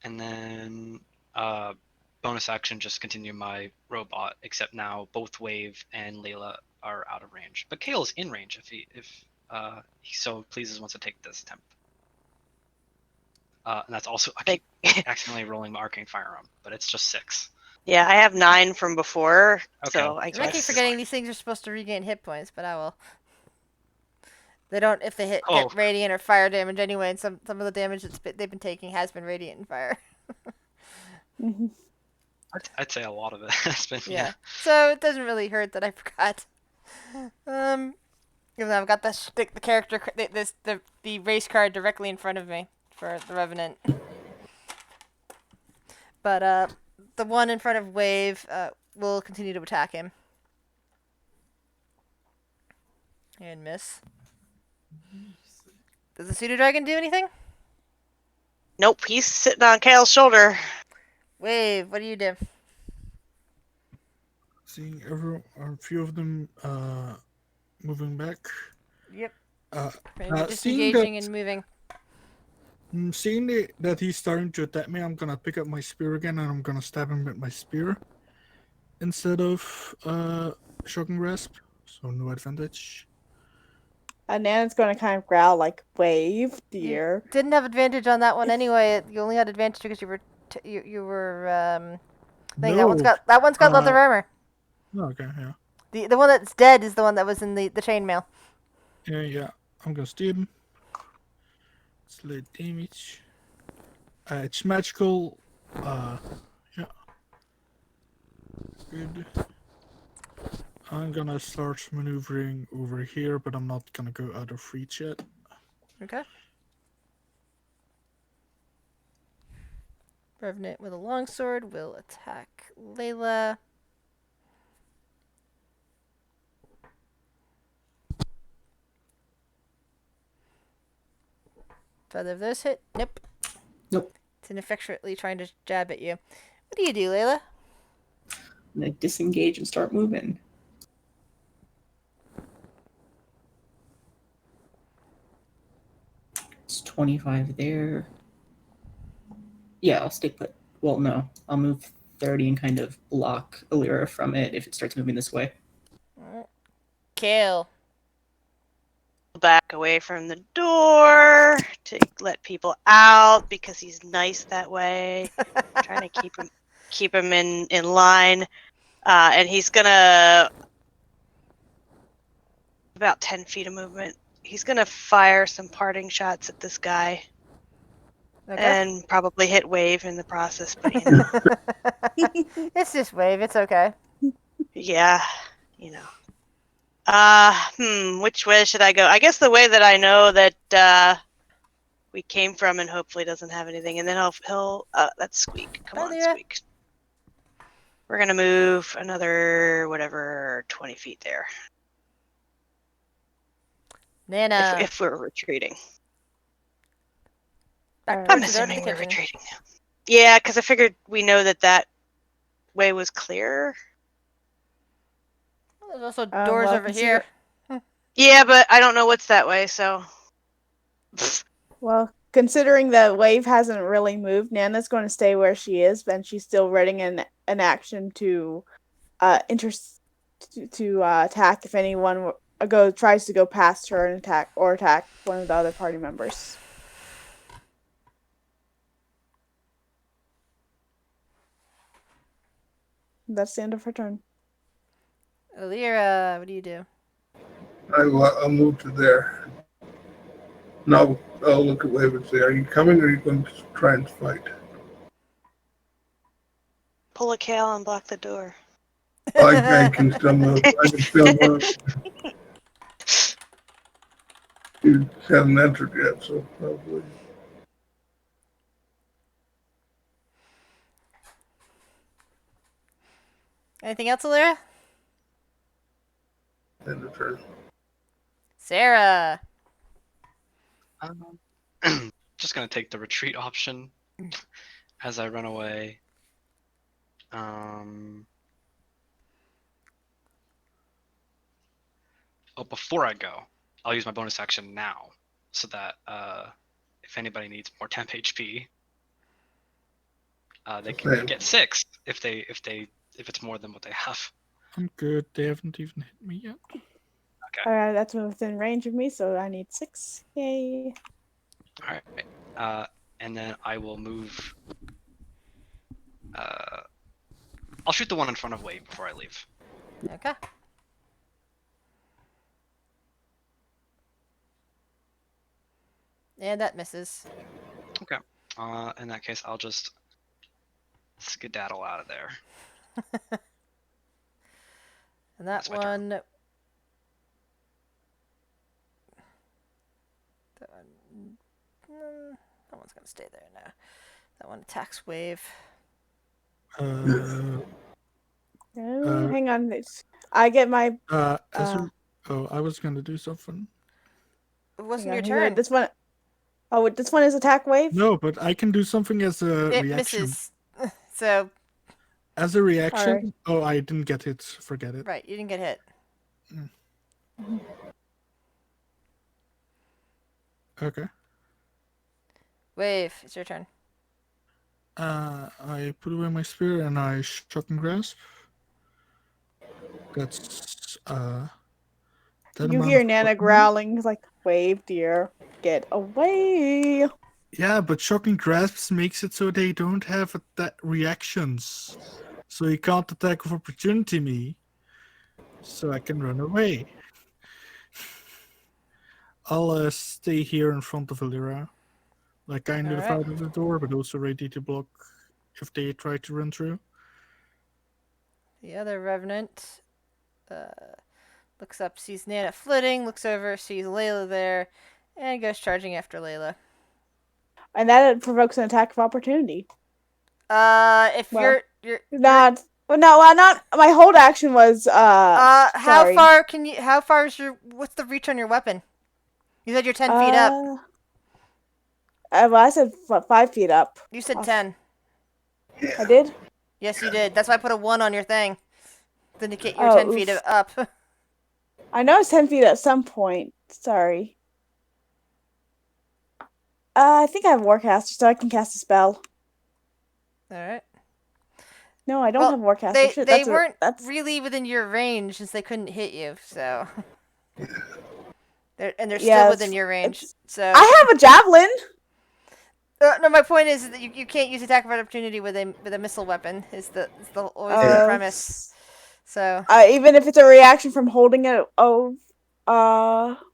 And then bonus action, just continue my robot, except now both Wave and Layla are out of range. But Kale's in range if he so pleases wants to take this attempt. And that's also I keep accidentally rolling my arcane firearm, but it's just 6. Yeah, I have 9 from before, Okay. so I I keep guess. forgetting these things are supposed to regain hit points, but I will. They don't if they Oh. get radiant or fire damage anyway, and some of the damage they've been taking has been radiant and fire. Mm-hmm. I'd say a lot of it has been. Yeah. So it doesn't really hurt that I forgot. Even though I've got the character the race card directly in front of me for the Revenant. But the one in front of Wave will continue to attack him. And miss. Does the pseudo dragon do anything? Nope, he's sitting on Kale's shoulder. Wave, what do you do? Seeing a few of them moving back. Yep. Maybe seeing disengaging that, and moving. that he's starting to attack me, I'm gonna pick up my spear again and I'm gonna stab him with my spear instead of shocking grasp. So no advantage. And Nana's going to kind of growl like, "Wave, You dear." didn't have advantage on that one anyway. You only had advantage because you were you were thing. No. That one's got leather armor. Okay, yeah. The one that's dead is the one that was in the chainmail. Yeah. I'm gonna stab him. It's light damage. It's magical. Yeah. Good. I'm gonna start maneuvering over here, but I'm not gonna go out of reach yet. Okay. Revenant with a longsword will attack Layla. Do either of those hit? Nope. Nope. It's ineffectually trying to jab at you. What do you do, Layla? I'm gonna disengage and start moving. It's 25 there. Yeah, I'll stay put. Well, no, I'll move 30 and kind of block Ollara from it if it starts moving this way. Kill. Back away from the door to let people out because he's nice that way. Trying to keep him in line. And he's gonna about 10 feet of movement. He's gonna fire some parting shots at this guy. Okay. And probably hit wave in the process, but you know. It's just wave. It's okay. Yeah, you know. Which way should I go? I guess the way that I know that we came from and hopefully doesn't have anything, and then he'll that's Squeak. Come on, Lyra. Squeak. We're gonna move another whatever 20 feet there. Nana. If we're retreating. Back I'm towards the door to the assuming we're kitchen. retreating. Yeah, because I figured we know that way was clear. Well, there's also doors over here. Yeah, but I don't know what's that way, so. Well, considering the wave hasn't really moved, Nana's going to stay where she is, and she's still readying an action to attack if anyone tries to go past her and attack one of the other party members. That's the end of her turn. Ollara, what do you do? I'll move to there. Now I'll look at Wave and say, "Are you coming, or are you going to try and fight?" Pull a Kale and block the door. I can still move. I can still move. You haven't entered yet, so probably. Anything else, Ollara? End of turn. Sarah. Just gonna take the retreat option as I run away. Oh, before I go, I'll use my bonus action now, so that if anybody needs more temp HP, they can Okay. get 6 if it's more than what they have. I'm good. They haven't even hit me yet. Okay. That's within range of me, so I need 6. Yay. All right. And then I will move. I'll shoot the one in front of Wave before I leave. Okay. And that misses. Okay. In that case, I'll just skedaddle out of there. And that That's my turn. one. That one's gonna stay there now. That one attacks Wave. Hang on. I get my. I was gonna do something. It wasn't hang your on, turn. This one. Oh, this one is attack wave? No, but I can do something as a It reaction. misses. So, As a reaction. Alright. Oh, I didn't get hit. Forget it. right, you didn't get hit. Okay. Wave, it's your turn. I put away my spear and I shock and grasp. That's that You amount hear of Nana weapon. growling. He's like, "Wave, dear, get away!" Yeah, but shocking grasps makes it so they don't have reactions. So he can't attack of opportunity me. So I can run away. I'll stay here in front of Ollara. Like kind of Alright. out of the door, but also ready to block if they try to run through. The other revenant looks up, sees Nana flitting, looks over, sees Layla there, and goes charging after Layla. And that provokes an attack of opportunity. If Well, you're Not. Well, no. Not. My hold action was. how Sorry. far can you? How far is your? What's the reach on your weapon? You said you're 10 feet up. Well, I said 5 feet up. You said Off. 10. I did. Yes, you did. That's why I put a 1 on your thing to indicate you're Oh, 10 feet oof. up. I know it's 10 feet at some point. Sorry. I think I have Warcaster, so I can cast a spell. All right. No, I don't Well, have Warcaster. they Shit, they weren't that's really within your range since they couldn't hit you. So. They're still yeah, within your range. So. I have a javelin. No, my point is that you can't use attack of opportunity with a missile weapon. Is always been the premise. So. Even if it's a reaction from holding it. Oh.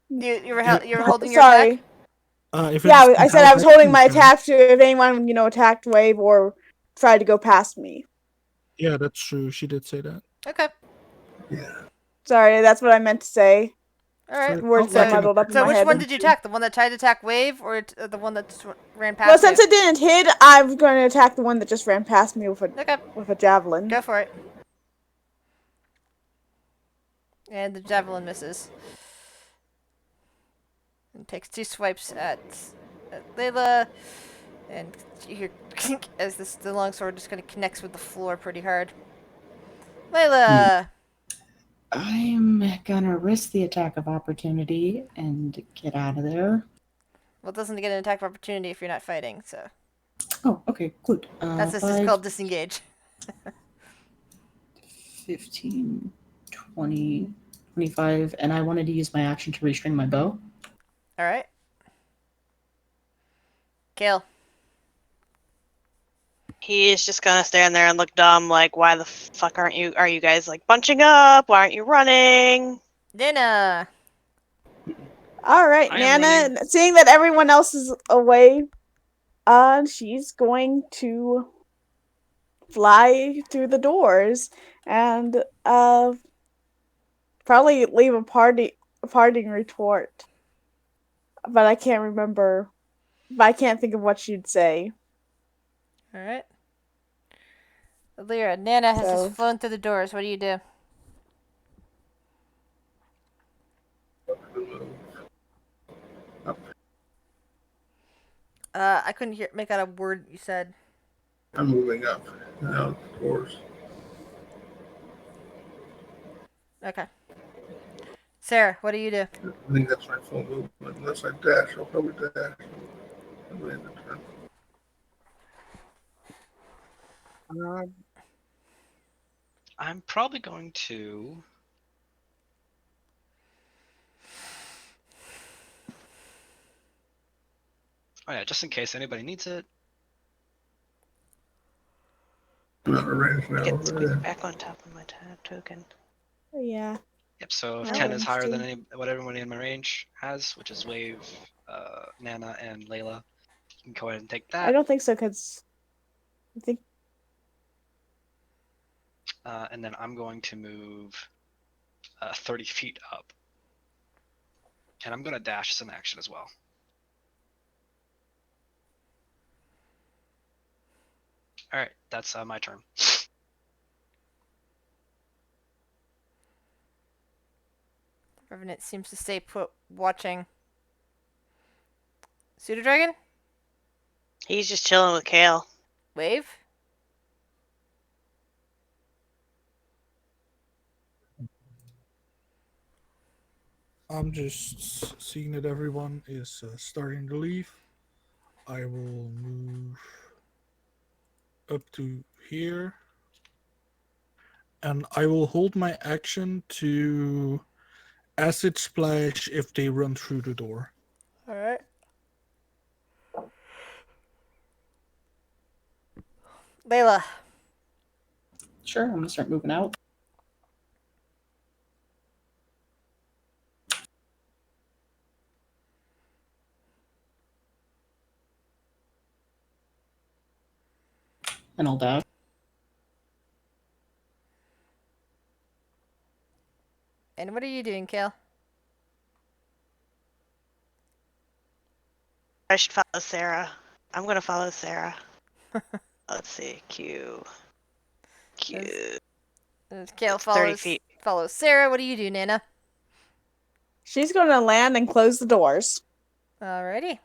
You were Yeah. holding your Sorry. attack. If Yeah, it's I said held I was holding action, my you can. attack to if anyone attacked Wave or tried to go past me. Yeah, that's true. She did say that. Okay. Yeah. Sorry, that's what I meant to say. All right. So, Words got like muddled up in So my which head. one did you attack? The one that tried to attack Wave, or the one that just ran Well, past since you? it didn't hit, I'm going to attack the one that just ran past me with Okay. a javelin. Go for it. And the javelin misses. And takes 2 swipes at Layla. And you hear clink as the longsword just kind of connects with the floor pretty hard. Layla! I'm gonna risk the attack of opportunity and get out of there. Well, it doesn't get an attack of opportunity if you're not fighting, so. Oh, okay, good. This is 5, called disengage. 15, 20, 25, and I wanted to use my action to restring my bow. Alright. Kale. He is just gonna stand there and look dumb, like, why the fuck are you guys, like, bunching up? Why aren't you running? Dina! All right, I am Nana, running. seeing that everyone else is away, she's going to fly through the doors and probably leave a parting retort. But I can't remember. But I can't think of what she'd say. Alright. Lyra, Nana has So- just flown through the doors. What do you do? I couldn't make out a word you said. I'm moving up now, of course. Okay. Sarah, what do you do? I think that's my full movement. Unless I dash, I'll probably dash. I'll end the turn. I'm probably going to. Oh yeah, just in case anybody needs it. I'm out of range now. Get back on top of my token. Yeah. Yep. So if That 10 is one's higher than too. what everybody in my range has, which is Wave, Nana, and Layla, you can go ahead and take I that. don't think so, because I think. And then I'm going to move 30 feet up, and I'm going to dash some action as well. All right, that's my turn. Revenant seems to stay put, watching. Pseudo Dragon? He's just chilling with Kale. Wave? I'm just seeing that everyone is starting to leave. I will move up to here. And I will hold my action to acid splash if they run through the door. All right. Layla. Sure, I'm gonna start moving out. And I'll dash. And what are you doing, Kale? I should follow Sarah. I'm going to follow Sarah. Let's see. Q. As Kale It's 30 feet. follows Sarah. What do you do, Nana? She's going to land and close the doors. Alrighty.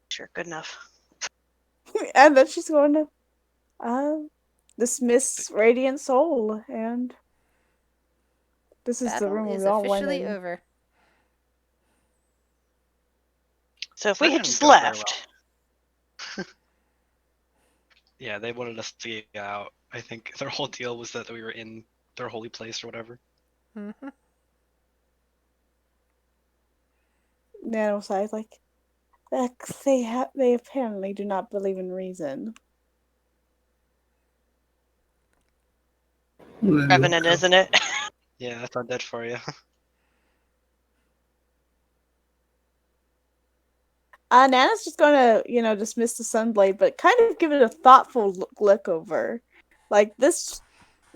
Sure, good enough. And then she's going to dismiss Radiant Soul. And this is the Battle room is we all went officially in. over. So if That we had didn't just go very left, Yeah, they wanted us to get out. I think their whole deal was that we were in their holy place or whatever. Mm-hmm. Nano sighs like, they apparently do not believe in reason. Revenant, isn't it? Yeah, that's undead for you. Nana's just gonna, dismiss the Sunblade, but kind of give it a thoughtful look over. Like this,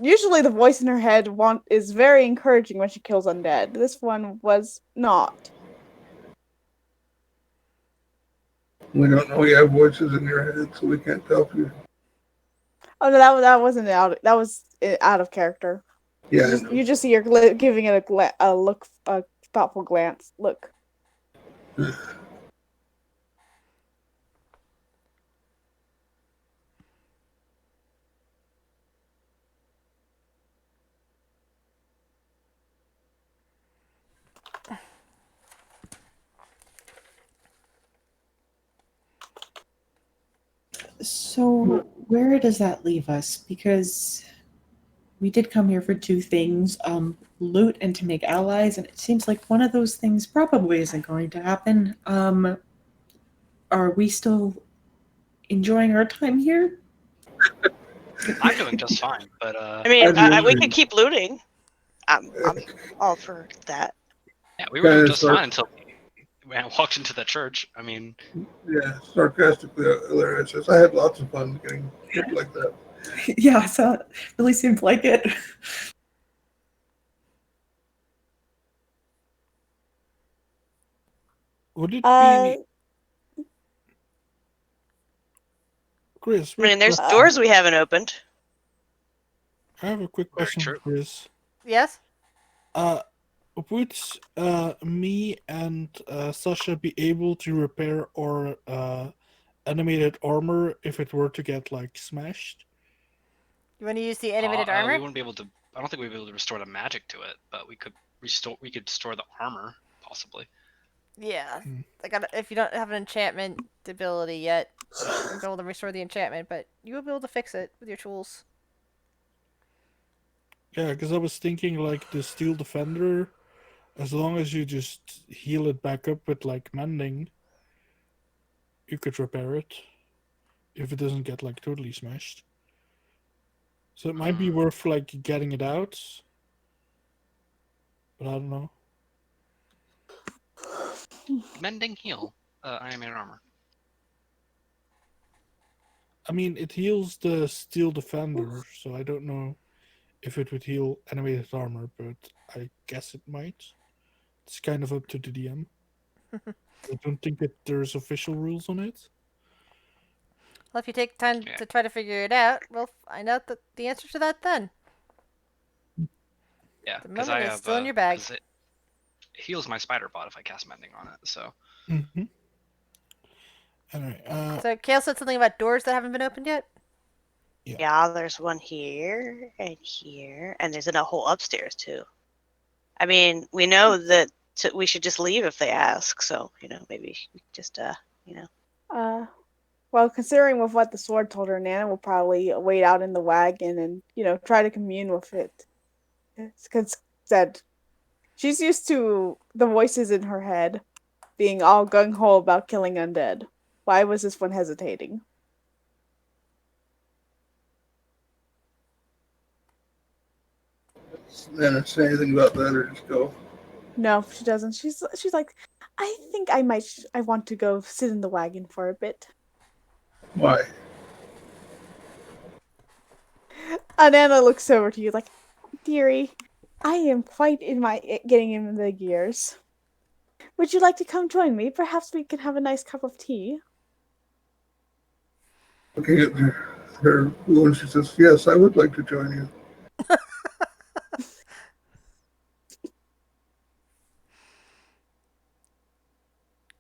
usually the voice in her head is very encouraging when she kills undead. This one was not. We don't know you have voices in your head, so we can't help you. Oh no, that wasn't out. That was out of character. Yeah, You just see her giving it a look, a thoughtful glance. Look. So, where does that leave us? Because we did come here for two things, loot and to make allies, and it seems like one of those things probably isn't going to happen. Are we still enjoying our time here? I'm doing just fine, but I mean, I'm we just- could keep looting. I'm all for that. yeah, we were doing Kinda just start- fine until we walked into the church. I mean, Yeah, sarcastically, Ollaras says, I had lots of fun getting hit like that. Yeah, so it really seems like it. Would it Uh, be Chris? I mean, there's Uh, doors we haven't opened. I have a quick Very question true. for Chris. Yes. Would me and Sasha be able to repair our animated armor if it were to get like smashed? You want to use the animated we armor? wouldn't be able to. I don't think we'd be able to restore the magic to it, but we could restore. We could store the armor, possibly. Yeah. Hmm. Like if you don't have an enchantment ability yet, you won't be able to restore the enchantment, but you will be able to fix it with your tools. Yeah, because I was thinking like the steel defender, as long as you just heal it back up with like mending, you could repair it if it doesn't get like totally smashed. So it might be worth like getting it out, but I don't know. Mending heal. Animated armor. I mean, it heals the steel defender, so I don't know if it would heal animated armor, but I guess it might. It's kind of up to the DM. I don't think that there's official rules on it. Well, if you take time Yeah. to try to figure it out, we'll find out the answer to that then. Yeah, The because moment I is have. still in your bag. 'Cause it heals my spider bot if I cast mending on it. So Mm-hmm. Anyway, So Kale said something about doors that haven't been opened yet. Yeah, there's one here, and there's in a hole upstairs too. I mean, we know that we should just leave if they ask. So maybe we just Well, considering with what the sword told her, Nana will probably wait out in the wagon and try to commune with it. Because said she's used to the voices in her head being all gung ho about killing undead. Why was this one hesitating? Then say anything about that or just go. No, she doesn't. She's like, I think I want to go sit in the wagon for a bit. Why? And Anna looks over to you like, dearie, I am quite getting in the gears. Would you like to come join me? Perhaps we can have a nice cup of tea. Looking at her wound, she says, "Yes, I would like to join you."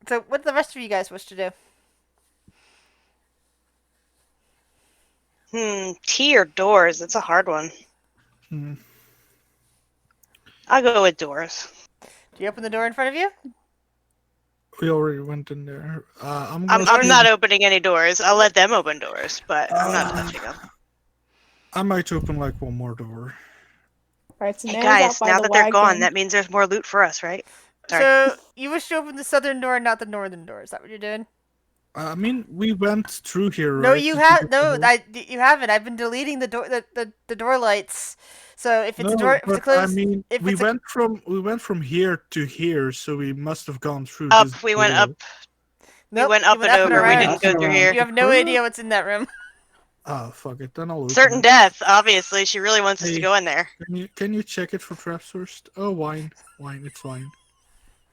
So, what do the rest of you guys wish to do? Tea or doors? It's a hard one. Hmm. I'll go with doors. Do you open the door in front of you? We already went in there. I'm not opening any doors. I'll let them open doors, but I'm not touching them. I might open like one more door. Right, so Hey Nana's guys, out by now the that they're gone, wagon. that means there's more loot for us, right? Sorry. So, you wish to open the southern door, not the northern door. Is that what you're doing? I mean, we went through here, No, right? you To have get no. the You haven't. I've been deleting the door, the door lights. So if it's No, a door, if it's a but closed, I mean, if we it's a, went from here to here, so we must have gone through Up, this we went door. up. nope, went you up and over, we around. didn't go through here. You have no idea what's in that room. Ah, fuck it. Then I'll open Certain it. death, obviously. She really wants us to Hey. go in there. Can you check it for traps first? Oh, wine. It's wine.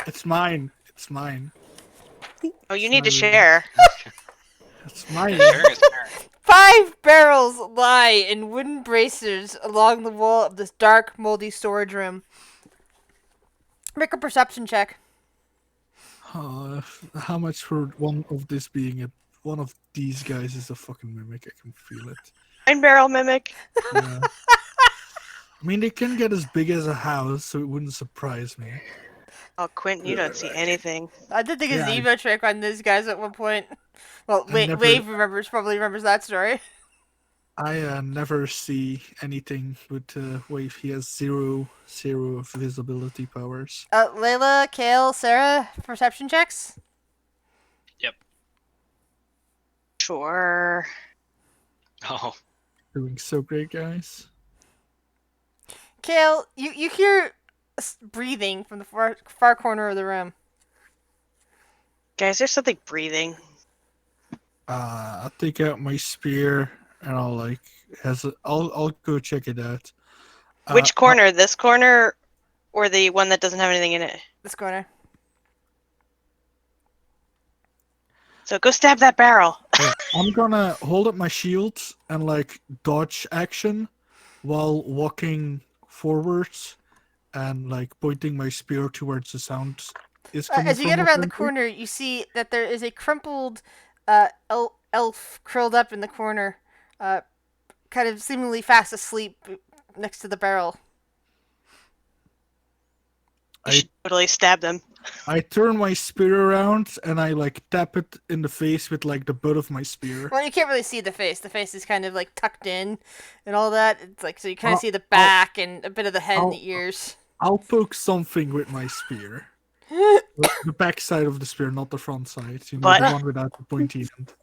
It's mine. It's mine. Oh, you It's need to mine. share. It's mine. Sharing is caring. 5 barrels lie in wooden bracers along the wall of this dark, moldy storage room. Make a perception check. How much for one of this being one of these guys is a fucking mimic? I can feel it. 9 barrel mimic. Yeah. I mean, they can get as big as a house, so it wouldn't surprise me. Oh, Quentin, you don't see anything. I did think a Yeah, Zemo trick on these guys at one point. Well, I never- Wave probably remembers that story. I never see anything with Wave. He has zero visibility powers. Layla, Kale, Sarah, perception checks. Sure. Oh, Doing so great, guys. Kale, you hear breathing from the far corner of the room. Guys, there's something breathing. I'll take out my spear and I'll go check it out. Which corner? This corner or the one that doesn't have anything in it? This corner. So go stab that barrel. I'm gonna hold up my shield and dodge action while walking forwards and pointing my spear towards the sound is coming As you from get around the apparently. corner, you see that there is a crumpled elf curled up in the corner, kind of seemingly fast asleep next to the barrel. You should totally stab them. I turn my spear around and I tap it in the face with the butt of my spear. Well, you can't really see the face. The face is kind of tucked in and all that. It's so you kind of see the back and a bit of the head and the ears. I'll poke something with my spear. The back side of the spear, not the front side. The one without the pointy end.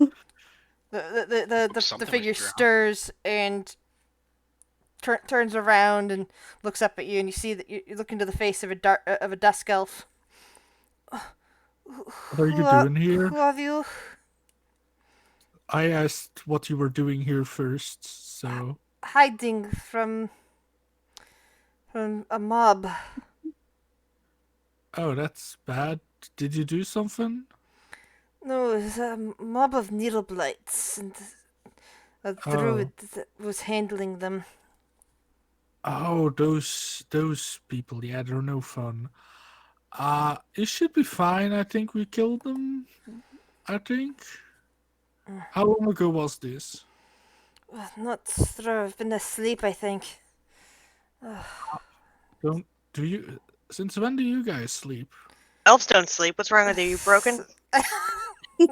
The Something figure with your- stirs and turns around and looks up at you, and you see that you look into the face of a dusk elf. What are you doing here? Who are you? I asked what you were doing here first, so... Hiding from a mob. Oh, that's bad. Did you do something? No, it was a mob of needle blights, and a druid that was handling them. Oh, those people, yeah, they're no fun. It should be fine. I think we killed them. I think. How long ago was this? Not sure. I've been asleep, I think. Do you? Since when do you guys sleep? Elves don't sleep. What's wrong with you? You broken?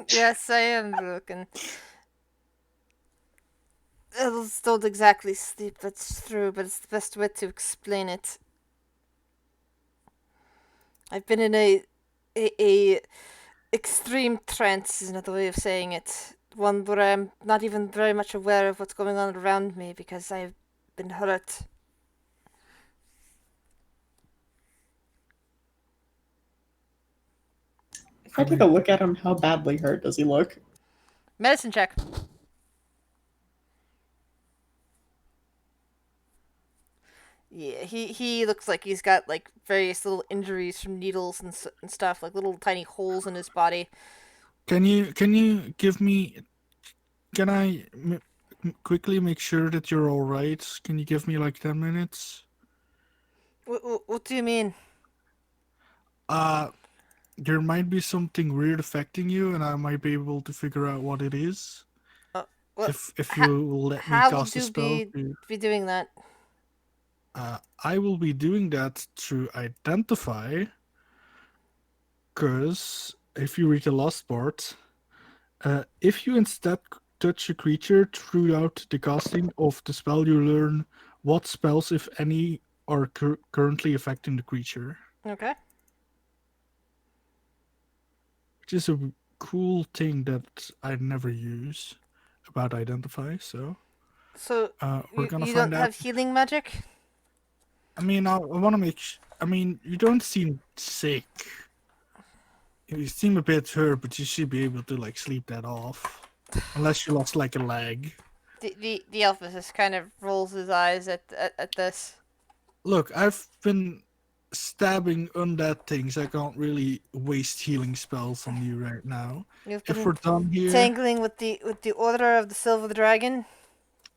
Yes, I am broken. Elves don't exactly sleep, that's true, but it's the best way to explain it. I've been in a extreme trance is another way of saying it. One where I'm not even very much aware of what's going on around me because I've been hurt. If I take a look at him, how badly hurt does he look? Medicine check. Yeah, he looks like he's got like various little injuries from needles and stuff, like little tiny holes in his body. Can you give me? Can I quickly make sure that you're all right? Can you give me like 10 minutes? What do you mean? There might be something weird affecting you, and I might be able to figure out what it is. What? If you will let me How cast would a you spell. be doing that? I will be doing that through identify, because if you read the last part, if you instead touch a creature throughout the casting of the spell, you learn what spells, if any, are currently affecting the creature. Okay. Which is a cool thing that I never use about identify, so So we're gonna you find don't out. have healing magic? I mean, I want to make. I mean, you don't seem sick. You seem a bit hurt, but you should be able to like sleep that off, unless you lost like a leg. The Elfus just kind of rolls his eyes at this. Look, I've been stabbing undead things. I can't really waste healing spells on you right now. You've If been we're done here, tangling with the Order of the Silver Dragon.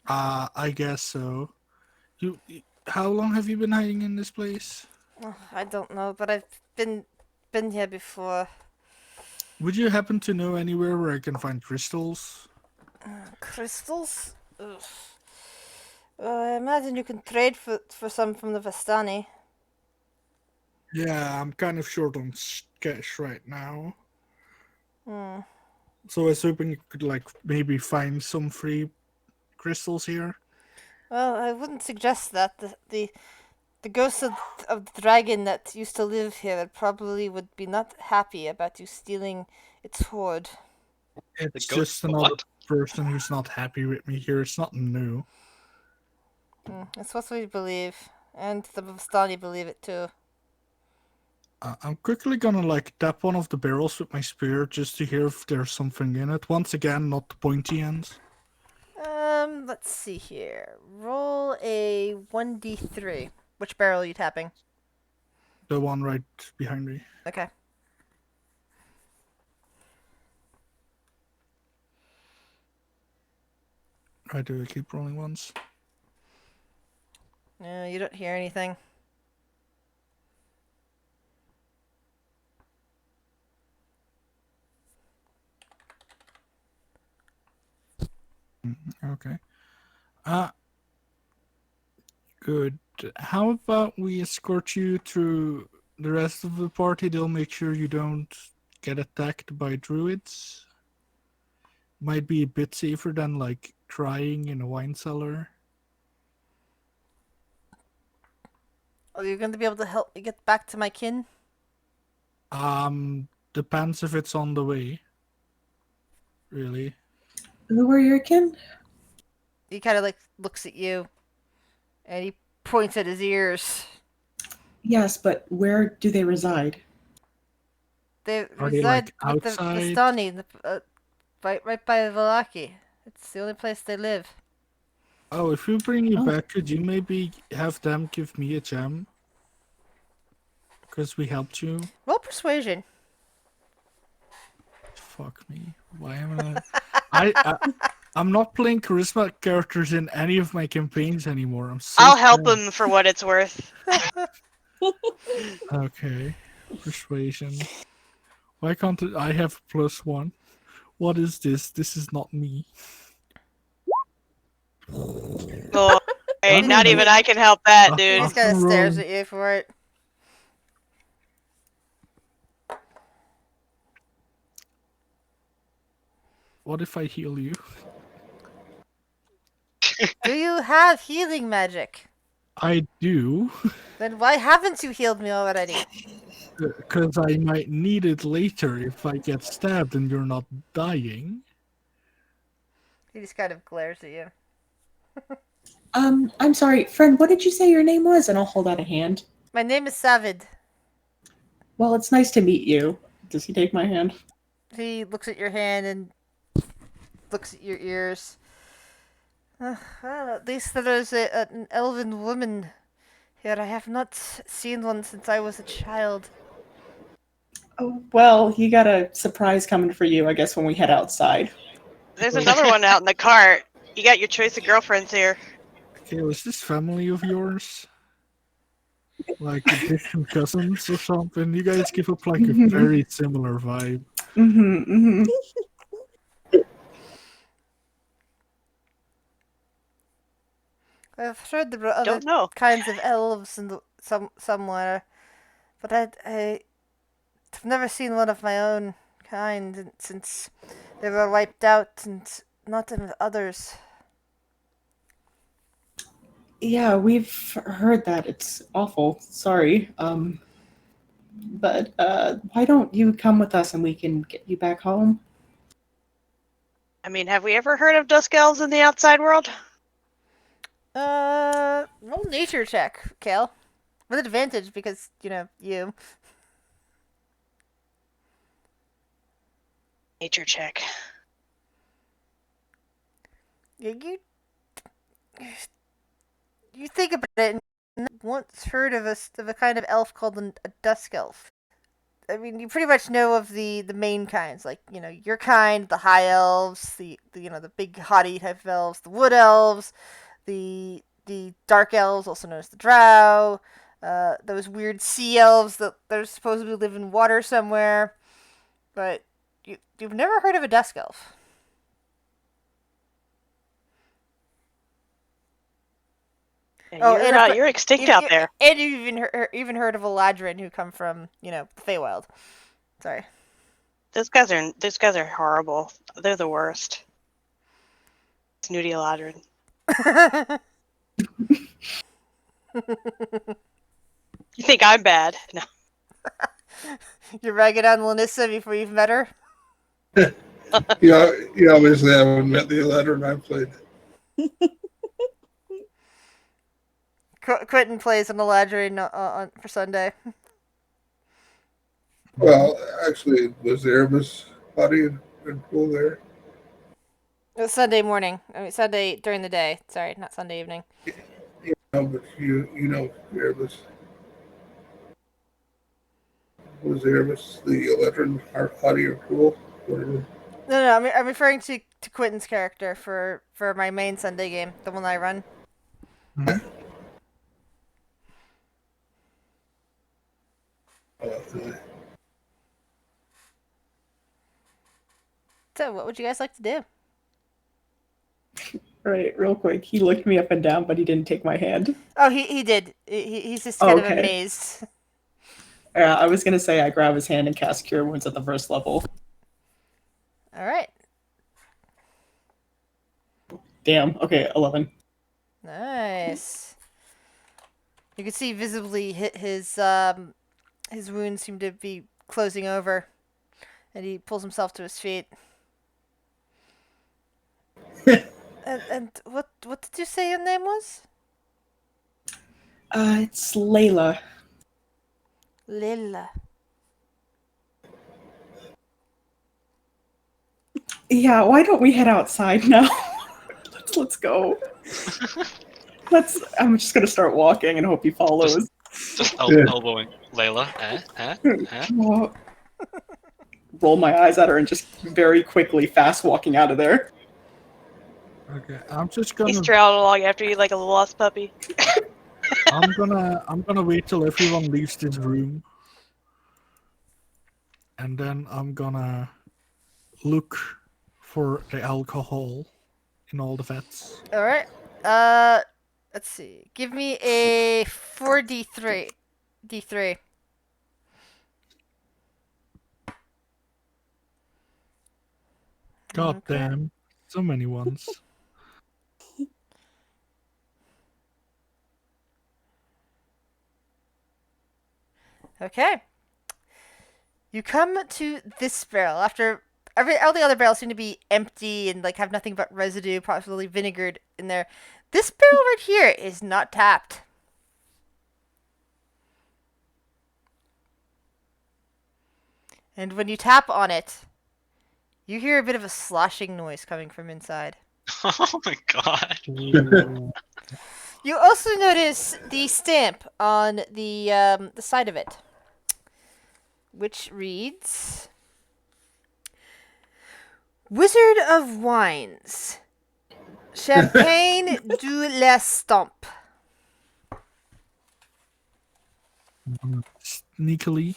I guess so. How long have you been hiding in this place? Oh, I don't know, but I've been here before. Would you happen to know anywhere where I can find crystals? Crystals? Ugh. I imagine you can trade for some from the Vestani. Yeah, I'm kind of short on cash right now. Hmm. So I was hoping you could like maybe find some free crystals here. Well, I wouldn't suggest that. The ghost of the dragon that used to live here probably would be not happy about you stealing its hoard. It's ghost just of another what? person who's not happy with me here. It's not new. That's what we believe, and the Vestani believe it too. I'm quickly gonna like tap one of the barrels with my spear just to hear if there's something in it. Once again, not the pointy ends. Let's see here. Roll a 1d3. Which barrel are you tapping? The one right behind me. Okay. I do keep rolling ones. No, you don't hear anything. Okay. Good. How about we escort you through the rest of the party? They'll make sure you don't get attacked by druids. Might be a bit safer than like trying in a wine cellar. Are you going to be able to help me get back to my kin? Depends if it's on the way. Really. Who are your kin? He kind of like looks at you, and he points at his ears. Yes, but where do they reside? They Are they, reside like, with the outside? Vistani, right by Valaki. It's the only place they live. Oh, if we bring you Oh. back, could you maybe have them give me a gem? Because we helped you. Roll persuasion. Fuck me. Why am I'm not playing charisma characters in any of my campaigns anymore. I'm so I'll help sad. him for what it's worth. Okay. Persuasion. Why can't I have +1? What is this? This is not me. Oh, hey, not even I can help that, dude. He just kind of Awesome stares roll. at you for it. What if I heal you? Do you have healing magic? I do, Then why haven't you healed me already? because I might need it later if I get stabbed and you're not dying. He just kind of glares at you. I'm sorry, friend, what did you say your name was? And I'll hold out a hand. My name is Savid. Well, it's nice to meet you. Does he take my hand? He looks at your hand and looks at your ears. Well, at least there is an elven woman here. I have not seen one since I was a child. Oh, well, you got a surprise coming for you, I guess, when we head outside. There's another one out in the cart. You got your choice of girlfriends here. Okay, was this family of yours? Like distant cousins or something? You guys give up like a very similar vibe. Mm-hmm, mm-hmm. I've heard there were other Don't know. kinds of elves in somewhere, but I've never seen one of my own kind since they were wiped out, and not in others. Yeah, we've heard that. It's awful. Sorry. But why don't you come with us and we can get you back home? I mean, have we ever heard of dusk elves in the outside world? Roll nature check, Kale. With advantage because, you. Nature check. You think about it, and once heard of a kind of elf called a dusk elf. I mean, you pretty much know of the main kinds, like, your kind, the high elves, the the big haughty type of elves, the wood elves, the dark elves, also known as the drow, those weird sea elves that they're supposedly live in water somewhere, but you've never heard of a dusk elf. Yeah, you're extinct out there. And you've even heard of a ladrin who come from, the Feywild. Sorry. Those guys are horrible. They're the worst. Snooty Eladrin. You think I'm bad? No. You're ragging on Lanissa before you've met her? Yeah, obviously I haven't met the letter I played. Quentin plays on the ladrin for Sunday. Well, actually, was the Erebus body and pool there? It was Sunday morning. I mean, Sunday during the day. Sorry, not Sunday evening. But you know Erebus. Was the Erebus the Electron body or pool? Whatever. No, I'm referring to Quentin's character for my main Sunday game, the one I run. Mm-hmm. So, what would you guys like to do? Right, real quick. He looked me up and down, but he didn't take my hand. Oh, he did. He's just kind of amazed. Yeah, I was gonna say I grab his hand and cast Cure Wounds at the first level. All right. Damn. Okay, 11. Nice. You can see visibly his wounds seem to be closing over, and he pulls himself to his feet. and what did you say your name was? It's Layla. Lilla. Yeah, why don't we head outside now? let's go. I'm just gonna start walking and hope he follows. Just elbowing Layla. Well, roll my eyes at her and just very quickly fast walking out of there. Okay, I'm just gonna. He's trailing along after you like a lost puppy. I'm gonna wait till everyone leaves this room, and then I'm gonna look for the alcohol in all the vats. All right. Let's see. Give me a 4d3. D3. God Okay. damn. So many ones. Okay. You come to this barrel after all the other barrels seem to be empty and like have nothing but residue, possibly vinegared in there. This barrel right here is not tapped. And when you tap on it, you hear a bit of a sloshing noise coming from inside. Oh my god. Ooh. You also notice the stamp on the side of it, which reads Wizard of Wines. Champagne du l'Estampe. Sneakily.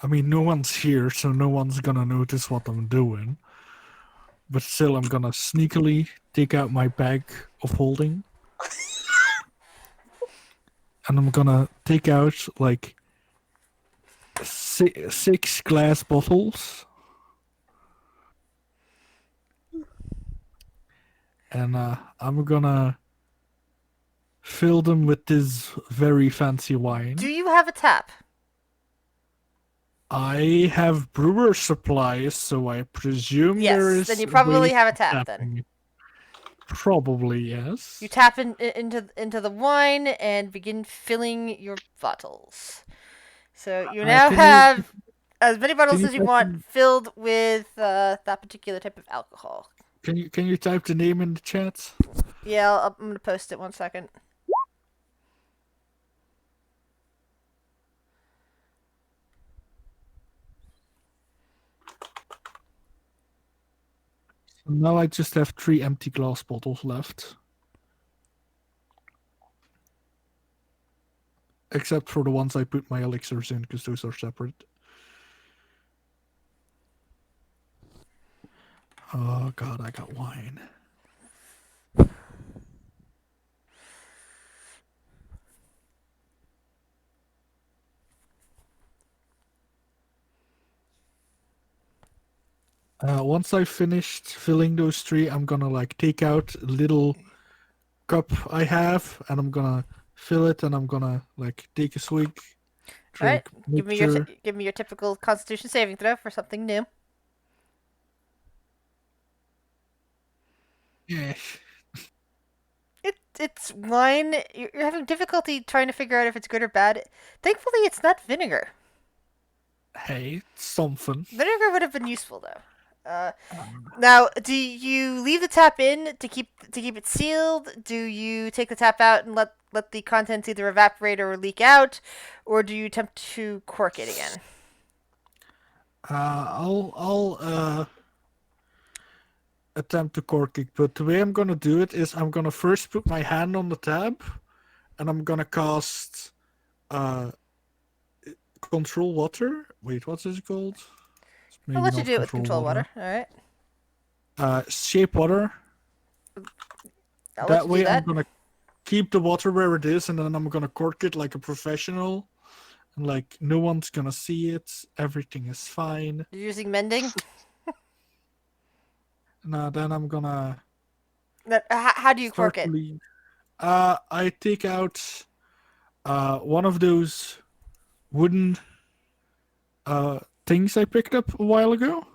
I mean, no one's here, so no one's gonna notice what I'm doing. But still, I'm gonna sneakily take out my bag of holding. And I'm gonna take out, like, six glass bottles. And I'm gonna fill them with this very fancy wine. Do you have a tap? I have brewer supplies, so I presume Yes, there is. then you a probably way have a of tap then. tapping it. Probably, yes. You tap into the wine and begin filling your bottles. So you now Can have as many bottles you as you type want in- filled with that particular type of alcohol. Can you type the name in the chat? Yeah, I'm gonna post it 1 second. So now I just have 3 empty glass bottles left. Except for the ones I put my elixirs in, because those are separate. Oh god, I got wine. Once I've finished filling those 3, I'm gonna like take out a little cup I have, and I'm gonna fill it, and I'm gonna like take a swig, All right, drink, make sure. give me your typical Constitution saving throw for something new. Yeah. It's wine. You're having difficulty trying to figure out if it's good or bad. Thankfully, it's not vinegar. Hey, something. Vinegar would have been useful though. Now, do you leave the tap in to keep it sealed? Do you take the tap out and let the contents either evaporate or leak out, or do you attempt to cork it again? I'll attempt to cork it, but the way I'm gonna do it is I'm gonna first put my hand on the tab, and I'm gonna cast control water. Wait, what's it called? It's I'll maybe let you not do it with control water. All right. Shape water. I'll let That you do way, I'm that. gonna keep the water where it is, and then I'm gonna cork it like a professional, and like no one's gonna see it. Everything is fine. You're using mending. Now then, I'm gonna How do you start cork it? to leave. I take out one of those wooden things I picked up a while ago.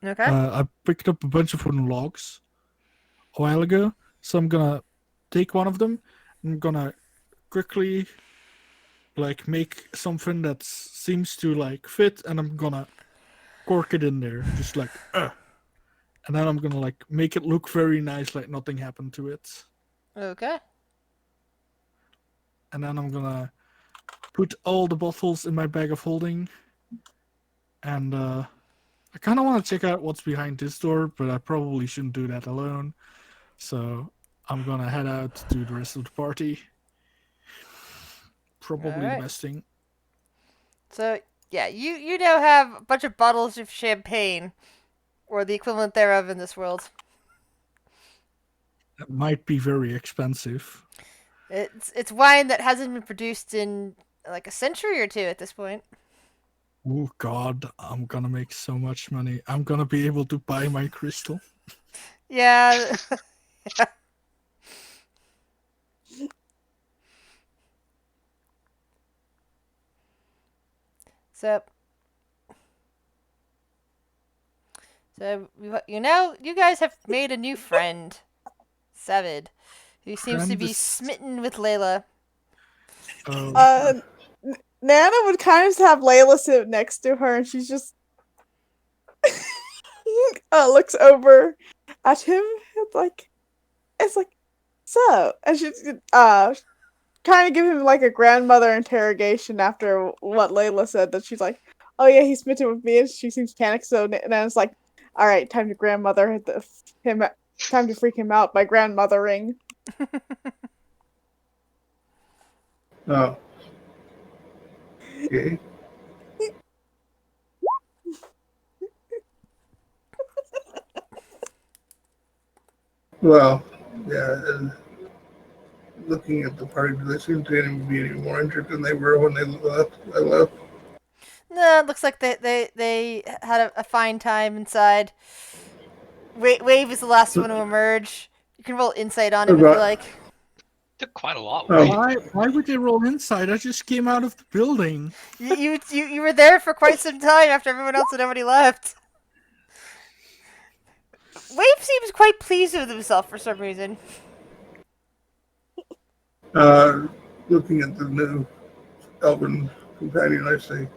Okay. I picked up a bunch of wooden logs a while ago, so I'm gonna take one of them. I'm gonna quickly like make something that seems to like fit, and I'm gonna cork it in there, just like and then I'm gonna like make it look very nice, like nothing happened to it. Okay. And then I'm gonna put all the bottles in my bag of holding, and I kind of want to check out what's behind this door, but I probably shouldn't do that alone. So I'm gonna head out to the rest of the party. Probably the Alright. best thing. So yeah, you now have a bunch of bottles of champagne, or the equivalent thereof in this world. That might be very expensive. It's wine that hasn't been produced in like a century or two at this point. Oh God, I'm gonna make so much money. I'm gonna be able to buy my crystal. Yeah. So, you guys have made a new friend, Savid, who seems to Friend be is- smitten with Layla. Oh, Nana would kind of have Layla sit next to her, and she's just looks over at him. It's like so, and she's kind of give him like a grandmother interrogation after what Layla said. That she's like, "Oh yeah, he's smitten with me," and she seems panicked. So Nana's like, "All right, time to grandmother him. Time to freak him out by grandmothering." Oh, okay. Well, yeah. And looking at the party, do they seem to be any more injured than they were when they left? I left. No, it looks like they had a fine time inside. Wave is the last one to emerge. You can roll insight on him if you About, like. Took quite a lot, Oh. right? why would they roll inside? I just came out of the building. You were there for quite some time after everyone else had already left. Wave seems quite pleased with himself for some reason. looking at the new elven companion, I say,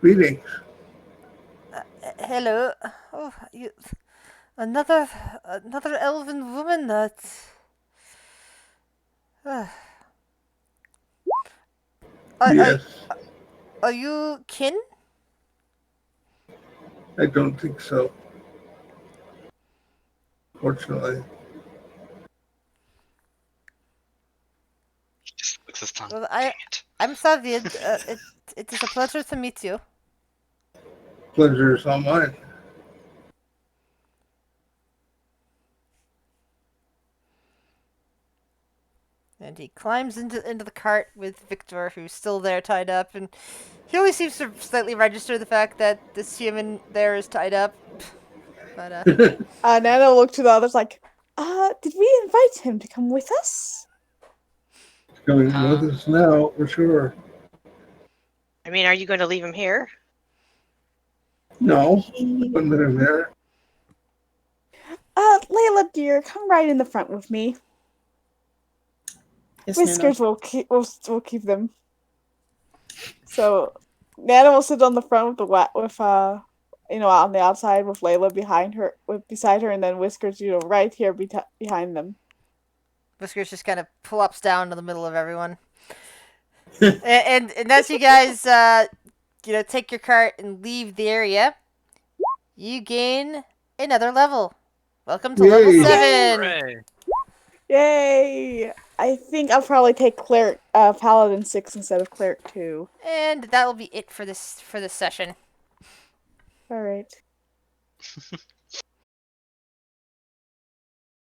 greetings. Hello. Oh, another elven woman that. Are, Yes, are you kin? I don't think so. Fortunately. He just licks his tongue. Well, Dang it. I'm Savid. It is a pleasure to meet you. Pleasure is all mine. And he climbs into the cart with Victor, who's still there tied up, and he only seems to slightly register the fact that this human there is tied up. But Nana looked to the others like, did we invite him to come with us? Coming with us now, for sure. I mean, are you going to leave him here? No, I wouldn't let him there. Layla dear, come right in the front with me. Yes, Nana. Whiskers will keep them. So Nana will sit on the front with on the outside with Layla beside her, and then Whiskers right here behind them. Whiskers just kind of plops down to the middle of everyone. and as you guys take your cart and leave the area, you gain another level. Welcome to level Yay. 7. Hooray. Yay! I think I'll probably take cleric, paladin 6 instead of cleric 2. And that will be it for this session. All right.